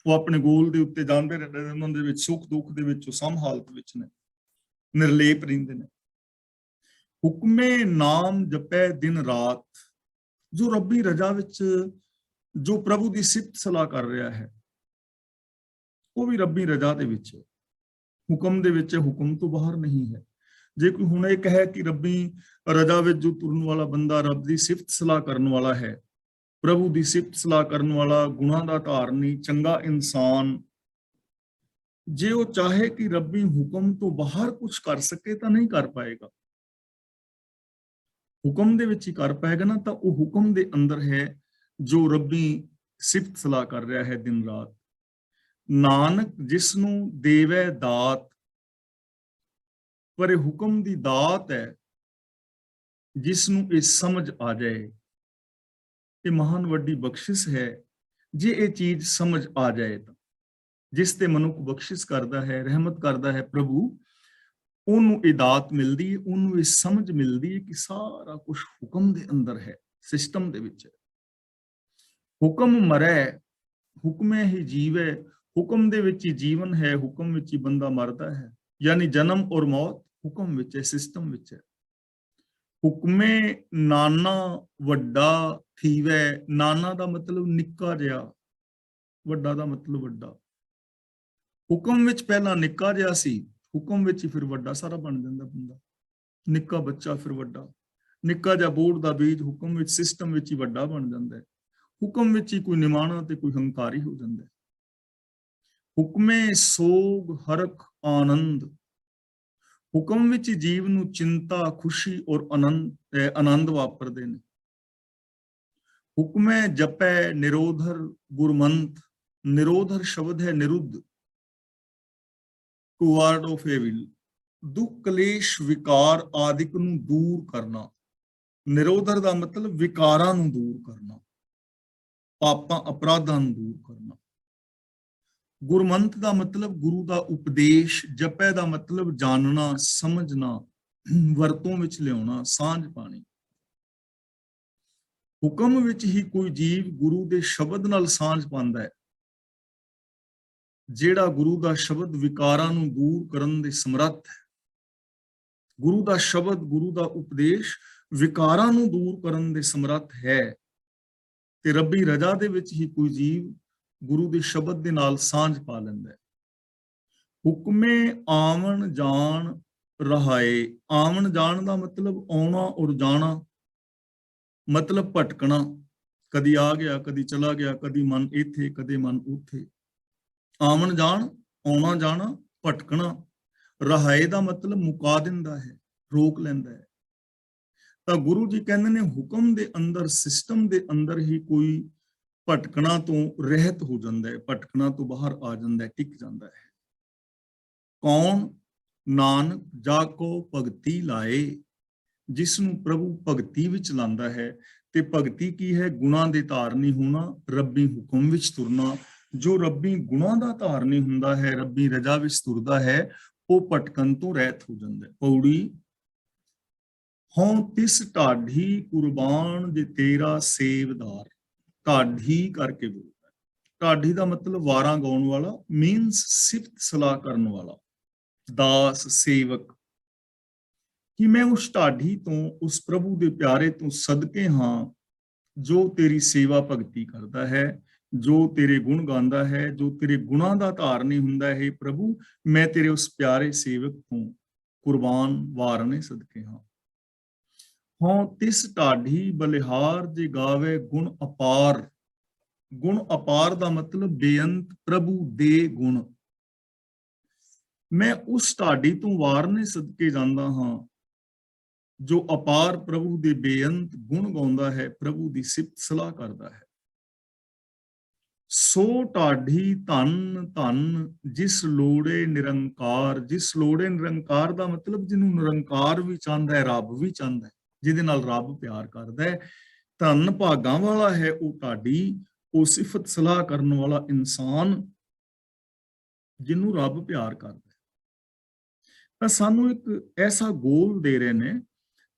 ਉਹ ਆਪਣੇ ਗੋਲ ਦੇ ਉੱਤੇ ਜਾਂਦੇ ਰਹਿੰਦੇ ਨੇ, ਉਹਨਾਂ ਦੇ ਵਿੱਚ ਸੁੱਖ ਦੁੱਖ ਦੇ ਵਿੱਚ ਉਹ ਸਮ ਹਾਲਤ ਵਿੱਚ ਨੇ, ਨਿਰਲੇਪ ਰਹਿੰਦੇ ਨੇ। ਹੁਕਮੇ ਨਾਮ ਜਪੈ ਦਿਨ ਰਾਤ, ਜੋ ਰੱਬੀ ਰਜਾ ਵਿੱਚ ਜੋ ਪ੍ਰਭੂ ਦੀ ਸਿਫਤ ਸਲਾਹ ਕਰ ਰਿਹਾ ਹੈ, ਉਹ ਵੀ ਰੱਬੀ ਰਜਾ ਦੇ ਵਿੱਚ ਹੈ, ਹੁਕਮ ਦੇ ਵਿੱਚ, ਹੁਕਮ ਤੋਂ ਬਾਹਰ ਨਹੀਂ ਹੈ। ਜੇ ਕੋਈ ਹੁਣ ਇਹ ਕਹੇ ਕਿ ਰੱਬੀ ਰਜਾ ਵਿੱਚ ਜੋ ਤੁਰਨ ਵਾਲਾ ਬੰਦਾ ਰੱਬ ਦੀ ਸਿਫਤ ਸਲਾਹ ਕਰਨ ਵਾਲਾ ਹੈ, ਪ੍ਰਭੂ ਦੀ ਸਿਫਤ ਸਲਾਹ ਕਰਨ ਵਾਲਾ, ਗੁਣਾਂ ਦਾ ਧਾਰਨੀ, ਚੰਗਾ ਇਨਸਾਨ, ਜੇ ਉਹ ਚਾਹੇ ਕਿ ਰੱਬੀ ਹੁਕਮ ਤੋਂ ਬਾਹਰ ਕੁਝ ਕਰ ਸਕੇ ਤਾਂ ਨਹੀਂ ਕਰ ਪਾਏਗਾ। ਹੁਕਮ ਦੇ ਵਿੱਚ ਹੀ ਕਰ ਪਾਏਗਾ ਨਾ, ਤਾਂ ਉਹ ਹੁਕਮ ਦੇ ਅੰਦਰ ਹੈ ਜੋ ਰੱਬੀ ਸਿਫਤ ਸਲਾਹ ਕਰ ਰਿਹਾ ਹੈ ਦਿਨ ਰਾਤ। ਨਾਨਕ ਜਿਸ ਨੂੰ ਦੇਵੈ ਦਾਤ, ਪਰ ਇਹ ਹੁਕਮ ਦੀ ਦਾਤ ਹੈ ਜਿਸ ਨੂੰ ਇਹ ਸਮਝ ਆ ਜਾਏ। ਇਹ ਮਹਾਨ ਵੱਡੀ ਬਖਸ਼ਿਸ਼ ਹੈ ਜੇ ਇਹ ਚੀਜ਼ ਸਮਝ ਆ ਜਾਏ ਤਾਂ। ਜਿਸ ਤੇ ਮਨੁੱਖ ਬਖਸ਼ਿਸ਼ ਕਰਦਾ ਹੈ, ਰਹਿਮਤ ਕਰਦਾ ਹੈ ਪ੍ਰਭੂ, ਉਹਨੂੰ ਇਹ ਦਾਤ ਮਿਲਦੀ ਹੈ, ਉਹਨੂੰ ਇਹ ਸਮਝ ਮਿਲਦੀ ਹੈ ਕਿ ਸਾਰਾ ਕੁਝ ਹੁਕਮ ਦੇ ਅੰਦਰ ਹੈ, ਸਿਸਟਮ ਦੇ ਵਿੱਚ ਹੈ। ਹੁਕਮ ਮਰੈ ਹੁਕਮੇ ਹੀ ਜੀਵੈ, ਹੁਕਮ ਦੇ ਵਿੱਚ ਹੀ ਜੀਵਨ ਹੈ, ਹੁਕਮ ਵਿੱਚ ਹੀ ਬੰਦਾ ਮਰਦਾ ਹੈ। ਯਾਨੀ ਜਨਮ ਔਰ ਮੌਤ ਹੁਕਮ ਵਿੱਚ ਹੈ, ਸਿਸਟਮ ਵਿੱਚ ਹੈ। ਹੁਕਮੇ ਨਾਨਾ ਵੱਡਾ ਥੀਵੈ, ਨਾਨਾ ਦਾ ਮਤਲਬ ਨਿੱਕਾ ਜਿਹਾ, ਵੱਡਾ ਦਾ ਮਤਲਬ ਵੱਡਾ। ਹੁਕਮ ਵਿੱਚ ਪਹਿਲਾਂ ਨਿੱਕਾ ਜਿਹਾ ਸੀ, ਹੁਕਮ ਵਿੱਚ ਹੀ ਫਿਰ ਵੱਡਾ ਸਾਰਾ ਬਣ ਜਾਂਦਾ ਬੰਦਾ। ਨਿੱਕਾ ਬੱਚਾ ਫਿਰ ਵੱਡਾ, ਨਿੱਕਾ ਜਿਹਾ ਬੋੜ ਦਾ ਬੀਜ ਹੁਕਮ ਵਿੱਚ, ਸਿਸਟਮ ਵਿੱਚ ਹੀ ਵੱਡਾ ਬਣ ਜਾਂਦਾ ਹੈ। ਹੁਕਮ ਵਿੱਚ ਹੀ ਕੋਈ ਨਿਮਾਣਾ ਤੇ ਕੋਈ ਹੰਕਾਰੀ ਹੋ ਜਾਂਦਾ ਹੈ। ਹੁਕਮੇ ਸੋਗ ਹਰਖ ਆਨੰਦ, ਹੁਕਮ ਵਿੱਚ ਜੀਵ ਨੂੰ ਚਿੰਤਾ, ਖੁਸ਼ੀ ਔਰ ਆਨੰਦ ਵਾਪਰਦੇ ਨੇ। ਹੁਕਮੇ ਜਪੈ ਨਿਰੋਧਰ ਗੁਰਮੰਤ, ਨਿਰੋਧਰ ਸ਼ਬਦ ਹੈ ਨਿਰੁੱਧ, ਟੂ ਵਾਰਡ ਆਫ ਏਵਿਲ, ਦੁੱਖ ਕਲੇਸ਼ ਵਿਕਾਰ ਆਦਿਕ ਨੂੰ ਦੂਰ ਕਰਨਾ। ਨਿਰੋਧਰ ਦਾ ਮਤਲਬ ਵਿਕਾਰਾਂ ਨੂੰ ਦੂਰ ਕਰਨਾ, ਪਾਪਾਂ ਅਪਰਾਧਾਂ ਨੂੰ ਦੂਰ ਕਰਨਾ। ਗੁਰਮੰਤ ਦਾ ਮਤਲਬ ਗੁਰੂ ਦਾ ਉਪਦੇਸ਼, ਜਪੈ ਦਾ ਮਤਲਬ ਜਾਣਨਾ, ਸਮਝਣਾ, ਵਰਤੋਂ ਵਿੱਚ ਲਿਆਉਣਾ, ਸਾਂਝ ਪਾਣੀ। ਹੁਕਮ ਵਿੱਚ ਹੀ ਕੋਈ ਜੀਵ ਗੁਰੂ ਦੇ ਸ਼ਬਦ ਨਾਲ ਸਾਂਝ ਪਾਉਂਦਾ ਹੈ। ਜਿਹੜਾ ਗੁਰੂ ਦਾ ਸ਼ਬਦ ਵਿਕਾਰਾਂ ਨੂੰ ਦੂਰ ਕਰਨ ਦੇ ਸਮਰੱਥ ਹੈ। ਗੁਰੂ ਦਾ ਸ਼ਬਦ, ਗੁਰੂ ਦਾ ਉਪਦੇਸ਼ ਵਿਕਾਰਾਂ ਨੂੰ ਦੂਰ ਕਰਨ ਦੇ ਸਮਰੱਥ ਹੈ। ਤੇ ਰੱਬੀ ਰਜਾ ਦੇ ਵਿੱਚ ਹੀ ਕੋਈ ਜੀਵ ਗੁਰੂ ਦੇ ਸ਼ਬਦ ਦੇ ਨਾਲ ਸਾਂਝ ਪਾ ਲੈਂਦਾ ਹੈ। ਹੁਕਮੇ ਆਵਣ ਜਾਣ ਰਹਾਏ, ਆਵਣ ਜਾਣ ਦਾ ਮਤਲਬ ਆਉਣਾ ਔਰ ਜਾਣਾ, ਮਤਲਬ ਭਟਕਣਾ, ਕਦੀ ਆ ਗਿਆ ਕਦੀ ਚਲਾ ਗਿਆ, ਕਦੀ ਮਨ ਇੱਥੇ ਕਦੇ ਮਨ ਉੱਥੇ। ਆਵਣ ਜਾਣ, ਆਉਣਾ ਜਾਣਾ, ਭਟਕਣਾ। ਰਹਾਏ ਦਾ ਮਤਲਬ ਮੁਕਾ ਦਿੰਦਾ ਹੈ, ਰੋਕ ਲੈਂਦਾ ਹੈ। ਤਾਂ ਗੁਰੂ ਜੀ ਕਹਿੰਦੇ ਨੇ ਹੁਕਮ ਦੇ ਅੰਦਰ, ਸਿਸਟਮ ਦੇ ਅੰਦਰ ਹੀ ਕੋਈ ਭਟਕਣਾ ਤੋਂ ਰਹਿਤ ਹੋ ਜਾਂਦਾ ਹੈ, ਭਟਕਣਾ ਤੋਂ ਬਾਹਰ ਆ ਜਾਂਦਾ ਹੈ, ਟਿਕ ਜਾਂਦਾ ਹੈ। ਕੌਣ? ਨਾਨਕ ਜਾ ਕੋ ਭਗਤੀ ਲਾਏ, ਜਿਸ ਨੂੰ ਪ੍ਰਭੂ ਭਗਤੀ ਵਿੱਚ ਲਾਂਦਾ ਹੈ। ਤੇ ਭਗਤੀ ਕੀ ਹੈ? ਗੁਣਾਂ ਦੇ ਧਾਰਨੀ ਹੋਣਾ, ਰੱਬੀ ਹੁਕਮ ਵਿੱਚ ਤੁਰਨਾ। ਜੋ ਰੱਬੀ ਗੁਣਾਂ ਦਾ ਧਾਰਨੀ ਹੁੰਦਾ ਹੈ, ਰੱਬੀ ਰਜਾ ਵਿੱਚ ਤੁਰਦਾ ਹੈ, ਉਹ ਭਟਕਣ ਤੋਂ ਰਹਿਤ ਹੋ ਜਾਂਦਾ ਹੈ। ਪੌੜੀ ਹੋਂ ਤਿਸ ਢਾਢੀ ਕੁਰਬਾਨ ਜੇ ਤੇਰਾ ਸੇਵਦਾਰ। ਢਾਢੀ ਕਰਕੇ ਬੋਲਦਾ। ਢਾਢੀ ਦਾ ਮਤਲਬ ਵਾਰਾਂ ਗਾਉਣ ਵਾਲਾ, ਮੀਨਸ ਸਿਫਤ ਸਲਾਹ ਕਰਨ ਵਾਲਾ, ਦਾਸ, ਸੇਵਕ। ਕਿ ਮੈਂ ਉਸ ਢਾਢੀ ਤੋਂ, ਉਸ ਪ੍ਰਭੂ ਦੇ ਪਿਆਰੇ ਤੋਂ ਸਦਕੇ ਹਾਂ ਜੋ ਤੇਰੀ ਸੇਵਾ ਭਗਤੀ ਕਰਦਾ ਹੈ, ਜੋ ਤੇਰੇ ਗੁਣ ਗਾਉਂਦਾ ਹੈ, ਜੋ ਤੇਰੇ ਗੁਣਾਂ ਦਾ ਧਾਰਨੀ ਹੁੰਦਾ ਹੈ। ਪ੍ਰਭੂ, ਮੈਂ ਤੇਰੇ ਉਸ ਪਿਆਰੇ ਸੇਵਕ ਤੋਂ ਕੁਰਬਾਨ ਵਾਰਨੇ ਸਦਕੇ ਹਾਂ। ਹੋਂ ਤਿਸ ਢਾਢੀ ਬਲਿਹਾਰ ਜੇ ਗਾਵੇ ਗੁਣ ਅਪਾਰ। ਗੁਣ ਅਪਾਰ ਦਾ ਮਤਲਬ ਬੇਅੰਤ ਪ੍ਰਭੂ ਦੇ ਗੁਣ। ਮੈਂ ਉਸ ਢਾਢੀ ਤੋਂ ਵਾਰਨੇ ਸਦਕੇ ਜਾਂਦਾ ਹਾਂ ਜੋ ਅਪਾਰ ਪ੍ਰਭੂ ਦੇ ਬੇਅੰਤ ਗੁਣ ਗਾਉਂਦਾ ਹੈ, ਪ੍ਰਭੂ ਦੀ ਸਿਫਤ ਸਲਾਹ ਕਰਦਾ ਹੈ। ਸੋ ਢਾਢੀ ਧਨ ਧਨ ਜਿਸ ਲੋੜੇ ਨਿਰੰਕਾਰ। ਜਿਸ ਲੋੜੇ ਨਿਰੰਕਾਰ ਦਾ ਮਤਲਬ ਜਿਹਨੂੰ ਨਿਰੰਕਾਰ ਵੀ ਚਾਹੁੰਦਾ ਹੈ, ਰੱਬ ਵੀ ਚਾਹੁੰਦਾ ਹੈ, ਜਿਹਦੇ ਨਾਲ ਰੱਬ ਪਿਆਰ ਕਰਦਾ ਹੈ। ਧਨ ਭਾਗਾਂ ਵਾਲਾ ਹੈ ਉਹ ਢਾਡੀ, ਉਹ ਸਿਫਤ ਸਲਾਹ ਕਰਨ ਵਾਲਾ ਇਨਸਾਨ ਜਿਹਨੂੰ ਰੱਬ ਪਿਆਰ ਕਰਦਾ। ਤਾਂ ਸਾਨੂੰ ਇੱਕ ਐਸਾ ਗੋਲ ਦੇ ਰਹੇ ਨੇ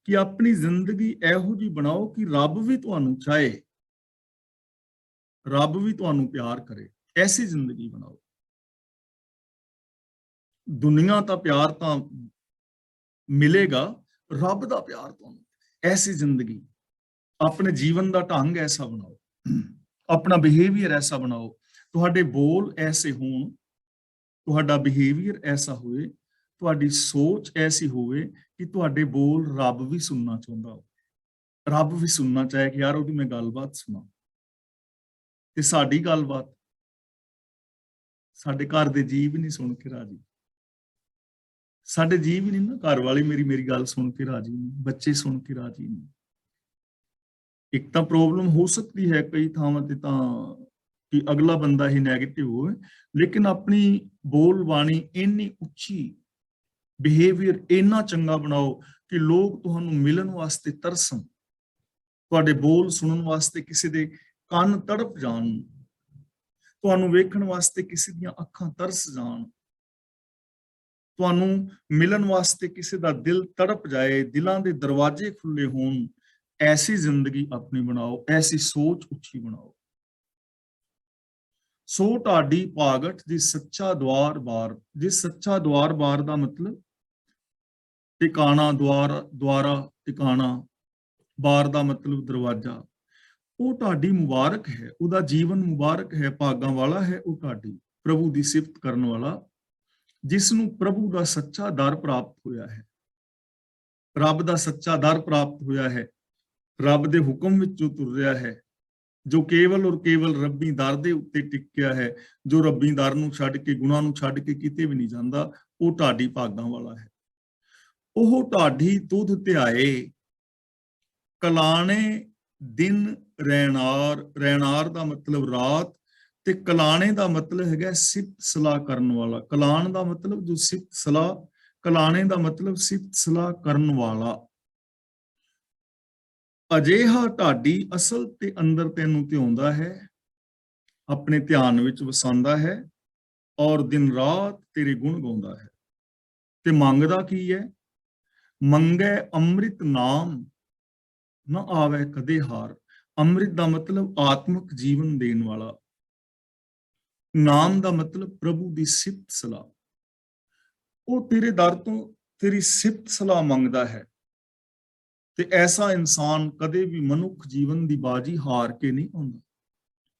ਕਿ ਆਪਣੀ ਜ਼ਿੰਦਗੀ ਇਹੋ ਜਿਹੀ ਬਣਾਓ ਕਿ ਰੱਬ ਵੀ ਤੁਹਾਨੂੰ ਚਾਹੇ, ਰੱਬ ਵੀ ਤੁਹਾਨੂੰ ਪਿਆਰ ਕਰੇ। ਐਸੀ ਜ਼ਿੰਦਗੀ ਬਣਾਓ। ਦੁਨੀਆ ਤਾਂ ਪਿਆਰ ਤਾਂ ਮਿਲੇਗਾ, ਰੱਬ ਦਾ ਪਿਆਰ ਤੁਹਾਨੂੰ। ਐਸੀ ਜ਼ਿੰਦਗੀ, ਆਪਣੇ ਜੀਵਨ ਦਾ ਢੰਗ ਐਸਾ ਬਣਾਓ, ਆਪਣਾ ਬਿਹੇਵੀਅਰ ਐਸਾ ਬਣਾਓ, ਤੁਹਾਡੇ ਬੋਲ ਐਸੇ ਹੋਣ, ਤੁਹਾਡਾ ਬਿਹੇਵੀਅਰ ਐਸਾ ਹੋਵੇ, ਤੁਹਾਡੀ ਸੋਚ ਐਸੀ ਹੋਵੇ ਕਿ ਤੁਹਾਡੇ ਬੋਲ ਰੱਬ ਵੀ ਸੁਣਨਾ ਚਾਹੁੰਦਾ ਹੋ, ਰੱਬ ਵੀ ਸੁਣਨਾ ਚਾਹੇ ਕਿ ਯਾਰ ਉਹਦੀ ਮੈਂ ਗੱਲਬਾਤ ਸੁਣਾ। ਤੇ ਸਾਡੀ ਗੱਲਬਾਤ ਸਾਡੇ ਘਰ ਦੇ ਜੀਅ ਵੀ ਨਹੀਂ ਸੁਣ ਕੇ ਰਾਜੀ, ਸਾਡੇ ਜੀਅ ਵੀ ਨਹੀਂ ਨਾ, ਘਰ ਵਾਲੀ ਮੇਰੀ ਗੱਲ ਸੁਣ ਕੇ ਰਾਜੀ ਨਹੀਂ, ਬੱਚੇ ਸੁਣ ਕੇ ਰਾਜੀ ਨਹੀਂ। ਇੱਕ ਤਾਂ ਪ੍ਰੋਬਲਮ ਹੋ ਸਕਦੀ ਹੈ ਕਈ ਥਾਵਾਂ ਤੇ ਤਾਂ ਕਿ ਅਗਲਾ ਬੰਦਾ ਹੀ ਨੈਗੇਟਿਵ ਹੋਵੇ, ਲੇਕਿਨ ਆਪਣੀ ਬੋਲ ਬਾਣੀ ਇੰਨੀ ਉੱਚੀ, ਬਿਹੇਵੀਅਰ ਇੰਨਾ ਚੰਗਾ ਬਣਾਓ ਕਿ ਲੋਕ ਤੁਹਾਨੂੰ ਮਿਲਣ ਵਾਸਤੇ ਤਰਸਣ, ਤੁਹਾਡੇ ਬੋਲ ਸੁਣਨ ਵਾਸਤੇ ਕਿਸੇ ਦੇ ਕੰਨ ਤੜਪ ਜਾਣ, ਤੁਹਾਨੂੰ ਵੇਖਣ ਵਾਸਤੇ ਕਿਸੇ ਦੀਆਂ ਅੱਖਾਂ ਤਰਸ ਜਾਣ, ਤੁਹਾਨੂੰ ਮਿਲਣ ਵਾਸਤੇ ਕਿਸੇ ਦਾ ਦਿਲ ਤੜਪ ਜਾਏ, ਦਿਲਾਂ ਦੇ ਦਰਵਾਜ਼ੇ ਖੁੱਲੇ ਹੋਣ। ਐਸੀ ਜ਼ਿੰਦਗੀ ਆਪਣੀ ਬਣਾਓ, ਐਸੀ ਸੋਚ ਉੱਚੀ ਬਣਾਓ। ਸੋ ਢਾਡੀ ਭਾਗਟ ਜਿਸ ਸੱਚਾ ਦੁਆਰ ਬਾਰ, ਜਿਸ ਸੱਚਾ ਦੁਆਰ ਬਾਰ ਦਾ ਮਤਲਬ ਟਿਕਾਣਾ, ਦੁਆਰਾ ਟਿਕਾਣਾ, ਬਾਰ ਦਾ ਮਤਲਬ ਦਰਵਾਜ਼ਾ। ਉਹ ਢਾਡੀ ਮੁਬਾਰਕ ਹੈ, ਉਹਦਾ ਜੀਵਨ ਮੁਬਾਰਕ ਹੈ, ਭਾਗਾਂ ਵਾਲਾ ਹੈ ਉਹ ਢਾਡੀ, ਪ੍ਰਭੂ ਦੀ ਸਿਫਤ ਕਰਨ ਵਾਲਾ, ਜਿਸ ਨੂੰ ਪ੍ਰਭੂ ਦਾ ਸੱਚਾ ਦਰ ਪ੍ਰਾਪਤ ਹੋਇਆ ਹੈ, ਰੱਬ ਦਾ ਸੱਚਾ ਦਰ ਪ੍ਰਾਪਤ ਹੋਇਆ ਹੈ, ਰੱਬ ਦੇ ਹੁਕਮ ਵਿੱਚੋਂ ਤੁਰ ਰਿਹਾ ਹੈ, ਜੋ ਕੇਵਲ ਔਰ ਕੇਵਲ ਰੱਬੀ ਦਰ ਦੇ ਉੱਤੇ ਟਿਕਿਆ ਹੈ, ਜੋ ਰੱਬੀ ਦਰ ਨੂੰ ਛੱਡ ਕੇ, ਗੁਨਾਹ ਨੂੰ ਛੱਡ ਕੇ ਕਿਤੇ ਵੀ ਨਹੀਂ ਜਾਂਦਾ, ਉਹ ਢਾਡੀ ਭਾਗਾਂ ਵਾਲਾ ਹੈ। ਉਹ ਢਾਡੀ ਤੁਧ ਧਿਆਏ ਕਲਾਣੇ ਦਿਨ ਰਹਿਣਾਰ, ਰਹਿਣਾਰ ਦਾ ਮਤਲਬ ਰਾਤ, ਤੇ ਕਲਾਣੇ ਦਾ ਮਤਲਬ ਹੈਗਾ ਸਿਫਤ ਸਲਾਹ ਕਰਨ ਵਾਲਾ। ਕਲਾਣ ਦਾ ਮਤਲਬ ਜੋ ਸਿਫਤ ਸਲਾਹ, ਕਲਾਣੇ ਦਾ ਮਤਲਬ ਸਿਫਤ ਸਲਾਹ ਕਰਨ ਵਾਲਾ। ਅਜਿਹਾ ਢਾਡੀ ਅਸਲ ਤੇ ਅੰਦਰ ਤੈਨੂੰ ਧਿਆਉਂਦਾ ਹੈ, ਆਪਣੇ ਧਿਆਨ ਵਿੱਚ ਵਸਾਉਂਦਾ ਹੈ, ਔਰ ਦਿਨ ਰਾਤ ਤੇਰੇ ਗੁਣ ਗਾਉਂਦਾ ਹੈ। ਤੇ ਮੰਗਦਾ ਕੀ ਹੈ? ਮੰਗੈ ਅੰਮ੍ਰਿਤ ਨਾਮ ਨਾ ਆਵੇ ਕਦੇ ਹਾਰ। ਅੰਮ੍ਰਿਤ ਦਾ ਮਤਲਬ ਆਤਮਿਕ ਜੀਵਨ ਦੇਣ ਵਾਲਾ, ਨਾਮ ਦਾ ਮਤਲਬ ਪ੍ਰਭੂ ਦੀ ਸਿਫਤ ਸਲਾਹ। ਉਹ ਤੇਰੇ ਦਰ ਤੋਂ ਤੇਰੀ ਸਿਫਤ ਸਲਾਹ ਮੰਗਦਾ ਹੈ। ਤੇ ਐਸਾ ਇਨਸਾਨ ਕਦੇ ਵੀ ਮਨੁੱਖ ਜੀਵਨ ਦੀ ਬਾਜੀ ਹਾਰ ਕੇ ਨਹੀਂ ਆਉਂਦਾ।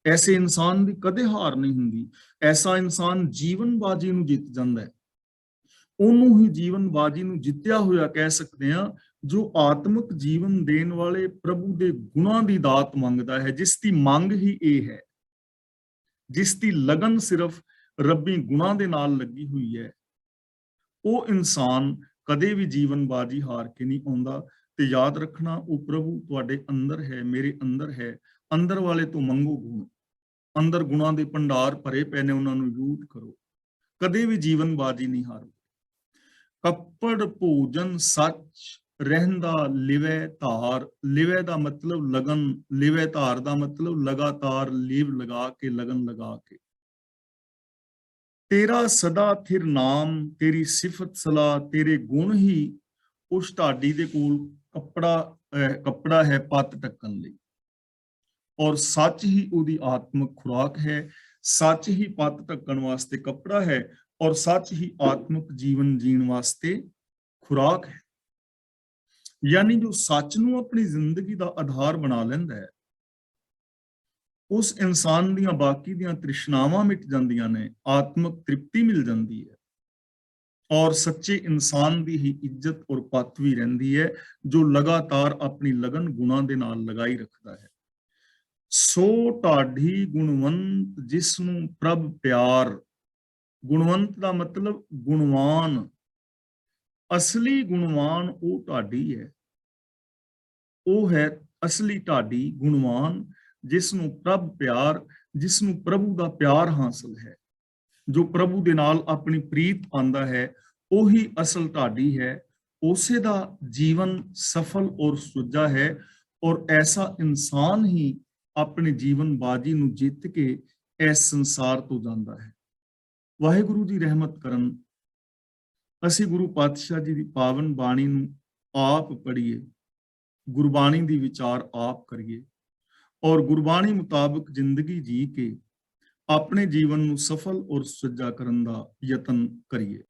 ਐਸੇ ਇਨਸਾਨ ਦੀ ਕਦੇ ਹਾਰ ਨਹੀਂ ਹੁੰਦੀ। ਐਸਾ ਇਨਸਾਨ ਜੀਵਨ ਬਾਜੀ ਨੂੰ ਜਿੱਤ ਜਾਂਦਾ ਹੈ। ਉਹਨੂੰ ਹੀ ਜੀਵਨ ਬਾਜੀ ਨੂੰ ਜਿੱਤਿਆ ਹੋਇਆ ਕਹਿ ਸਕਦੇ ਹਾਂ, ਜੋ ਆਤਮਿਕ ਜੀਵਨ ਦੇਣ ਵਾਲੇ ਪ੍ਰਭੂ ਦੇ ਗੁਣਾਂ ਦੀ ਦਾਤ ਮੰਗਦਾ ਹੈ, ਜਿਸ ਦੀ ਮੰਗ ਹੀ ਇਹ ਹੈ, ਜਿਸ ਦੀ ਲਗਨ ਸਿਰਫ ਰੱਬੀ ਗੁਣਾਂ ਦੇ ਨਾਲ ਲੱਗੀ ਹੋਈ ਹੈ। ਉਹ ਇਨਸਾਨ ਕਦੇ ਵੀ ਜੀਵਨ ਬਾਜੀ ਹਾਰ ਕੇ ਨਹੀਂ ਆਉਂਦਾ। ਤੇ ਯਾਦ ਰੱਖਣਾ, ਉਹ ਪ੍ਰਭੂ ਤੁਹਾਡੇ ਅੰਦਰ ਹੈ, ਮੇਰੇ ਅੰਦਰ ਹੈ। ਅੰਦਰ ਵਾਲੇ ਤੋਂ ਮੰਗੋ ਗੁਣ, ਅੰਦਰ ਗੁਣਾਂ ਦੇ ਭੰਡਾਰ ਭਰੇ ਪਏ ਨੇ, ਉਹਨਾਂ ਨੂੰ ਯੂਜ਼ ਕਰੋ। ਕਦੇ ਵੀ ਜੀਵਨ ਬਾਜੀ ਨਹੀਂ ਹਾਰੋ। ਕੱਪੜ ਭੋਜਨ ਸੱਚ ਰਹਿੰਦਾ ਲਿਵੈ ਧਾਰ। ਲਿਵੈ ਦਾ ਮਤਲਬ ਲਗਨ, ਲਿਵੈ ਧਾਰ ਦਾ ਮਤਲਬ ਲਗਾਤਾਰ, ਲੀਵ ਲਗਾ ਕੇ, ਲਗਨ ਲਗਾ ਕੇ। ਤੇਰਾ ਸਦਾ ਥਿਰ ਨਾਮ, ਤੇਰੀ ਸਿਫਤ ਸਲਾਹ, ਤੇਰੇ ਗੁਣ ਹੀ ਉਸ ਢਾਡੀ ਦੇ ਕੋਲ ਕੱਪੜਾ ਹੈ ਪੱਤ ਢੱਕਣ ਲਈ, ਔਰ ਸੱਚ ਹੀ ਉਹਦੀ ਆਤਮਿਕ ਖੁਰਾਕ ਹੈ। ਸੱਚ ਹੀ ਪੱਤ ਢੱਕਣ ਵਾਸਤੇ ਕੱਪੜਾ ਹੈ, ਔਰ ਸੱਚ ਹੀ ਆਤਮਿਕ ਜੀਵਨ ਜੀਣ ਵਾਸਤੇ ਖੁਰਾਕ ਹੈ। ਯਾਨੀ ਜੋ ਸੱਚ ਨੂੰ ਆਪਣੀ ਜ਼ਿੰਦਗੀ ਦਾ ਆਧਾਰ ਬਣਾ ਲੈਂਦਾ ਹੈ, ਉਸ ਇਨਸਾਨ ਦੀਆਂ ਬਾਕੀ ਦੀਆਂ ਤ੍ਰਿਸ਼ਨਾਵਾਂ ਮਿਟ ਜਾਂਦੀਆਂ ਨੇ, ਆਤਮਿਕ ਤ੍ਰਿਪਤੀ ਮਿਲ ਜਾਂਦੀ ਹੈ, ਔਰ ਸੱਚੇ ਇਨਸਾਨ ਦੀ ਹੀ ਇੱਜ਼ਤ ਔਰ ਪੱਤ ਵੀ ਰਹਿੰਦੀ ਹੈ, ਜੋ ਲਗਾਤਾਰ ਆਪਣੀ ਲਗਨ ਗੁਣਾਂ ਦੇ ਨਾਲ ਲਗਾਈ ਰੱਖਦਾ ਹੈ। ਸੋ ਢਾਡੀ ਗੁਣਵੰਤ ਜਿਸ ਨੂੰ ਪ੍ਰਭ ਪਿਆਰ। ਗੁਣਵੰਤ ਦਾ ਮਤਲਬ ਗੁਣਵਾਨ, ਅਸਲੀ ਗੁਣਵਾਨ ਉਹ ਢਾਡੀ ਹੈ। ਉਹ ਹੈ ਅਸਲੀ ਢਾਡੀ, ਗੁਣਵਾਨ, ਜਿਸ ਨੂੰ ਪ੍ਰਭ ਪਿਆਰ, ਜਿਸ ਨੂੰ ਪ੍ਰਭੂ ਦਾ ਪਿਆਰ ਹਾਸਲ ਹੈ, ਜੋ ਪ੍ਰਭੂ ਦੇ ਨਾਲ ਆਪਣੀ ਪ੍ਰੀਤ ਪਾਉਂਦਾ ਹੈ, ਉਹੀ ਅਸਲ ਢਾਡੀ ਹੈ। ਉਸੇ ਦਾ ਜੀਵਨ ਸਫਲ ਔਰ ਸੁੱਜਾ ਹੈ। ਔਰ ਐਸਾ ਇਨਸਾਨ ਹੀ ਆਪਣੇ ਜੀਵਨ ਬਾਜੀ ਨੂੰ ਜਿੱਤ ਕੇ ਇਸ ਸੰਸਾਰ ਤੋਂ ਜਾਂਦਾ ਹੈ। ਵਾਹਿਗੁਰੂ ਦੀ ਰਹਿਮਤ ਕਰਨ, ਅਸੀਂ ਗੁਰੂ ਪਾਤਸ਼ਾਹ ਜੀ ਦੀ ਪਾਵਨ ਬਾਣੀ ਨੂੰ ਆਪ ਪੜ੍ਹੀਏ, ਗੁਰਬਾਣੀ ਦੀ ਵਿਚਾਰ ਆਪ ਕਰੀਏ ਔਰ ਗੁਰਬਾਣੀ ਮੁਤਾਬਕ ਜ਼ਿੰਦਗੀ ਜੀ ਕੇ ਆਪਣੇ ਜੀਵਨ ਨੂੰ ਸਫਲ ਔਰ ਸੁਚੱਜਾ ਕਰਨ ਦਾ ਯਤਨ ਕਰੀਏ।